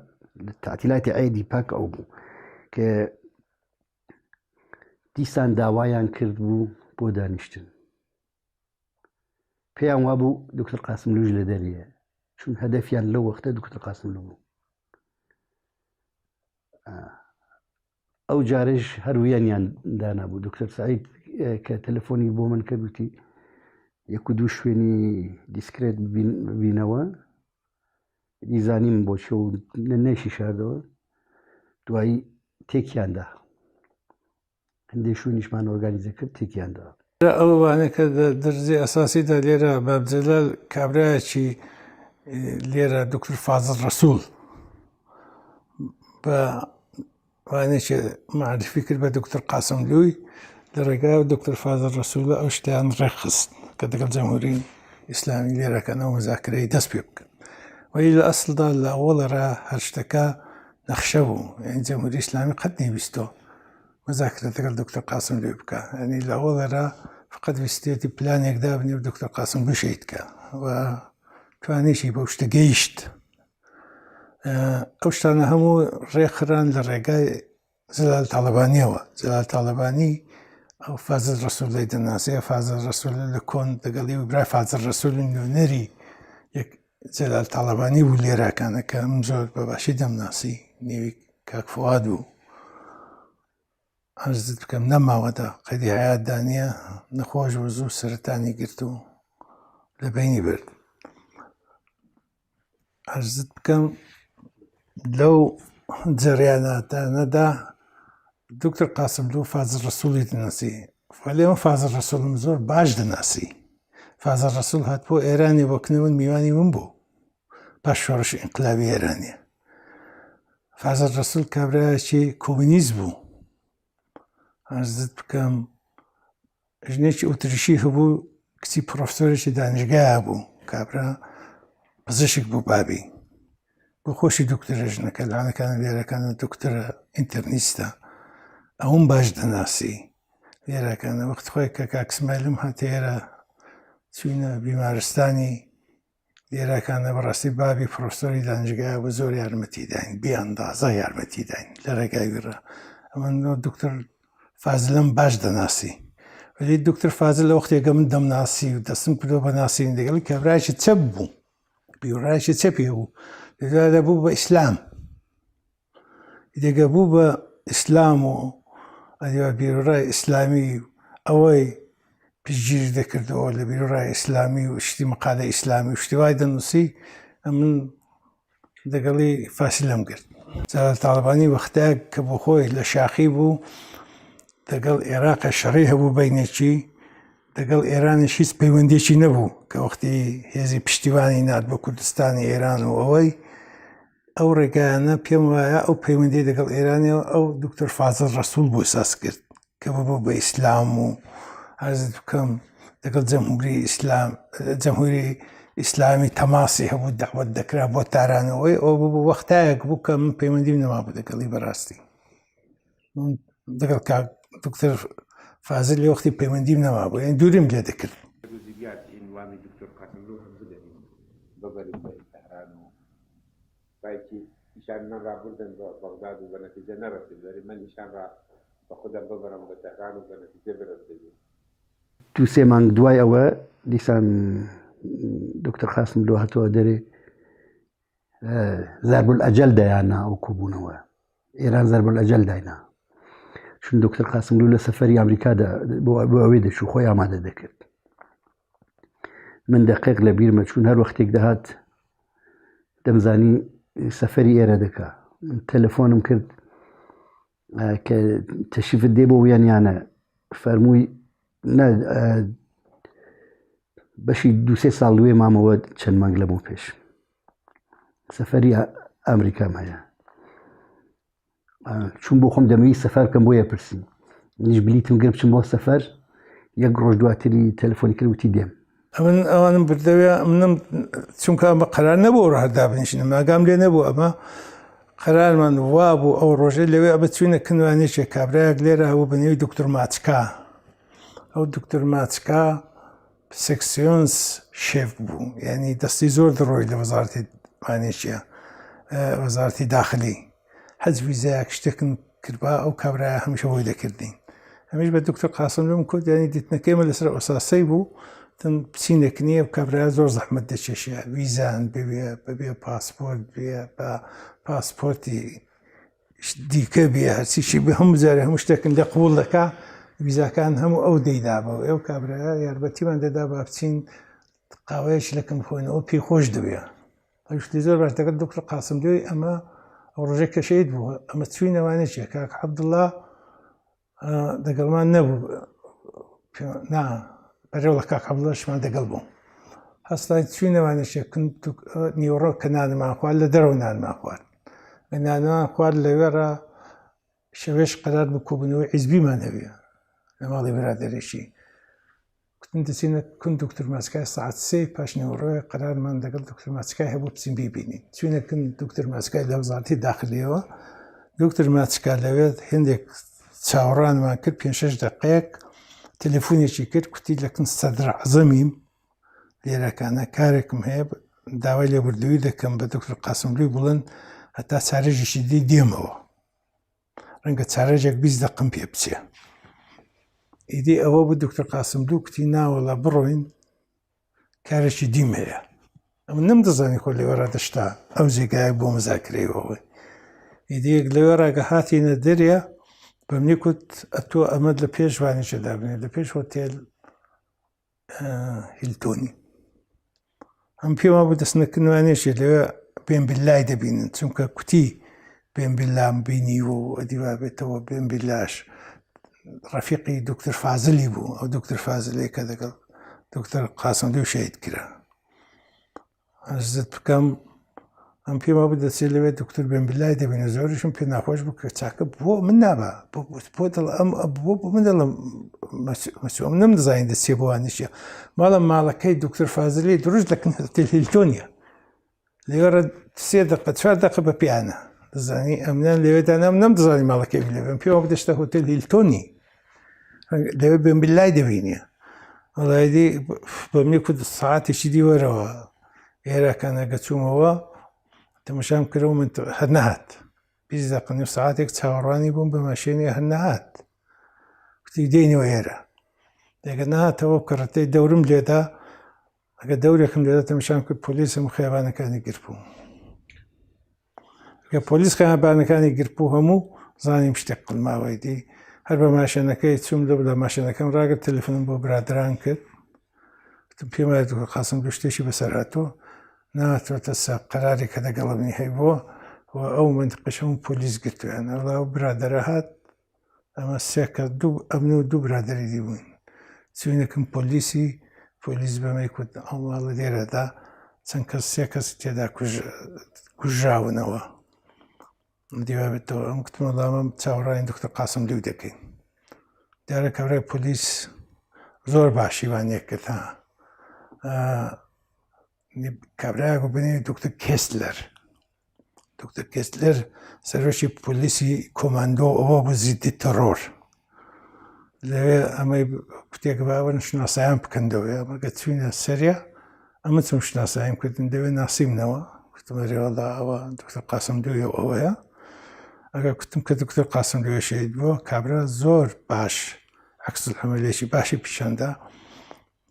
تعتیلاتی عیدی پاک ئەو بوو کە دیسان داوایان کرد بوو بۆ دانیشتن پێیان وابوو دکتۆر قاسملوش لە دەریە چون هەدەفیان لەو وەختە دکتۆر قاسملو بوو ئەو جارێش هەرویانیان دانابوو دکتۆر سعید کە تەلەفۆنی بۆ من کردوتی یەک و دوو شوێنی دیسکرێت ببینەوە دیزانیم بۆچە و نەشی شاردەوە دوایی تێکیاندا هەندێک شوێنیشمان ئۆرگانیزە کرد تێکیاندا ئەوانە کە دەرزی ئەساسیدا لێرە بابجەلال کابرایەکی لێرە دکتۆر فازڵ ڕەسوول بە وانێکی معرفی کرد بە دکتۆر قاسملووی لە ڕێگای دکتۆر فازڵ ڕەسوولە ئەو شتیان ڕێخست کە دەگەڵ جەمهوری ئیسلامی لێرەکەنەوە مەزاکرەی دەست پێ بکەن وەی لە ئەسڵدا لە ئەوڵەرە هەر شتەکە نەخشە بوو یعنی جەمهوری ئیسلامی قەت نەیویستەوە مەزاکرە دەگەڵ دکتۆر قاسملووی بکە ینی لە ئەوڵەرە فقط ویستێتی پلانێکدا بنێ و دکتۆر قاسملوو شەید کە و توانێکی بەو شتە گەیشت ئەو شتانە هەموو ڕێخران لە ڕێگای جەلال تاڵەبانیەوە جەلال تاڵەبانی ئەو فازڵ ڕەسوولەی دەناسێ فازڵ ڕەسوول لە کۆن دەگەڵی و برای فازڵ ڕەسوول نوێنەری یەک جەلال تاڵەبانی بوو لێرەکانە کە من زۆر بەباشی دەمناسی نێوی کاک فواد و عەرزت بکەم نەماوەدا قەیدی حەیاتدا نییە نەخۆش و زوو سەرەتانی گرت و لە بینی برد عەرزت بکەم لەو جەریاناتانەدا دکتۆر قاسملوو فازڵ ڕەسوولی دەناسی لێمە فازڵ ڕەسوولم زۆر باش دەناسی فازڵ ڕەسوول هاتبوو ئێرانی وەکنەوە میوانی من بوو پاش شۆڕشی ئینقلابی ئێرانیە فازڵ ڕەسوول کابرایەکی کۆمونیست بوو عەرزت بکەم ژنێکی ئۆتریشی هەبوو کچی پرۆفسۆرێکی دانیشگایە بوو کابرا پزیشک بوو بابی بۆ خۆشی دکتۆرە ژنەکە لەوانەکانە لێرەکانە دکتۆرە ئینتەرنیستە ئەوم باش دەناسی لێرەکانە وەخت خۆی کە کاک اسماعیلم هاتێرە چوینە بیمارستانی لێرەکانە بەڕاستی بابی پرۆفسۆری دانیشگایە بە زۆر یارمەتی داین بێئەندازە یارمەتی داین لە ڕێگای وێرە ئەمە دکتۆر فازڵم باش دەناسی ولی دکتۆر فازڵ لە وەختێکە من دەمناسی و دەستم کردەوە بە ناسین دەگەڵی کابرایەکی چەپ بوو بیوڕایەکی چەپێ بوو لەدا بوو بە ئیسلام دێگە بوو بە ئیسلام و ئەدیوا بیرۆڕای ئیسلامی ئەوەی پشتگیری دەکردەوە لە بیرۆڕای ئیسلامی و شتی مەقالە ئیسلامی و شتی وای دەنووسی من دەگەڵی فاسیلەم کرد جەلال تاڵەبانی وەختەیە کە بۆ خۆی لە شاخی بوو دەگەڵ عێراقە شەڕی هەبوو بینێکی دەگەڵ ئێرانیش هیچ پەیوەندێکی نەبوو کە وەختی هێزی پشتیوانی نات بە کوردستانی ئێران و ئەوەی ئەو ڕێگایانە پێم وایە ئەو پەیوەندی دەگەڵ ئێرانیەوە ئەو دکتۆر فازڵ ڕەسوول بۆ ساس کرد کە ببوو بە ئیسلام و عەرزت بکەم دەگەڵ جەمهوری ئیسلامی تەماسی هەبوو دەعوەت دەکرا بۆ تارانەوەی ئەو بوو وەختایەک بوو کە من پەیوەندیم نەما بوو دەگەڵی بەڕاستی دەگەڵ دکتۆر فازل لێ وەختی پەیوەندیم نەما بوو یان دوورم لێ دەکرد جزئيات عنوان دكتور قاسم له هم بدأين ببرز التهران بايكي إشان نرى بردن بغداد وبنتيجة نرسل من إشان رأى بخدم ببرم بتهران وبنتيجة برسل دووسێ مانگ دوای ئەوە دیسان دکتۆر قاسم لۆ هاتووە دەرێ زەربول ئەجەل دایاننا ئەو کوبوونەوە ئێران زەربول ئەجەل داینا چون دکتۆر قاسم لۆ لە سەفەری ئەمریکادا بۆ ئەوەی دەچوو خۆی ئامادە دەکرد من دقیق لە بیرمە چون هەر وەختێک دەهات دەمزانی سەفەری ئێرە دەکا تەلەفۆنم کرد کە تەشریفت دێ بۆ ویانیانە فەرمووی بەشی 2-3 ساڵ دوێ مامەوە چەند مانگ لەمەوە پێش سەفەری ئەمریکام هەیە چون بۆ خۆم دەمەوی سەفەر بکەم بۆ یەپرسیم منیش بلیتم گرم بچم بۆ سەفەر یەک ڕۆژ دواتری تەلەفۆنی کرد وتی دێم من ئەوانم بردەوێ منم چونکە ئەمە قەرار نەبوو ڕاهدا بنیشینم ئاگام لێ نەبوو ئەمە قەرارمان وا بوو ئەو ڕۆژێ لەوێ ئەبە چوینە کنوانێکێ کابرایەک لێرە هەبوو بەنێوی دکتۆر ماچکا ئەو دکتۆر ماچکا سێکسیۆنس شێف بوو یعنی دەستی زۆر دڕۆی لە وەزارەتی وانێکیە وەزارەتی داخلی حەج ویزایەک شتێکم کردبا ئەو کابرایە هەمیشە بۆی دەکردین هەمیش بە دکتۆر قاسم لۆم کورد ینی دیتنەکەیمە لەسەر ئۆساسەی بوو تن بچینێکنیە و کابرایە زۆر زەحمەت دەچێشیە ویزان ببێ پاسپۆرت بێ بە پاسپۆرتی دیکە بێ هەرچیشی بە هەموو جارێ هەموو شتێکن لە قوڵ دەکا ویزاکان هەموو ئەو دەیدابەوە ئەو کابرایە یاربەتیمان دەدا بە بچین قاوەیەکی لەکەم خۆینەوە پێی خۆش دەبێ ئەوشتی زۆر باش دەکرد دکتۆر قاسم لۆی ئەمە ئەو ڕۆژێک کە شەید بووە ئەمە چوینەوانێکیە کاک عەبدوڵڵا دەگەڵمان نەبوو نا بەرەو لە کاک عەبدوڵڵاشمان دەگەڵ بوو هەستای چوینەوانێکیە نیوەڕۆ کە نانمان خوارد لە دەرەوە نانمان خوارد بە نانمان خوارد لەوێرە شەوێش قەرار بوو کۆبوونەوەی حیزبیمان هەبێ لە ماڵی برادەرێکی کوتم دەچینە کون دکتۆر ماچکای سەعات 3 پاش نیوەڕۆیە قەرارمان دەگەڵ دکتۆر ماچکای هەبوو بچین بیبینین چوینە کن دکتۆر ماچکای لە وەزارەتی داخلیەوە دکتۆر ماچکا لەوێت هێندێک چاوەڕانمان کرد 5-6 دقەیەک تەلەفۆنێکی کرد کوتی لەکن سەدرعەزەمیم لێرەکانە کارێکم هەیە داوای لێبوردووی دەکەم بە دکتۆر قاسم لۆی بڵێن هەتا چارەژێکی دی دێمەوە ڕەنگە چارەژێک 20 دقم پێ بچێ ئیدی ئەوە بوو دکتۆر قاسم لۆ کوتی ناوەڵە بڕۆین کارێکی دیم هەیە ئەم نەمدەزانی خۆ لێوەرە دەشتا ئەو جێگایە بۆ مەزاکرەوەی ئیدیەک لەوێ ڕاگە هاتیینە دەرێ بە منی کوت ئەتۆ ئەمەد لە پێشوانێکدا بنێ لە پێش هۆتێل هیلتۆنی ئەم پێما بوو دەستنەکردوانێکی لەوێ پێم بلای دەبینن چونکە کوتی پێم بلام بینی و ئەدیوا بێتەوە پێم بلاش ڕەفیقی دکتۆر فازلی بوو ئەو دکتۆر فازلەیە کە دەگەڵ دکتۆر قاسم لۆ شەید کرا ئەزت بکەم ئەم پێما بوو دەچێت لەوێ دکتۆر بێم بلای دەبینە زۆریشم پێ ناخۆش بوو کە چاکە بۆ من نابە بۆ من دەڵم مەسووم نەمدەزانین دەچێ بۆوانیشیە ماڵە ماڵەکەی دکتۆر فازلی دروست لەکن هۆتێل هیلتۆنیە لێوەرە 3 دقە 4 دقە بە پیانە دەزانی ئەمنان لەوێدا نەمدەزانی ماڵەکەی لەوێ پێوە بدەشتە هۆتێل هیلتۆنی لەوێ بێم بلای دەبینە وڵایدی بە منی کورد ساعاتێکی دیوەرەوە ئێرەکانە گەچوومەوە تەماشام کردەوە من هەر نەهات 20 دقە نێو ساعاتێک چاوەڕوانی بووم بە ماشێنی هەر نەهات کوتی دێنەوە ئێرە دەگە نەهاتەوە کەڕەتەی دەورم لێدا ئەگە دەورێکم لێدا تەماشام کرد پۆلیسم خەیابانەکانی گرتبوو کە پۆلیس خەیابانەکانی گرتبوو هەموو زانیم شتێک قڵماوەی دی هەر بە ماشێنەکەی چوم لە ماشێنەکەم ڕاگرت تەلەفۆنم بۆ برادران کرد پێم وایە دکتۆر قاسم لۆ شتێکی بەسەر هاتووە ناتوێتە سەر قەرارێک کە دەگەڵمی هەیبووە و ئەو منتقەش هەموو پۆلیس گرتویان ئەڵا و برادەرە هات ئەمە سێکە ئەمن و دوو برادەری دی بووین چوینەکەم پۆلیس بەمەی کوت ئەو ماڵە لێرەدا چەند کەس 3 کەس تێدا کوژراونەوە دیوا بێتەوە ئەم کتمەڵامە چاوەڕانی دکتۆر قاسم لۆ دەکەین دیارە کابرای پۆلیس زۆر باشیوانیە کرد کابراایە بنێوی دکتۆر کێستلەر سەرۆکی پۆلیسی کۆماندۆ ئەوە بوو زیدی تەڕۆر لەوێ ئەمەی کوتێک باوە شناسایان بکەندەوە ئەمە گەچوینە سەریا ئەمە چم شناساییم کردن دەوێت ناسیمنەوە کوتمەریێوەڵا ئەوە دکتۆر قاسم دوێ ئەوەیە ئەگەر کوتم کە دکتۆر قاسم دوێ شەید بووە کابرا زۆر باش عەکسولعەمەلێکی باشی پیشاندا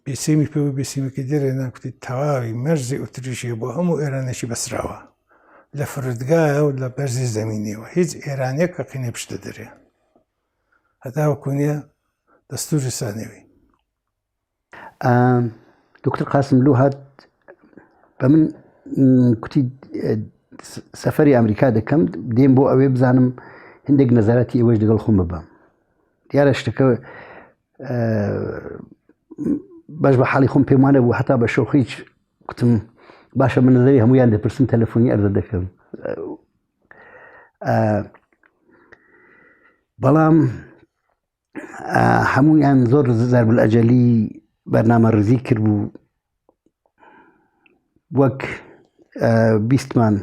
بێسیمی پێوە بێسیمێکی دەرێنا کوتی تەواوی مەرزی ئوتریشیە بۆ هەموو ئێرانێکی بەسراوە لە فرودگایە و لە بەرزی زەمینیەوە هیچ ئێرانێک کە قینێ پشتە دەرێ هەتا وەکوونیە دەستوری سانەوی دکتۆر قاسم لو هات بە من کوتی سەفەری ئەمریکا دەکەم دێم بۆ ئەوێ بزانم هەندێک نەزارەتی ئێوەش دەگەڵ خۆم ببەم دیارە شتەکە باش بە حاڵی خۆم پێم وانە بوو هەتا بە شۆخیچ کوتم باشە من نەزەری هەمویان دەپرسم تەلەفۆنی ئەرزە دەکەم بەڵام هەمویان زۆر زەربەلئەجەلی بەرنامە ڕزی کرد بوو وەک بیستمان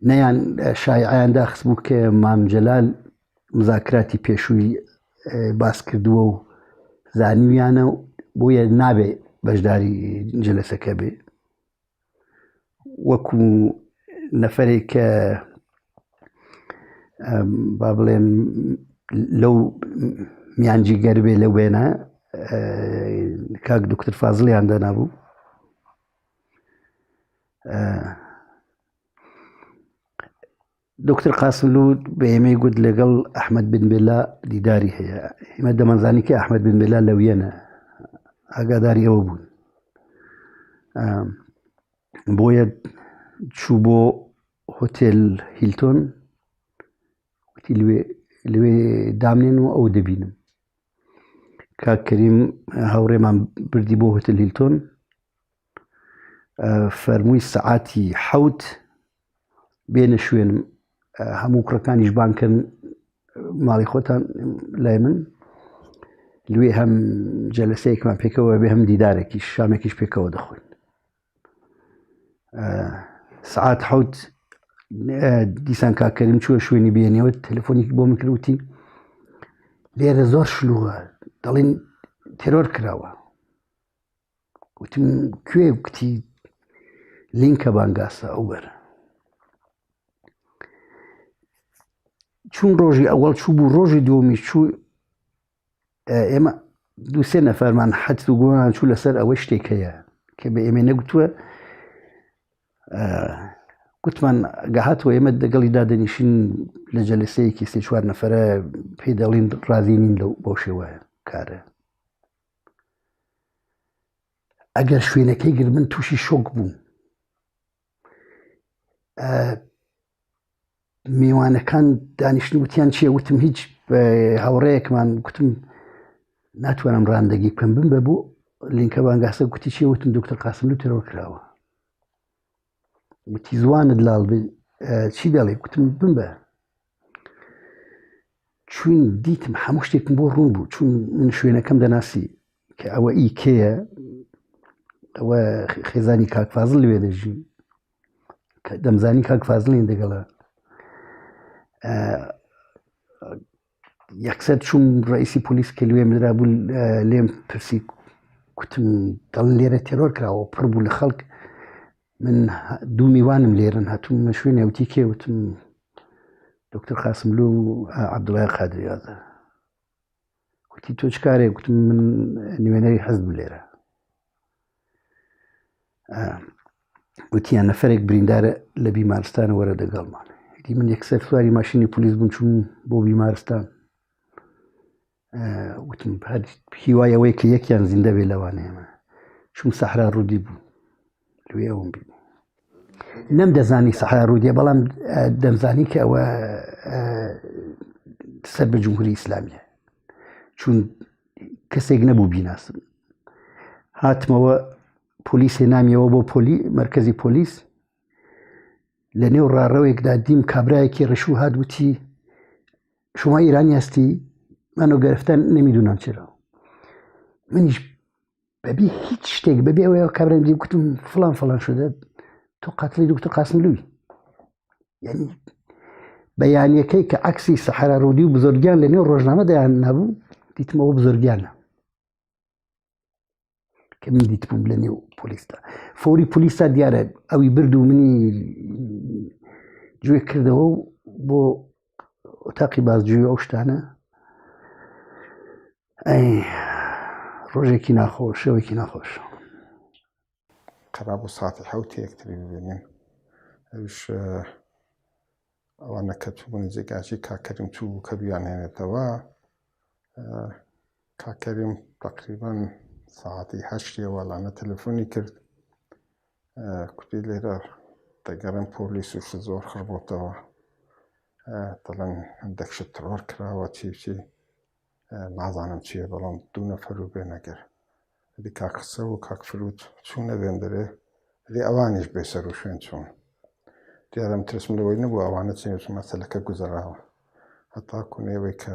نەیان شایعیان داخست بوو کە مام جەلال مزاکراتی پێشووی باس کردووە و زانیویانە بۆیە نابێ بەشداری جلسەکە بێ وەکو نەفەرێک کە با بڵێن لەو میانجیگەر بێ لەو وێنە کاک دکتۆر فازڵیان دەنابوو دکتۆر قاسملو بە ئێمەی گوت لەگەڵ ئەحمەد بن بێلا دیداری هەیە ئێمە دەمەزانی کە ئەحمەد بن بێلا لە وێنە ئاگاداری ئەوە بوون بۆیە چوو بۆ هۆتێل هیلتۆن وتی لەوێ دامنێن و ئەو دەبینم کاک کەریم هاوڕێمان بردی بۆ هۆتێل هیلتۆن فەرمووی سەعاتی حەوت بێنە شوێنم هەموو کوڕەکانیش بانکەن ماڵی خۆتان لای من لێ هەم جەلسەیەکمان پێکەوە بێ هەم دیدارێکیش شامێکیش پێکەوە دەخۆین سەعات حەوت دیسان کاکەریم چووە شوێنی بێنیەوە تەلەفۆنێکی بۆ من کردوتی لێرە زۆر شلوغە دەڵێن تێرۆر کراوە وتم کوێ کتی لینکە بانگاسە ئەو بەرە چون ڕۆژی ئەوەڵ چوو بوو ڕۆژی دووەمی چوو ئێمە دووسێ نەفەرمان حەجز و گۆمان چوو لەسەر ئەوە شتێک هەیە کە بە ئێمە نەگوتووە گوتمان گەهاتەوە ئێمە دەگەڵی دادەنیشین لە جەلسەیەکی سێ چوار نەفەرە پێی دەڵین ڕازینین لەو بۆ شێوەیە کارە ئەگەر شوێنەکەی گر من تووشی شۆک بوو میوانەکان دانیشتن وتیان چییە وتم هیچ هاوڕەیەکمان گوتم ناتوانم ڕاندەگی بکەم بم بە بوو لینکە بانگاسە گوتی چیە وتم دکتۆر قاسملو تێرۆر کراوە وتی زوانت لاڵ بێ چی دەڵێ گوتم بم بە چوین دیتم هەموو شتێکم بۆ ڕوون بوو چون من شوێنەکەم دەناسی کە ئەوە ئیکەیە ئەوە خێزانی کاک فازڵ لێ دەژی دەمزانی کاک فازڵین دەگەڵە یەکسەر چوم ڕئیسی پۆلیس کە لێ مدرا بوو لێم پرسی کوتم دەڵن لێرە تێرۆر کراوە پڕ بوو لە خەڵک من دوو میوانم لێرن هاتوومە شوێنێ وتی کێ وتم دکتۆر قاسملو عەبدوڵای قادریازە وتی تۆ چ کارێک گوتم من نوێنەری حەزبم لێرە وتیان نەفەرێک بریندارە لە بیمارستانە وەرە دەگەڵمان دی من یەکسەر سواری ماشینی پلیس بوون چوون بۆ بیمارستان وتم هیوایەوەی کە یەکیان زیندە بێ لەوانەیەمە چوم سەحرا ڕوودی بوو لێ ئەوم بینی نەم دەزانی سەحرا ڕوودیە بەڵام دەمزانی کە ئەوە سەر بە جمهوری ئیسلامیە چون کەسێک نەبوو بیناسم هاتمەوە پۆلیس هێنامیەوە بۆ مرکزی پۆلیس لە نێو ڕاڕەوێکدا دیم کابرایەکی ڕشوو هات وتی شما ئیرانی هەستی منو گرفتن نمیدونم چرا منیش بەبێ هیچ شتێک بەبێ ئەوەیە کابرایم دی گوتم فلان فلان شده تو قاتلی دکتۆر قاسملووی یعنی بەیانیەکەی کە عەکسی سەحرا ڕوودی و بزرگیان لە نێو ڕۆژنامەدایان نەبوو دیتمەوە بزرگیانە کە من دیتبووم لە نێو پۆلیستا فۆری پۆلیستا دیارە ئەوی برد و منی گوێ کردەوە و بۆ ئۆتاقی بازجووی ئەو شتانە ڕۆژێکی ناخۆش شەوێکی ناخۆش قەرابوو ساعتی حەوت یەکتری ببینین ئەوش ئەوانە کە چوبوونی جێگاچی کاکەریم چوو کە بیانهێنێتەوە کاکەریم تقریبان ساعتی هەشتیەوە لانە تەلەفۆنی کرد کوتی لێرە دەگەڕێن پۆلیس وش زۆر خڕبۆتەوە دەڵێن هەندێک شت تڕۆر کراوە چی نازانم چییە بەڵام دوو نەفەر و بێنەگەر دی کاک قسە و کاک فرود چوونە وێندەرێ دی ئەوانیش بێسەر و شوێن چوون دیارم ترسم لەوەی نەبوو ئەوانە چێ مەسەلەکە گوزەراوە هەتا کوونێوەی کە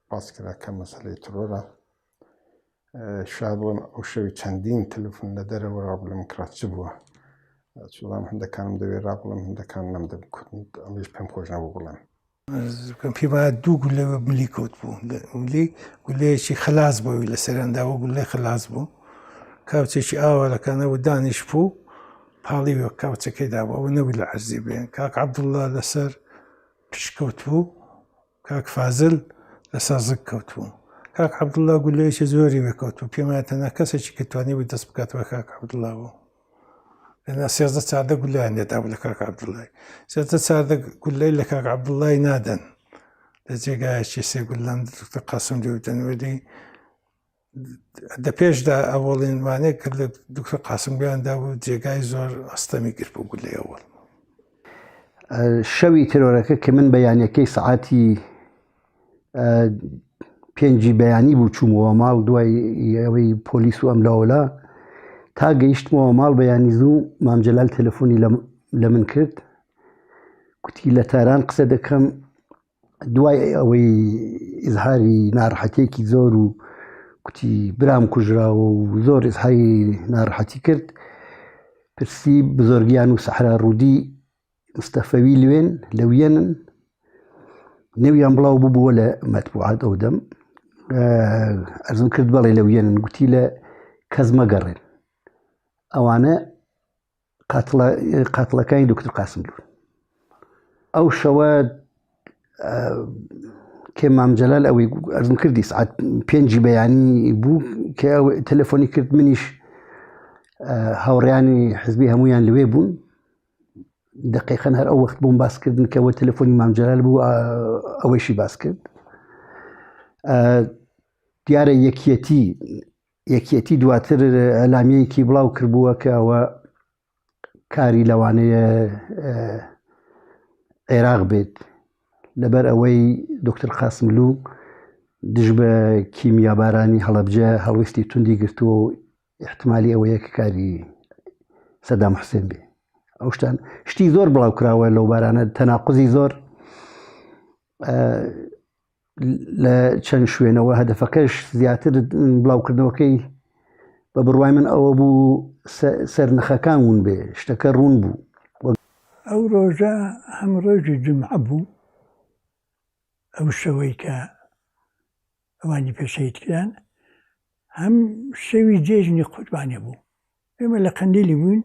باس کرا کە مەسەلەی تڕۆرە شاید بڵم ئەو شەوی چەندین تەلەفۆن لە دەرەوە ڕابڵم کرا چ بووە چوڵام هەندەکانم دەوێت ڕابڵم هەندەکان نەمدەم ئەمیش پێم خۆش نەبوو بڵێم پێما دوو گولەوە ملی کەوت بوو ملی گولەیەکی خلاص بووی لە سەرەنداوە گولەی خلاص بوو کاوچێکی ئاوارەکانەوە دانیش بوو پاڵی وە کاوچەکەی داوە ئەوە نەبووی لە عەرزی بێن کاک عەبدوڵڵا لەسەر پشکەوت بوو کاک فازل لەسەر زگ کەوت بوو کاک عەبدوڵڵا گولەیەکی زۆری وێکەوت بوو پێم وایە تەنها کەسێکی کە توانیوی دەست بکاتەوە کاک عەبدوڵڵا بوو لەنا 13 گولەیان لێدا بوو لە کاک عەبدوڵڵای 13 گولەی لە کاک عەبدوڵڵای نادەن لە جێگایەکی 3 گولان دکتۆر قاسم جوتن وێدی دە پێشدا ئەوڵین وانەیە کرد لە دکتۆر قاسم گویاندا بوو جێگای زۆر ئەستەمی گرت بوو گولەی ئەوڵ شەوی ترۆرەکە کە من بەیانیەکەی سەعاتی 5 بەیانی بوو چوومەوە ماڵ دوای ئەوەی پۆلیس و ئەملاوەلا تا گەیشتمەوە ماڵ بەیانی زوو مام جەلال تەلەفۆنی لە من کرد کوتی لە تاران قسە دەکەم دوای ئەوەی ئیزهاری ناڕەحەتێکی زۆر و کوتی برام کوژراوە و زۆر ئیزهاری ناڕەحەتی کرد پرسی بزۆرگیان و سەحرا ڕوودی مستەفەوی لوێن لەویەنن نێویان بڵاو بووبووە لە مەتبوعات ئەو دەم ئەرزم کرد بەڵێ لەویەنن گوتی لە کەس مەگەڕێن ئەوانە قاتڵەکانی دکتۆر قاسم لوون ئەو شەوە کە مام جەلال ئەوەی ئەرزم کردی سعات 5 بەیانی بوو کە تەلەفۆنی کرد منیش هاوڕێیانی حزبی هەمویان لەوێ بوون دقیقەن هەر ئەو وەخت بۆم باسکردن کەەوە تەلەفۆنی مام جەلال بوو ئەوەیشی باس کرد دیارە یەکیەتی دواتر ئەلامیەیەکی بڵاو کردبووە کە ئەوە کاری لەوانەیە عێراق بێت لەبەر ئەوەی دکتۆر قاسملوو دژ بە کیمیابارانی هەڵەبجە هەڵویستی توندی گرتووە و احتمالی ئەوەیە کە کاری سەدام حوسێن بێ ئەو شتان شتی زۆر بڵاو کراوە لەو بارانە تەناقوزی زۆر لە چەند شوێنەوە هەدەفەکەش زیاتر بڵاوکردنەوەکەی بە بڕوای من ئەوە بوو سەرنخەکان ون بێ شتەکە ڕوون بوو ئەو ڕۆژە هەم ڕۆژی جمعە بوو ئەو شەوەی کە ئەوانی پێشەید کران هەم شەوی جێژنی قوربانیە بوو ئێمە لە قەندیلی بووین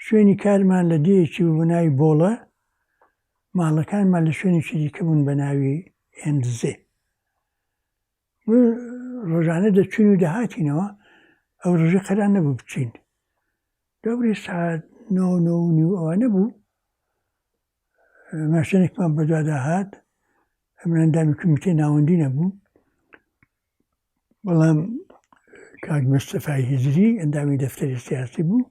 شوێنی کارمان لە دێیەکی بوو بە ناوی بۆڵە ماڵەکانمان لە شوێنێکی دیکە بوون بە ناوی هێندزێ ڕۆژانە دەچوین و دەهاتینەوە ئەو ڕژە قەران نەبوو بچین دوابری ساعت 9 ئەوانە بوو ماشێنێکمان بەدوا داهات ئەمە ئەندامی کمیتەی ناوەندی نەبوو بەڵام کاک مستەفای هیزری ئەندامی دەفتەری سیاسی بوو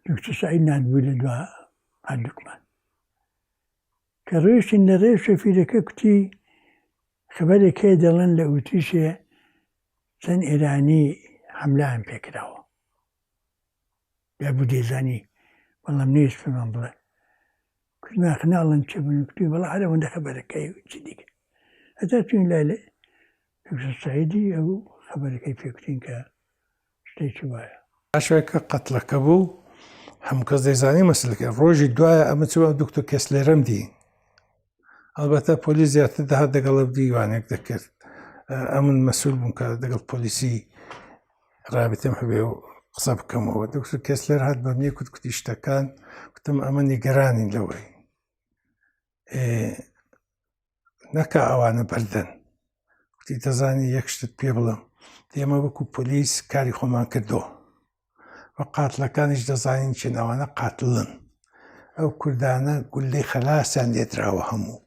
دکتۆر سەعید ناتبوو لە دوا هەردووکمان کە ڕۆیشتین لە ڕێ شەفیرەکە کوتی خەبەرێک هەیە دەڵێن لە ئوتریشێ چەند ئێرانی حەملەیان پێکراوە یا بوو دێزانی بەڵام نوێش پێمان بڵێ کوتماخ ناڵن چێ بوون کوتی بەڵا هەر ئەوەندە خەبەرەکەی چی دیکە هەتا توین لای لێ دکتۆر سەعیدی ئەو خەبەرەکەی پێکوتین کە شتێکی وایە پاشوێکە قەتڵەکە بوو هەموو کەس دەیزانی مەسلەکە ڕۆژی دوایە ئەمە چوە دکتۆر کێسلێرەم دی ئەلبەتە پۆلیس زیاتر داهات دەگەڵە دیوانێک دەکرد ئەمن مەسئول بووم کە دەگەڵ پۆلیسی رابطەم هەبێ و قسە بکەمەوە. دکتۆر کێسلەر هات بە منێ کوتی شتەکان، وتم ئەمە نیگەرانین لەوەی نەکا ئەوانە بەردەن. وتی دەزانی یەک شتت پێ بڵم، ئێمە وەکو پۆلیس کاری خۆمان کردەوە و قاتلەکانیش دەزانین چێن ئەوانە قاتلن. ئەو کوردانە گولەی خەلاسیان لێدراوە هەموو.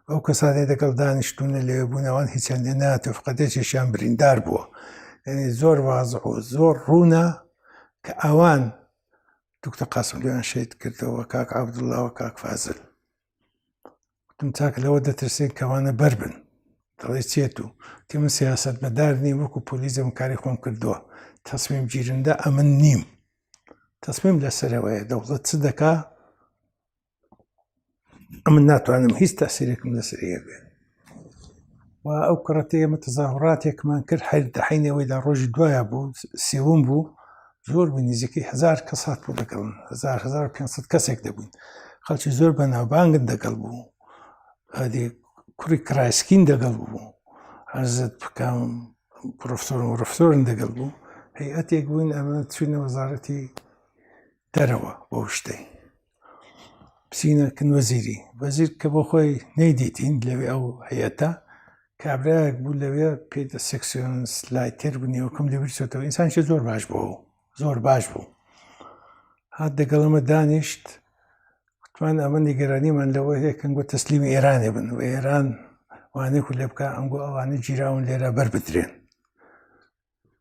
ئەو کەسانی دەگەڵ دانیشتوونە لێوە بوون ئەوان هیچیان لێ ناتوە فقەتێکیشیان بریندار بووە. یعنی زۆر واضح و زۆر ڕوونە کە ئەوان دکتۆر قاسملویان شەید کردەوە، کاک عەبدوڵڵا و کاک فازل. وتم چاکە لەوە دەترسێن کەوانە بەر بن. دەڵێ چێت و تی من سیاسەتمەدار نیم، وەکو پۆلیسم کاری خۆم کردووە، تەسمیم گیرنده ئەمن نیم. تەسمیم لەسەرەوەیە دەوڵەت چ دەکا ئەمن ناتوانم هیچ تەسیرێکم لەسەرەیە بێت. و ئەو کڕەتە ئێمە تەزاهوراتێکمان کرد حینەوەی دا ڕۆژی دوایە بوو، سێوم بوو، زۆر بوو، نزیکەی 1000 کەس هات بوو دەگەڵن، 1500 کەسێک دەبوون. خەڵکی زۆر بەناوبانگن دەگەڵ بوو، کوڕی کرایسکین دەگەڵ بوو، عەرزت بکەم پرۆفسۆرن دەگەڵ بوو. هەیئەتێک بووین ئەمە چوونە وەزارەتی دەرەوە بۆ شتەی بچینەکن وەزیری. وەزیر کە بۆ خۆی نەیدیتین لەوێ ئەو هەیەتە، کابراایەک بوو لەوێ پێدە سێکسیۆن سلایتر بوونیەوەکەم لێبرچێتەوە. ئینسانشی زۆر باش بوو، زۆر باش بوو. هات دەگەڵەمە دانیشت، وتمان ئەمە نیگەرانیمان لەوە هەیەکەن گوت تەسلیمی ئێرانێ بن و ئێران وانێک و لێ بکە ئەمگو ئەوانە گیراون لێرە بەربدرێن.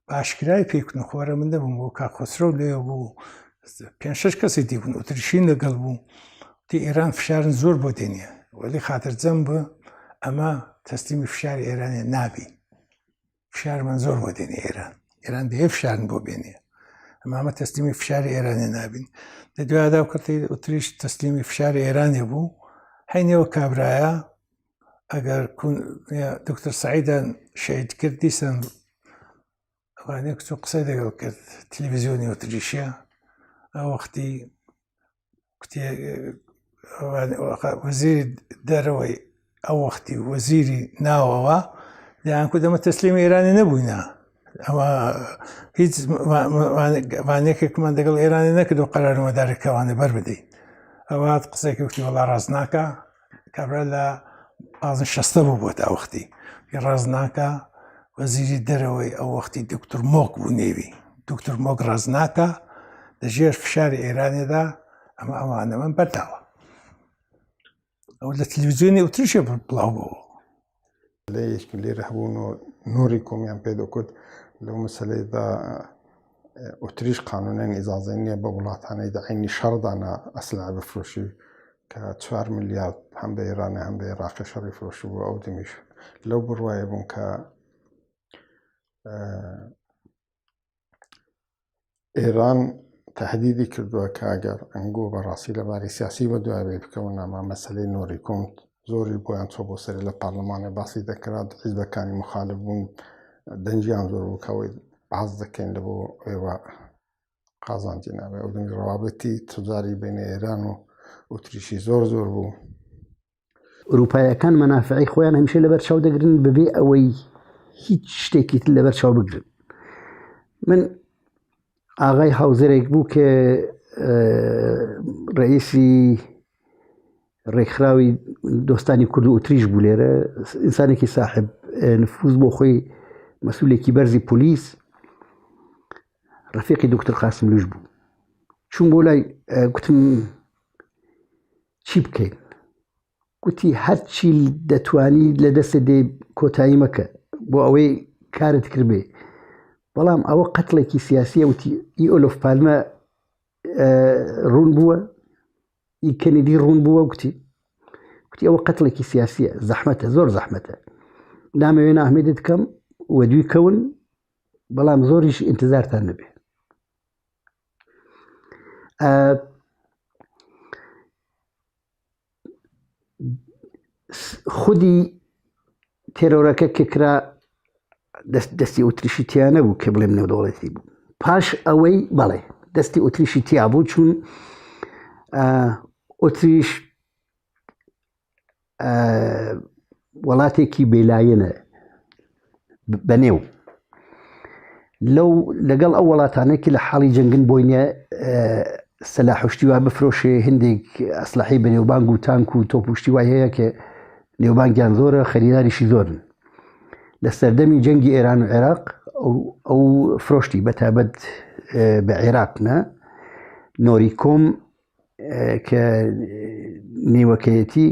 باشکرای پێکردن خۆرە من دەبووم بۆ کاک خۆسرۆ لێوە بوو، 5-6 کەسی دیبوون، ئۆتریشین لەگەڵ بوو. تی ئێران فشارن زۆر بۆ دێنێ، وەلی خاترجەم بە ئەمە تەسلیمی فشاری ئێرانێ نابی. فشارمان زۆر بۆ دێنێ ئێران دەیە فشارن بۆ بێنێ، ئەمە تەسلیمی فشاری ئێرانێ نابین. لە دوایدا و کەتی ئۆتریش تەسلیمی فشاری ئێرانێ بوو. حینەوە کابرایە ئەگەر دکتۆر سەعیدان شەهید کرد دیسان ئەوانەیە کچۆ قسەی دەگەڵ کرد تەلەڤیزیۆنی ئۆتریشیە. ئەو وەختی وەزیری دەرەوەی ئەو وەختی وەزیری ناوەوە دەیان کو دەمە تەسلیمی ئێرانی نەبووینە، ئەوە هیچ وانێکێکمان دەگەڵ ئێرانی نەکرد و قەرارمەدارێکەوانە بەر بدەین. ئەوە هات قسێکی وتی وەڵا ڕاست ناکە، کابرا لە 60 بوو بۆ تا وەختی ڕاست ناکە. وەزیری دەرەوەی ئەو وەختی دکتۆر مۆک بوو نێوی، دکتۆر مۆک ڕاست ناکە لەژێر فشاری ئێرانێدا ئەمە ئەوانە من بەرداوە. ئەو لە تەلەڤیزیۆنی ئۆتریشیە بڵاو بووە. لە یەکێک لێرە هەبوون و نوری کۆمیان پێدا کرد لەو مەسەلەیەدا ئۆتریش قانونێن ئیجازە نییە بە وڵاتانەی عینی شەڕدانە ئەسلحە بفرۆشی کە 4 ملیارد هەم بە ئێرانە هەم بە عێراقی شەڕی فرۆشی بوو. ئەو دمیش لەو بڕوایە بوون کە ئێران تهدیدی کردووە کە ئەگەر ئەنگۆ بەڕاستی لەباری سیاسی بە دوای بکەون ئەمە مەسەلەی نۆری کۆم زۆری بۆیان چۆ بۆ سەری لە پارلەمانە باسی دەکرات، حیزبەکانی مخالف بوون دەنجیان زۆر بوو کەەوەی باز دەکەین لە بۆ ئێوە قازانجی نابێ. ئەو دەنج ڕوابەتی تجاری بینە ئێران و ئۆتریشی زۆر بوو. ئەوروپایەکان مەنافعی خۆیان هەمیشە لەبەر چاو دەگرن بەبێ ئەوەی هیچ شتێکی تر لەبەر چاو بگرن. من ئاغای هاوزەرێک بوو کە ڕئیسی ڕێکخراوی دۆستانی کورد و ئۆتریش بوو لێرە، ئینسانێکی ساحب نفوز بۆ خۆی مەسئولێکی بەرزی پۆلیس، ڕەفیقی دکتۆر قاسملووش بوو. چوون بۆ لای گوتم چی بکەین؟ گوتی هەرچی دەتوانی لە دەستە دێ کۆتایی مەکە بۆ ئەوەی کارت کرد بێ، بەڵام ئەوە قەتڵێکی سیاسیە. وتی ئی ئۆلۆف پالمە ڕوون بووە، ئی کەنیدی ڕوون بووە. گوتی ئەوە قەتڵێکی سیاسیە، زەحمەتە، زۆر زەحمەتە، نامەوێن ئەحمێدت بکەم وە دوی کەون، بەڵام زۆریش ئینتزارتان نەبێ. خودی تێرۆرەکە کێکرا دەستی ئۆتریشی تیا نەبوو کە بڵێم نێودەوڵەتی بوو. پاش ئەوەی بەڵێ دەستی ئۆتریشی تیا بوو، چون ئۆتریش وڵاتێکی بێلایەنە بەنێو لەگەڵ ئەو وڵاتانێکی لە حاڵی جەنگن بۆینە سەلاح شتیوا بفرۆشێ هەندێک ئەسلحەی بە نێوبانگ و تانک و تۆپ و شتیوای هەیە کە نێوبانگیان زۆرە خەریداریشی زۆرن لە سەردەمی جەنگی ئێران و عێراق ئەو فرۆشتی بەتابەت بە عێراق نە نۆریکۆم کە نێوەکەیەتی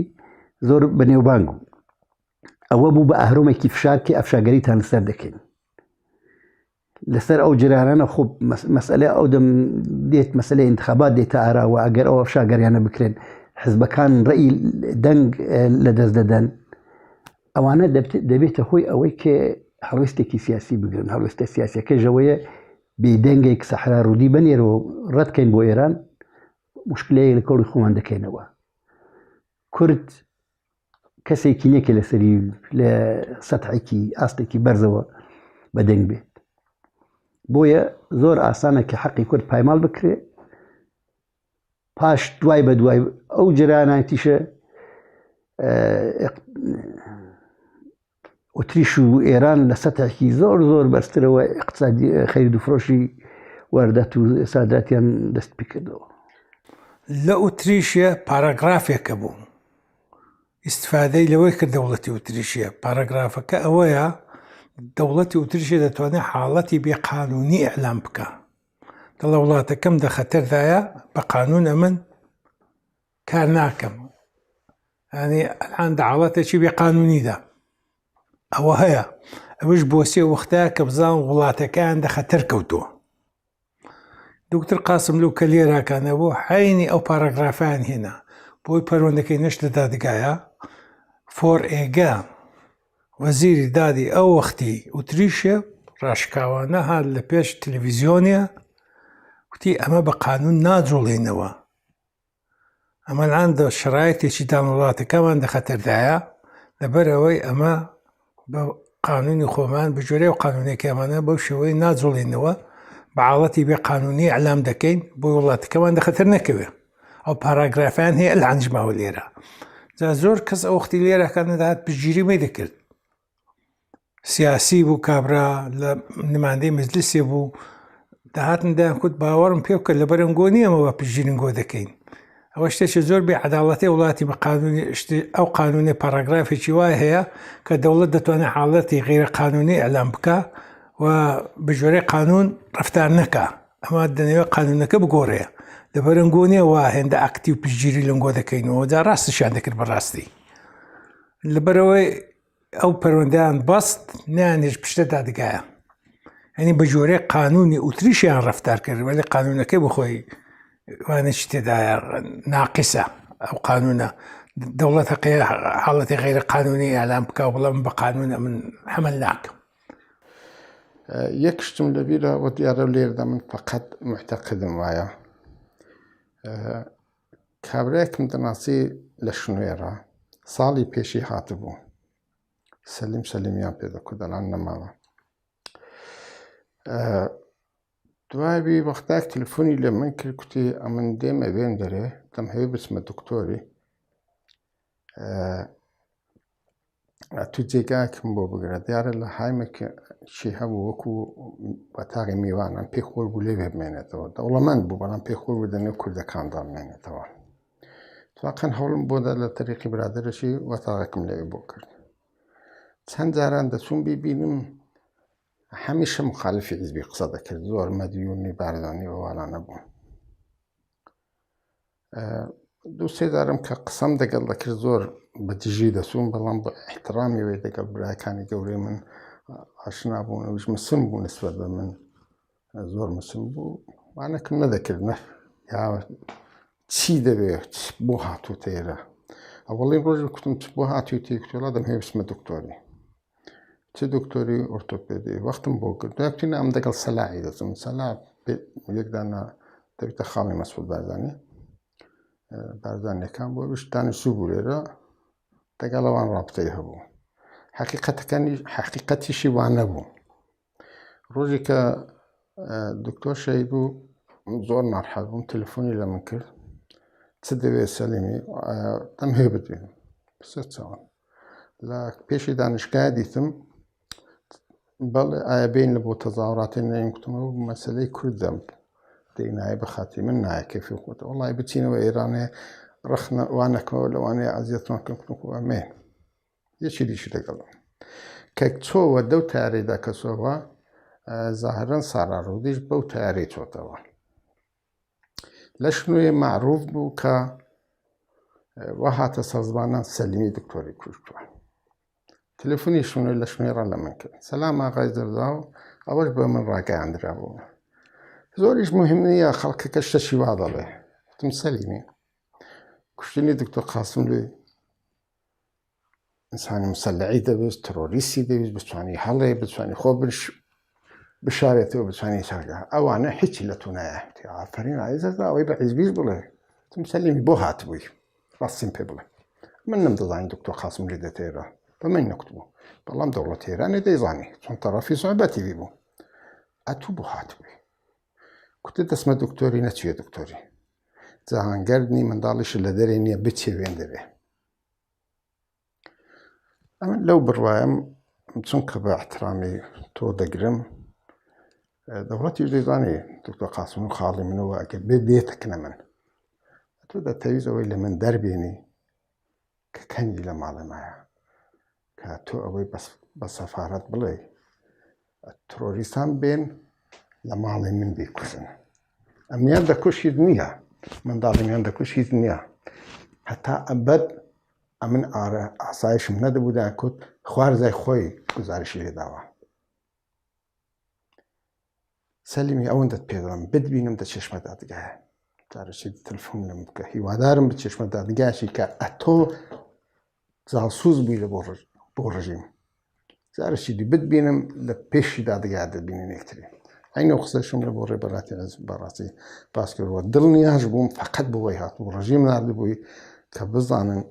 زۆر بە نێوبانگ و ئەوە بوو بە ئەهرۆمێکی فشار کە ئەفشاگەریتان لەسەر دەکەین لەسەر ئەو جرارانە خۆ مەسئلە ئەو دەم دێت مەسئلە انتخابات دێتە ئاراوە ئەگەر ئەو ئەفشاگەریانە بکرێن حزبەکان ڕێی دەنگ لەدەست دەدەن ئەوانە دەبێتە هۆی ئەوەی کە هەڵوێستێکی سیاسی بگرن هەڵوێستە سیاسیەکەی ژەوەیە بێدەنگێک سەحرا ڕوودی بەنێرەوە ڕەتکەین بۆ ئێران مشکلەیە لە کەڵی خۆمان دەکەینەوە کورد کەسێکی نییە کە لەسەری لە سەتحێکی ئاستێکی بەرزەوە بەدەنگ بێت بۆیە زۆر ئاسانە کە حەقی کورد پایماڵ بکرێ پاش دوای بە دوای ئەو جراناتیشە ئۆتریش و ئێران لە سەتحێکی زۆر زۆر بەرزترەوە اقتصادی خەرید و فرۆشی واردات و ساداتیان دەست پێ کردەوە لە ئوتریشە پاراگرافێکە بوو ئیسفادەی لەوەی کرد دەوڵەتی ئوتریشیە پاراگرافەکە ئەوەیە دەوڵەتی ئوتریشی دەتوانێت حاڵەتی بێقانونی ئەعلام بکە دەڵە وڵاتەکەم دە خەتەردایە بە قانون ئەمن کار ناکەم ینی ئەلان دەعاڵەتێکی بێقانونیدا ئەوە هەیە ئەوش بۆ سێ وەختەیە کە بزان وڵاتەکەیان دە خەتەر کەوتووە دکتر قاسم لەو کە لێراکانە بۆ حینی ئەو پاراگرافیان هێنا بۆی پەروەندەکەی نەشتە دادگایە فۆر ئێگا وەزیری دادی ئەو وەختی ئوتریشە ڕاشکاوانە هات لە پێش تەلەڤیزیۆنیە وتی ئەمە بە قانون ناجۆڵێنەوە ئەمە لاندە شرایەتێکی دان وڵاتەکەمان دە خەتەردایە لەبەرەوەی ئەمە بە قانونی خۆمان بژێرەی و قانونێکیمانە بەو شێوەی ناجۆڵێنەوە بە حاڵەتی بێ قانونی ئەعلام دەکەین بۆی وڵاتەکەمان دە خەتەر نەکەوێ ئەو پاراگرافیان هەیە لە ئەنجماوە لێرە جا زۆر کەس ئەو وەختی لێرەکان دەهات پشتگیری مەی دەکرد سیاسی بوو کابرا لە نمایندەی مەجلیسێ بوو داهاتن دایان کوت باوەڕم پێ بکرد لەبەر ئەمگۆ نیەمەوە پشتگیرنگۆ دەکەین ئەوە شتێکی زۆر بێ عەداڵەتی وڵاتی بە قانونی ئەو قانونی پاراگرافێکی وای هەیە کە دەوڵەت دەتوانێت حاڵەتی غیرە قانونی ئەلام بکە و بژێرەی قانون ڕەفتار نەکە ئەمە دەنەوێت قانونەکە بگۆڕێ لەبەر ئەمگۆ نیە وا هێندە ئاکتی و پشتگیری لەنگۆ دەکەینەوە جا ڕاستیشیان دەکرد بەڕاستی لەبەرەوەی ئەو پەروەندەیان بەست نیانێش پشتە دادگایە ینی بە جۆرەی قانونی ئوتریشیان ڕەفتار کرد ولی قانونەکەی بخۆی وانەی تێدایە ناقیسە ئەو قانونە دەوڵەت حەقەیە حاڵەتی غیرە قانونی ئەعلام بکە بڵام بە قانونە من هەمەل ناکەم یەک شتم لەبیرە وە دیارە لێردا من فقط معتەقدم وایە کابرایەکم دەناسی لە شنوێرە ساڵی پێشی هاتبوو سەلیمیان پێدەکو دەڵان نەماوە دوایبی وەختاک تەلەفۆنی لە من کرد کوتی ئەمن دێمە وێن دەرێ دەم هەیە بچمە دکتۆری تو جێگاکم بۆ بگرە دیارە لە هایمێکە چی هەبوو وەکو بەتاغی میوانان پێخۆر بوو لێ بمێنێتەوە دەوڵەمەند بوو بەڵام پێخۆر بوو دەنێ کوردەکاندا بمێنێتەوە تواقەن هەوڵم بۆدا لە تەریقی برادرەشی وەتاغێکم لێ بۆ کرد چەند جاران دەچوون بیبینم هەمیشە مخالفی حیزبی قسە دەکرد زۆر مەدیونی بارزانانی وەوالانە بوو دوو سێ جارم کە قسەم دەگەڵ دەکرد زۆر بەدژی دەچوون بەڵام بە احترامی وێ دەگەڵ برایەکانی گەورەی من ئاشنا بوون ئەوش مسم بوو نسبەت بە من زۆر مسم بوو وانەکەم نەدەکرد نە یا چی دەبێت بۆ هاتوو تێرە ئەوڵی ڕۆژ کوتم بۆ هاتووی تێکتۆڵا دەم هەیە بچمە دکتۆری چه دکتۆری ئۆرتۆپێدی وەختم بۆ کرد دوایبتینە ئەم دەگەڵ سەلاحی دەچم سەلا یەکدانە دەبێتە خاڵی مەسعود بارزانی بارزانیەکان بۆ شتانی سوو بوو لێرە دەگەڵەوان ڕابطەی هەبوو حەقیقەتیشی وان نەبوو ڕۆژی کە دکتۆر شەهید بوو زۆر ناڕەحەت بووم تەلەفۆنی لە من کرد چ دەوێت سەلیمی دەم هەیە بدوێن سێ چاوان لە پێشی دانیشگای دیتم بەڵێ ئایا بین لە بۆ تەزاوراتی نەیمکتمەوە مەسلەی کوردم دەینایە بەخاتی من نایە کەفی خۆتە وڵی بچینەوە ئێرانێ ڕخنە وانەکەەوە لەوانەیە ئازیەتمان کەمکردنەوە یەکی دیشی لەگەڵم کە چۆوە دەو تارێدا کەسەوە زاهرن ساراڕوودیش بەو تارێ چۆتەوە لە شنوێ معروف بوو کە وە هاتە سەزبانان سەلیمی دکتۆری کوردووە تەلەفۆنی شنوێ لە شنوێڕە لە من کرد سەلام ئاغای دەردا و ئەوەش بە من ڕاگەیاندرا بوو زۆریش مهم نییە خەڵکەکە شتەشی وا دەڵێ وتم سەلیمی کوشتنی دکتۆر قاسملوی ئینسانی مسلعی دەبێت تەرۆریستی دەویست بتوانی هەڵێ بتوانی خۆ بشارێتەوە بتوانی ساگە ئەوانە هیچی لە تو نایە ئافرین عیزەدا ئەوەی بە حیزبیش بڵێ وتم سەلیمی بۆ هاتبووی ڕاستیم پێ بڵێ من نەمدەزانی دکتۆر قاسملی دەتێرە بە من نەکتبوو بەڵام دەوڵەت ئێرانی دەیزانی چۆن تەڕەفی سۆحبەتیوی بوو ئەتوو بۆ هاتبووی کوتە دەسمە دکتۆری نەچوێ دکتۆری جاهانگەردنی منداڵیش لە دەرێ نییە بچێوێن دەبێ ئەمن لەو بڕوایم چونکە بە احترامی تۆ دەگرم دەوڵەتی دەیزانی دکتۆر قاسم و خاڵی منەوە ئەگەر بێتەکنە من تۆ دەتەویستەوەی لە من دەربێنی کە کەنجی لە ماڵەمایە کە تۆ ئەوەی بە سەفارەت بڵێ ترۆریستان بێن لە ماڵی من بیکوژن ئەمیان دەکوشیت نییە منداڵیمیان دەکوشیت نییە هەتا ئەبەد ئەمن ئاسایشم نەدەبوودا کوت خوارزای خۆی گزارشی لێداوە سەلیمی ئەوەندەت پێ دەڵێم بتبینم دە چێشمە دادگایە جارەشی تەلەفۆن لێم بکە هیوادارم بە چێشمە دادگایشی کە ئەتۆ جاسووس بووی لە بۆ ڕژیم جارەشی دی بتبینم لە پێشی دادگا دەبینین یەکتری ئەینە قسەشم لە بۆ ڕێبەراتی بەڕاستی باس کردەوە دڵنیاش بووم فەقەت بۆی هاتبوو ڕژیم نردبووی کە بزانن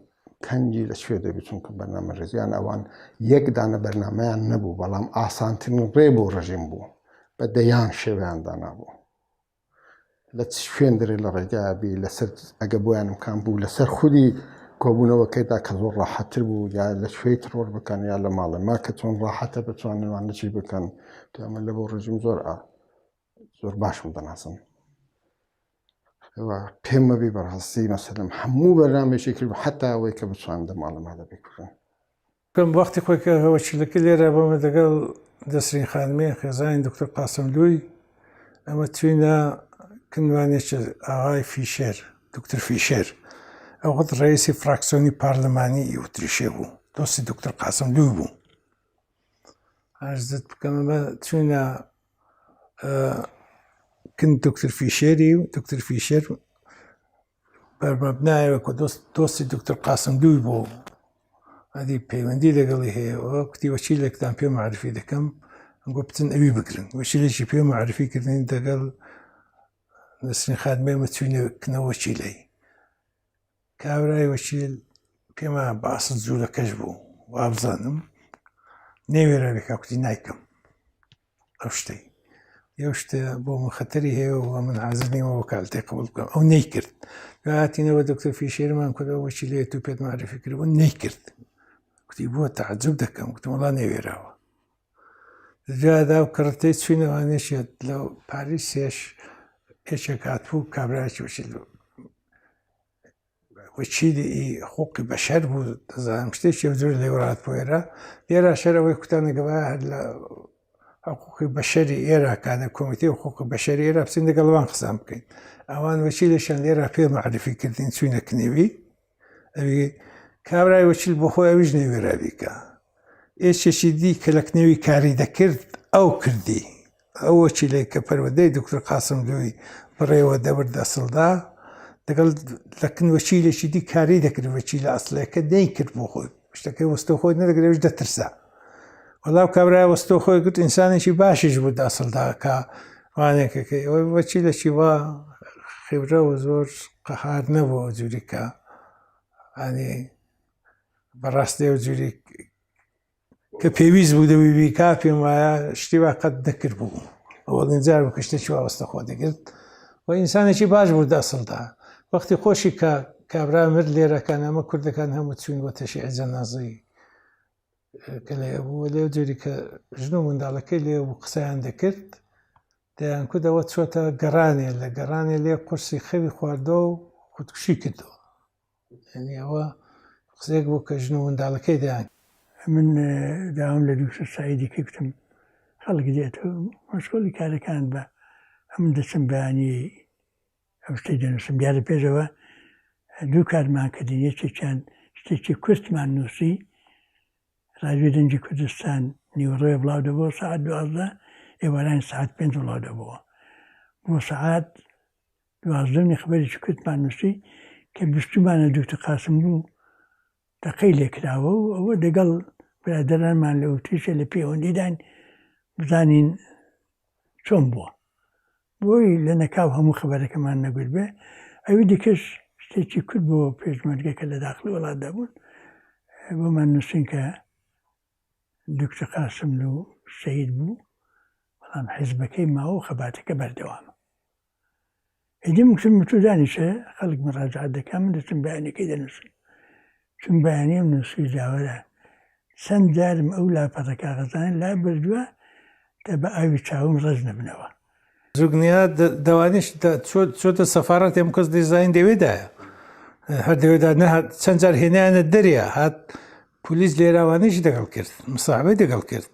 کەنجی لەکوێ دەبێت چونکە بەرنامە ڕێزیان ئەوان یەک دانە بەرنمەیان نەبوو بەڵام ئاسانترین ڕێ بۆ ڕژیم بوو بە دەیان شێویاندا نابوو لە شوێن دەرێ لە ڕێگابی لەسەر ئەگە بۆیانم کام بوو لەسەر خودی کۆبوونەوەکەیدا کە زۆر ڕاحەتر بوو یا لە شوێی ترۆر بکەن یا لە ماڵەما کە چۆن ڕاحەتە بتوانێوان نەچی بکەن ئەمە لە بۆ ڕژیم زۆر باشم دەناسم پێم مەبی بەڕاستی مەسەلەم هەموو بەرنامێکی کرد حتا ئەوەی کە بتوان دە ماڵەمادا بکوژن پێم وەختی خۆی کە هەوەچیلەکە لێرە بەمە دەگەڵ دەسرین خانمەیە خێزانی دکتۆر قاسملووی ئەمە توینە کنوانێکی ئاغای فیشێر دکتۆر فیشێر ئەوەت ڕئیسی فراکسیۆنی پارلەمانی ئوتریشێ بوو دۆستی دکتۆر قاسملووی بوو ئەرزت بکەم ئەمە توینە کن دکتۆر فیشێری و دکتۆر فیشێر بەرمەبنایەوە کە دۆستی دکتۆر قاسملووی بوو ئەدی پەیوەندی لەگەڵی هەیە ئەوە کوتی وەچیلێکتان پێ معرفی دەکەم ئەنگۆ بچن ئەوی بگرن وەچیلێکی پێ معرفیکردنی دەگەڵ نسرین خانمەیە چوینە کنەوە وەچیلەی کابرای وەچیل پێمە باسە جوولەکەش بوو وابزانم نێوێرەوێکا کوتی نایکەم ئەو شتەی یو شتە بۆ من خەتەری هەیە و من حازر نیمە وەکالەتێک قبول بکەم ئەو نەیکرد هاتینەوە دکتۆر فیشێرمان کردەوە وەچیلەیە تو پێت معرفی کردەوە نەیکرد کوتی بووە تەعجب دەکەم گوتم وەڵا نێوێراوە جادا و کڕتەی چوینەوانێشێت لە پاریسێش هێچێک هاتبوو کابراکی وەچیل وەچیلی حقوقی بەشەر بوو دەزانم شتێکی زۆر لێوەڕات بۆێرە لێرە شەرەوەی کوتانەگەڵا هەر لە حقوقی بەشەری ئێراکانە کۆمیتەی حقوقی بەشەری ئێرا بچین لەگەڵوان قسان بکەین ئەوان وەچیلێشان لێرە پێ معرفی کردین چوینە کنێوی ئەوی کابرای وەچیل بۆ خۆی ئەویش نێوێرابیکە ئێچێکی دی کە لە کنێوی کاری دەکرد ئەو کردی ئەو وەچیلەی کە پەروەدەی دکتۆر قاسملووی بڕێوە دەبردە سڵدا دەگەڵ لەکن وەچیلێکی دی کاری دەکرد وەچیلە ئەسڵەکە نەیکرد بۆ خۆی شتەکەی وەستە خۆی نەدەگرێش دەترسا وەڵاو کابرای وەستۆ خۆی گوت ئینسانێکی باشیش بوو داسڵداکە وانێکەکەی ئەوەی وەچیلێکی وا خێورە و زۆر قەهار نەبوو جووریکە ئەنی بەڕاستی ئەو جووری کە پێویست بوو دەویبی کا پێم وایە شتی وا قەت دەکرد بوو ئەوەڵین جار بوو کە شتێکی وا وەستە خۆ دەگرت و ئینسانێکی باش بوو داسڵدا وەختی خۆشی کە کابرا مرد لێرەکان ئەمە کوردەکان هەموو چوین بۆ تەشیع جەنازەی کە لێ بوو لێو جۆری کە ژن و منداڵەکەی لێ بوو قسەیان دەکرد دەیان کودەوە چۆتە گەڕانێ لە گەڕانێ لێ قورسی خەوی خواردەوە و خودکوشی کردەوە یعنی ئەوە قسەیەک بوو کە ژن و منداڵەکەی دەیان من داوام لە دووسە سایدی کردم خەڵک دێتەوە مەشغوڵی کارەکان بە هەم دەچم بەیانی ئەو شتەی دەنووسم دیارە پێشەوە دوو کارمان کردین یەکێکیان شتێکی کورتمان نووسی ڕادیۆ دەنگی کوردستان نیوەڕۆیە بڵاو دەبەوە سەعات 12 ئێوارانی سەعات 5 بڵاو دەبەوە بۆ سەعات 12 خبەرێکی کورتمان نووسی کە بیستمانە دوکتۆر قاسم بوو تەقەی لێکراوە و ئەوە لەگەڵ برادەرانمان لە ئوتریشە لە پەیوەندیدان بزانین چۆن بووە بۆی لە نەکاو هەموو خبرەکەمان نەگوت بێ ئەوی دیکەش شتێکی کورد بۆ پێشمەرگەکە لە داخلی وڵاتدا بوون بۆمان نووسین کە دوکتۆر قاسم و شەهید بوو بەڵام حیزبەکەی ماوە خەباتەکە بەردەوامە ئیدی مکتوب متودانیشە خەڵک مراجعات دەکەم من دەچم بەیانەکەی دەنووسم چون بەیانیم نووسی جاوەرە چەند جارم ئەو لاپەڕە کاغەزانە لا بردووە تا بە ئاوی چاوم ڕەز نەبنەوە زوگنیا دەوانیش چۆتە سەفارەت هێم کەس دیزاین دەوێدایە هەر دەوێدا نەهات چەند جار هێنیانە دەریە هات پلیس لێراوانیشی دەگەڵ کرد مساحبەی دەگەڵ کرد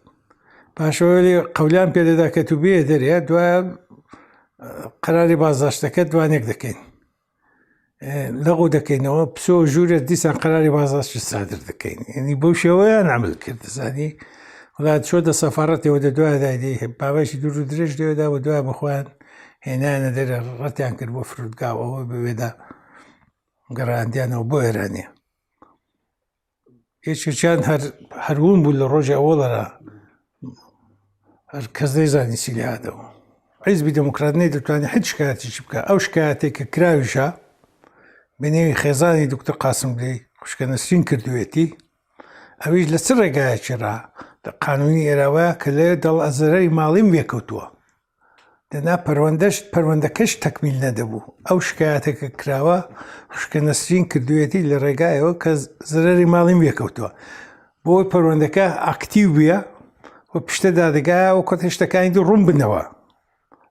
پاشەوە قەولیان پێدەدا کە تو بێ دەریە دوایە قەراری بازداشتەکە دوانێک دەکەین لەغو دەکەینەوە پسۆ ژوورێت دیسان قەراری بازداشتی سادر دەکەین یعنی بەو شێوەیان عمل کرد دەزانی وڵات چۆتە سەفارەتەوە دوای دایدی باوەشی دوور و درێژ دەوێدا و دوای بخۆیان هێنانە دەرە ڕەتیان کرد بۆ فرودگاوەوە بوێدا گەڕاندیانەوە بۆ ئێرانیە هیچیان هەروون بوو لە ڕۆژی ئەوڵەرە هەر کەس دەیزانی چی لێهاتەوە حیزبی دموکرات دەتوانێت هیچ شکایەتێکی بکە ئەو شکایەتێک کە کراویشە بەنێوی خێزانی دوکتۆر قاسم لێی خوشکە نەسرین کردوێتی ئەویش لە چ ڕێگایەکیڕا قانونی ئێراوە کە لێ دڵ ئەزەرەری ماڵیم وێکەوتووە دەنا پەروەندەکەش تەکمیل نەدەبوو ئەو شکایەتێکە کراوە خوشکە نەسرین کردوێتی لە ڕێگایەوە کە زەرەری ماڵیم وێکەوتووە بۆی پەروەندەکە ئاکتیو بووە و پشتە دادگایە و کۆت هێشتەکانی دوو ڕوون بنەوە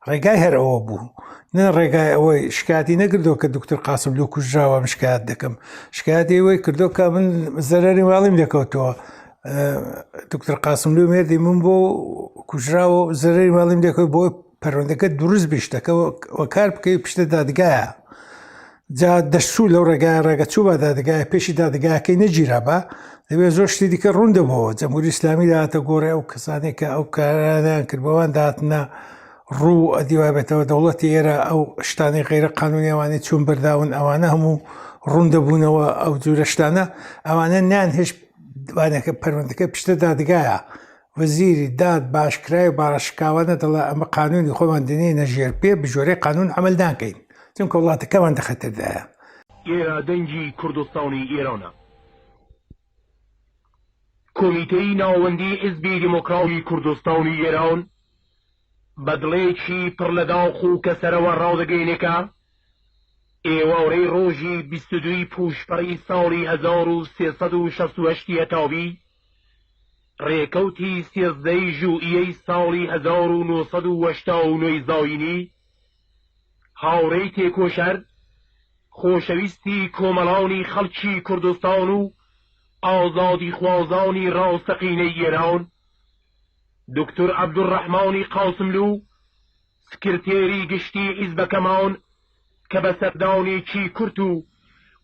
ڕێگای هەر ئەوە بوو نە ڕێگای ئەوەی شکاتی نەکردەوە کە دوکتۆر قاسم لەو کوژراوە شکایەت دەکەم شکایەتی ئەوەی کردو کە من زەرەری ماڵیم دەکەوتەوە دوکتۆر قاسم لەو مێردی من بۆ کوژراوە زەرەری ماڵیم دەکەوت بۆی پەروەندەکە دروست بیشتەکەەوە کار بکەی پشتە دادگایە جا دەشوو لەو ڕێگای ڕێگەچوو بە دادگایە پێشی دادگایەکەی نەگیرا بە دەبێت زۆر شتی دیکە ڕوون دەبەوە جەمهوری ئیسلامی داهاتە گۆڕێ ئەو کەسانێک کە ئەو کارانیان کردبەوەوان داهاتنە ڕوو ئەدیوای بێتەوە دەوڵەتی ئێرە ئەو شتانی غیرە قانونیەوانی چوون بەرداون ئەوانە هەموو ڕوون دەبوونەوە ئەو جوورە شتانە ئەوانە نیان هێش دوانەکە پەروەندەکە پشتە دادگایە وەزیری داد باشکرای و بارەشکاوانە دەڵێ ئەمە قانونی خۆمان دێنێنە ژێر پێ بژۆرەی قانون عمل ناکەین چونکە وڵاتەکەمان دەخەتەردایە ئێرە دەنگی کوردستانی ئێرانە کۆمیتەی ناوەندی حیزبی دیموکراتی کوردستانی ئێران بەدڵێکی پڕ لە داخ و کەسەرەوە ڕاودەگەینێکە ئێوارەی ڕۆژی 22 پوشپەڕی ساڵی 1368 هەتاوی ڕێکەوتی 13 ژوئیەی ساڵی 1970 زاینی هاوڕێی تێکۆشەر خۆشەویستی کۆمەڵانی خەڵکی کوردستان و ئازادی خوازانی ڕاستەقینەی ئێران دکتۆر عەبدوڕەحمانی قاسملو سکرتێری گشتی حیزبەکەمان کە بە سەردانێکی کورت و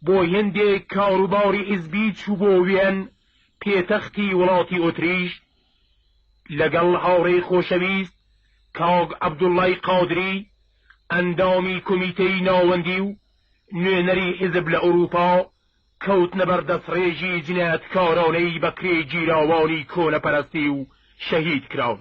بۆ هێندێک کاروباری حیزبی چوو بۆ وێن پێتەختی وڵاتی ئۆتریش لەگەڵ هاوڕێی خۆشەویست کاگ عەبدوڵڵای قادری ئەندامی کۆمیتەی ناوەندی و نوێنەری حیزب لە ئەوروپا کەوتنە بەر دەستڕێژی جنایەتکارانەی بەکرێ گیراوانی کۆنەپەرستی و شەهید کراون.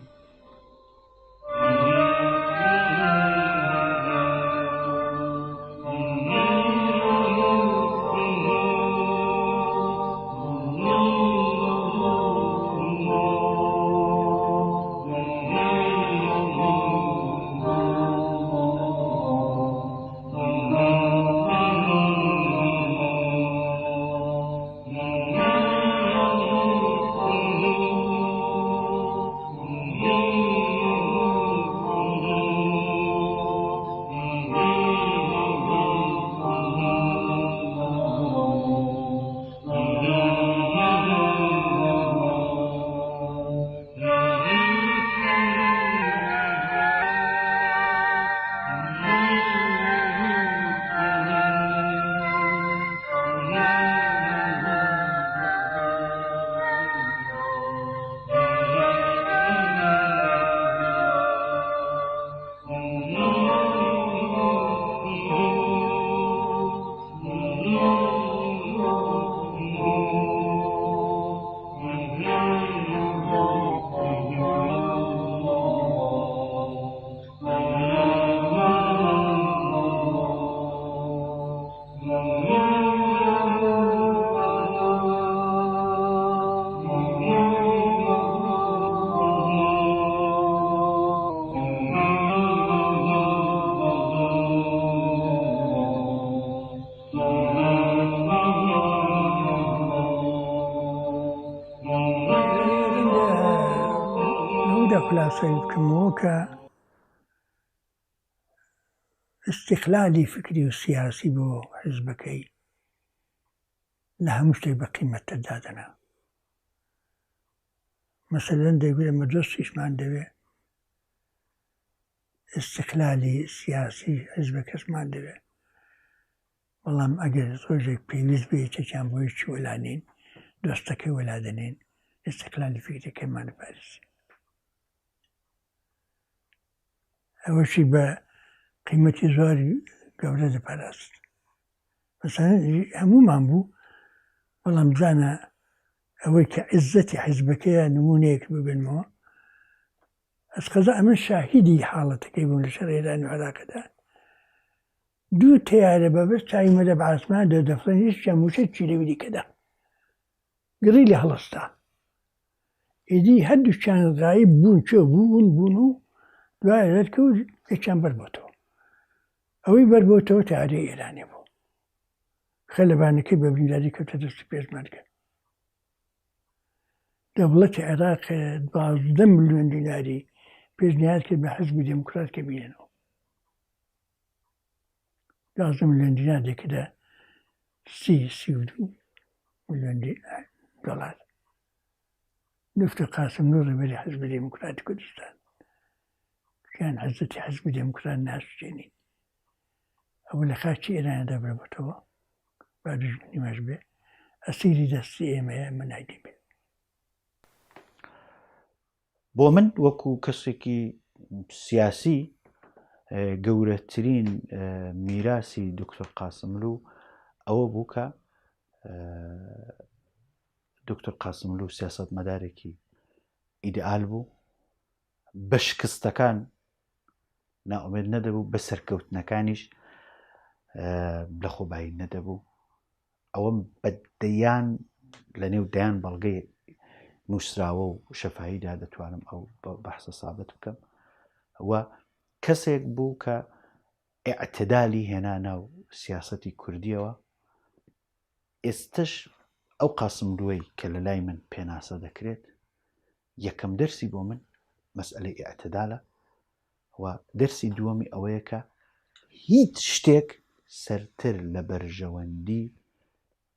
خلاصەی بکەمەوە کە استقلالی فکری و سیاسی بۆ حزبەکەی لە هەموو شتێک بە قیمەتە دادەنا. مەسەلەن دەیگوێت ئەمە دۆستیشمان دەوێت استقلالی سیاسی حزبە کەسمان دەوێت، بەڵام ئەگەر ڕۆژێک پێویست بێ چێکیان بۆی چی وەلانین دۆستەکەی وەلادنین استقلالی فکرەکەیمان پارێزین. ئەوەشی بە قیمەتی زۆری گەورە دەپاراست. مەسەلەن هەموومان بوو، بەڵام بزانە ئەوەی کە عیزەتی حیزبەکەیە نمونەیەک ببنەوە. ئەسقەزا ئەمە شاهیدی حاڵەتەکەی بوون لە شەڕ ئێران و عێراقدا. دوو تەیارە بەبەست چاویمەدە بە ئاسمان دەدەفرێن هیچیان موشە چی لەویدی کەدا گڕی لە هەڵەستا. ئیدی هەردووچیان غایب بوون چۆ بوون و دوای ڕەتکەوت یەکیان بەربۆتەوە. ئەوەی بەربۆتەوە تەیارەی ئێرانێ بوو. خەلەبانەکەی بە برینداری کەوتە دەستی پێشمەرگە. دەوڵەتی عێراق 12 ملیۆن دیناری پێشنیار کرد بە حزبی دموکرات کە بینێنەوە. 12 ملیۆن دینار دێکەدا 32 ملیۆن دۆلار. دکتۆر قاسملوو ڕێبەری حزبی دموکراتی کوردستان گیان حەزەتی حزبی دموکرات ناسووتێنین. ئەوە لە خاکی ئێراندا بەربۆتەوە با دوژمنی مەش بێ ئەسیری دەستی ئێمەیە من نایدی بێ. بۆ من وەکو کەسێکی سیاسی گەورەترین میراسی دکتۆر قاسملوو ئەوە بوو کە دکتۆر قاسملوو سیاسەتمەدارێکی ئیدئال بوو، بە شکستەکان ناومێد نەدەبوو، بە سەرکەوتنەکانیش لە خۆبایی نەدەبوو. ئەوە بەدەیان لە نێو دەیان بەڵگەی نووسراوە و شەفاهیدا دەتوانم ئەو بەحسە سابت بکەم. ئەوە کەسێک بوو کە ئیعتدالی هێنا ناو سیاسەتی کوردیەوە. ئێستش ئەو قاسملووەی کە لە لای من پێناسە دەکرێت یەکەم دەرسی بۆ من مەسئلەی ئیعتدالە و دەرسی دووەمی ئەوەیە کە هیچ شتێک سەرتر لە بەرژەوەندی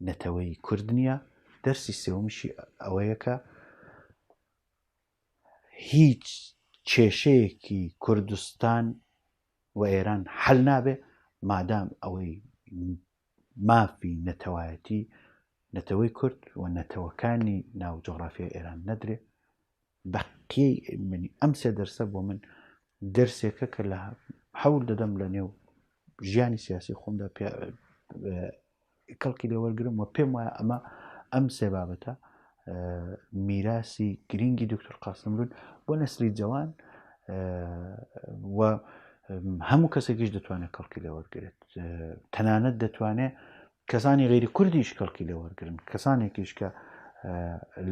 نەتەوەی کورد نییە. دەرسی سێوەمیشی ئەوەیە کە هیچ کێشەیەکی کوردستان و ئێران حەل نابێ مادام ئەوەی مافی نەتەوایەتی نەتەوەی کورد و نەتەوەکانی ناو جۆغرافیای ئێران نەدرێ. بەقیەی منی ئەم سێ دەرسە بۆ من دەرسێکە کە لە حەول دەدەم لە نێو ژیانی سیاسی خۆمدا کەڵکی لێوەرگرم و پێم وایە ئەمە ئەم سێ بابەتە میراسی گرنگی دکتۆر قاسملوون بۆ نەسلی جەوان و هەموو کەسێکیش دەتوانێت کەڵکی لێوەرگرێت. تەنانەت دەتوانێت کەسانی غێری کوردیش کەڵکی لێوەرگرن، کەسانێکیش کە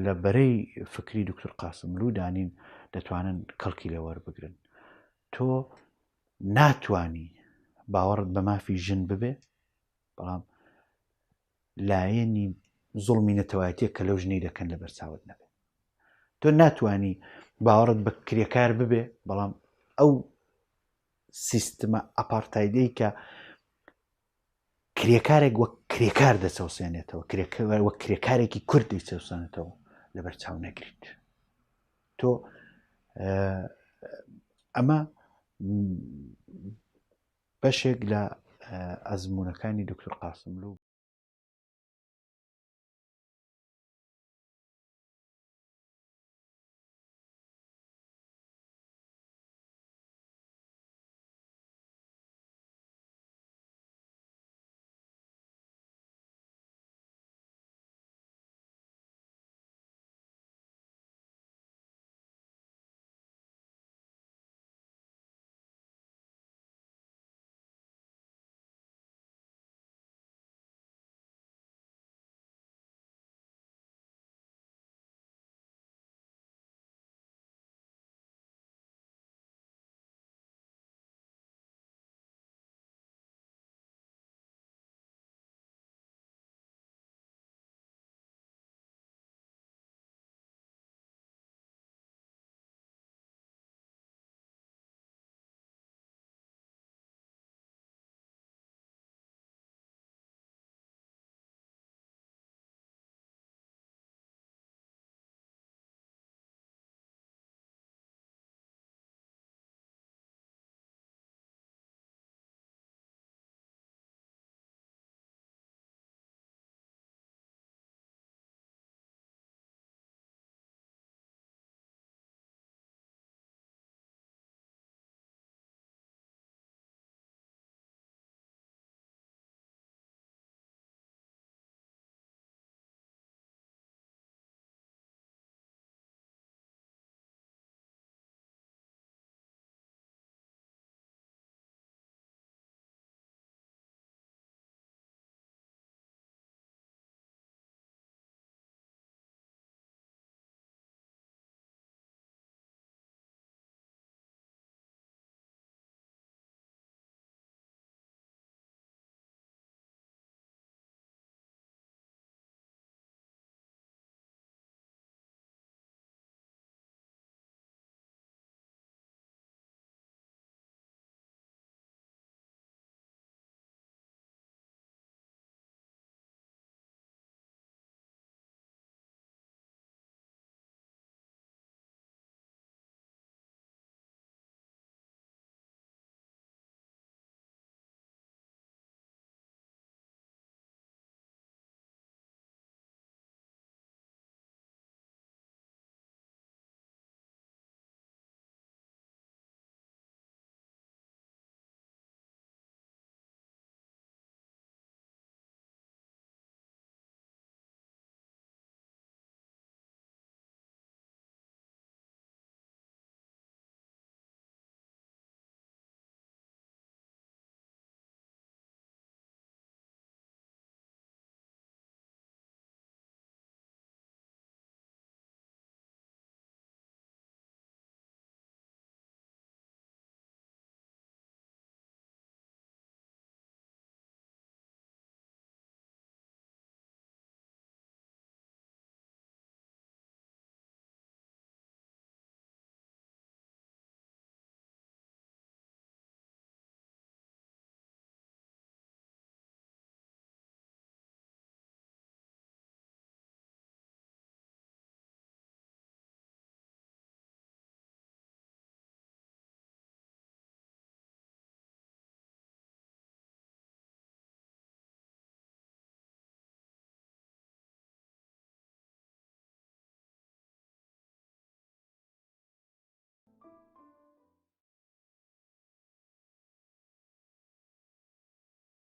لە بەرەی فکری دکتۆر قاسملوو دانین دەتوانن کەڵکی لێوەربگرن. تۆ ناتوانی باوەڕت بە مافی ژن ببێ، بەڵام لایەنی زوڵمی نەتەوایەتیە کە لەو ژنەی دەکەن لە بەرچاوت نەبێ. تۆ ناتوانی باوەڕت بە کرێکار ببێ، بەڵام ئەو سیستمە ئەپارتایدەی کە کرێکارێک وەک کرێکار دەچەوسێنێتەوە، وەک کرێکارێکی کورد دەیچەوسێنێتەوە لە بەرچاو نەگریت. تۆ ئەمە بەشێک لە ئەزمونەکانی دکتۆر قاسملوو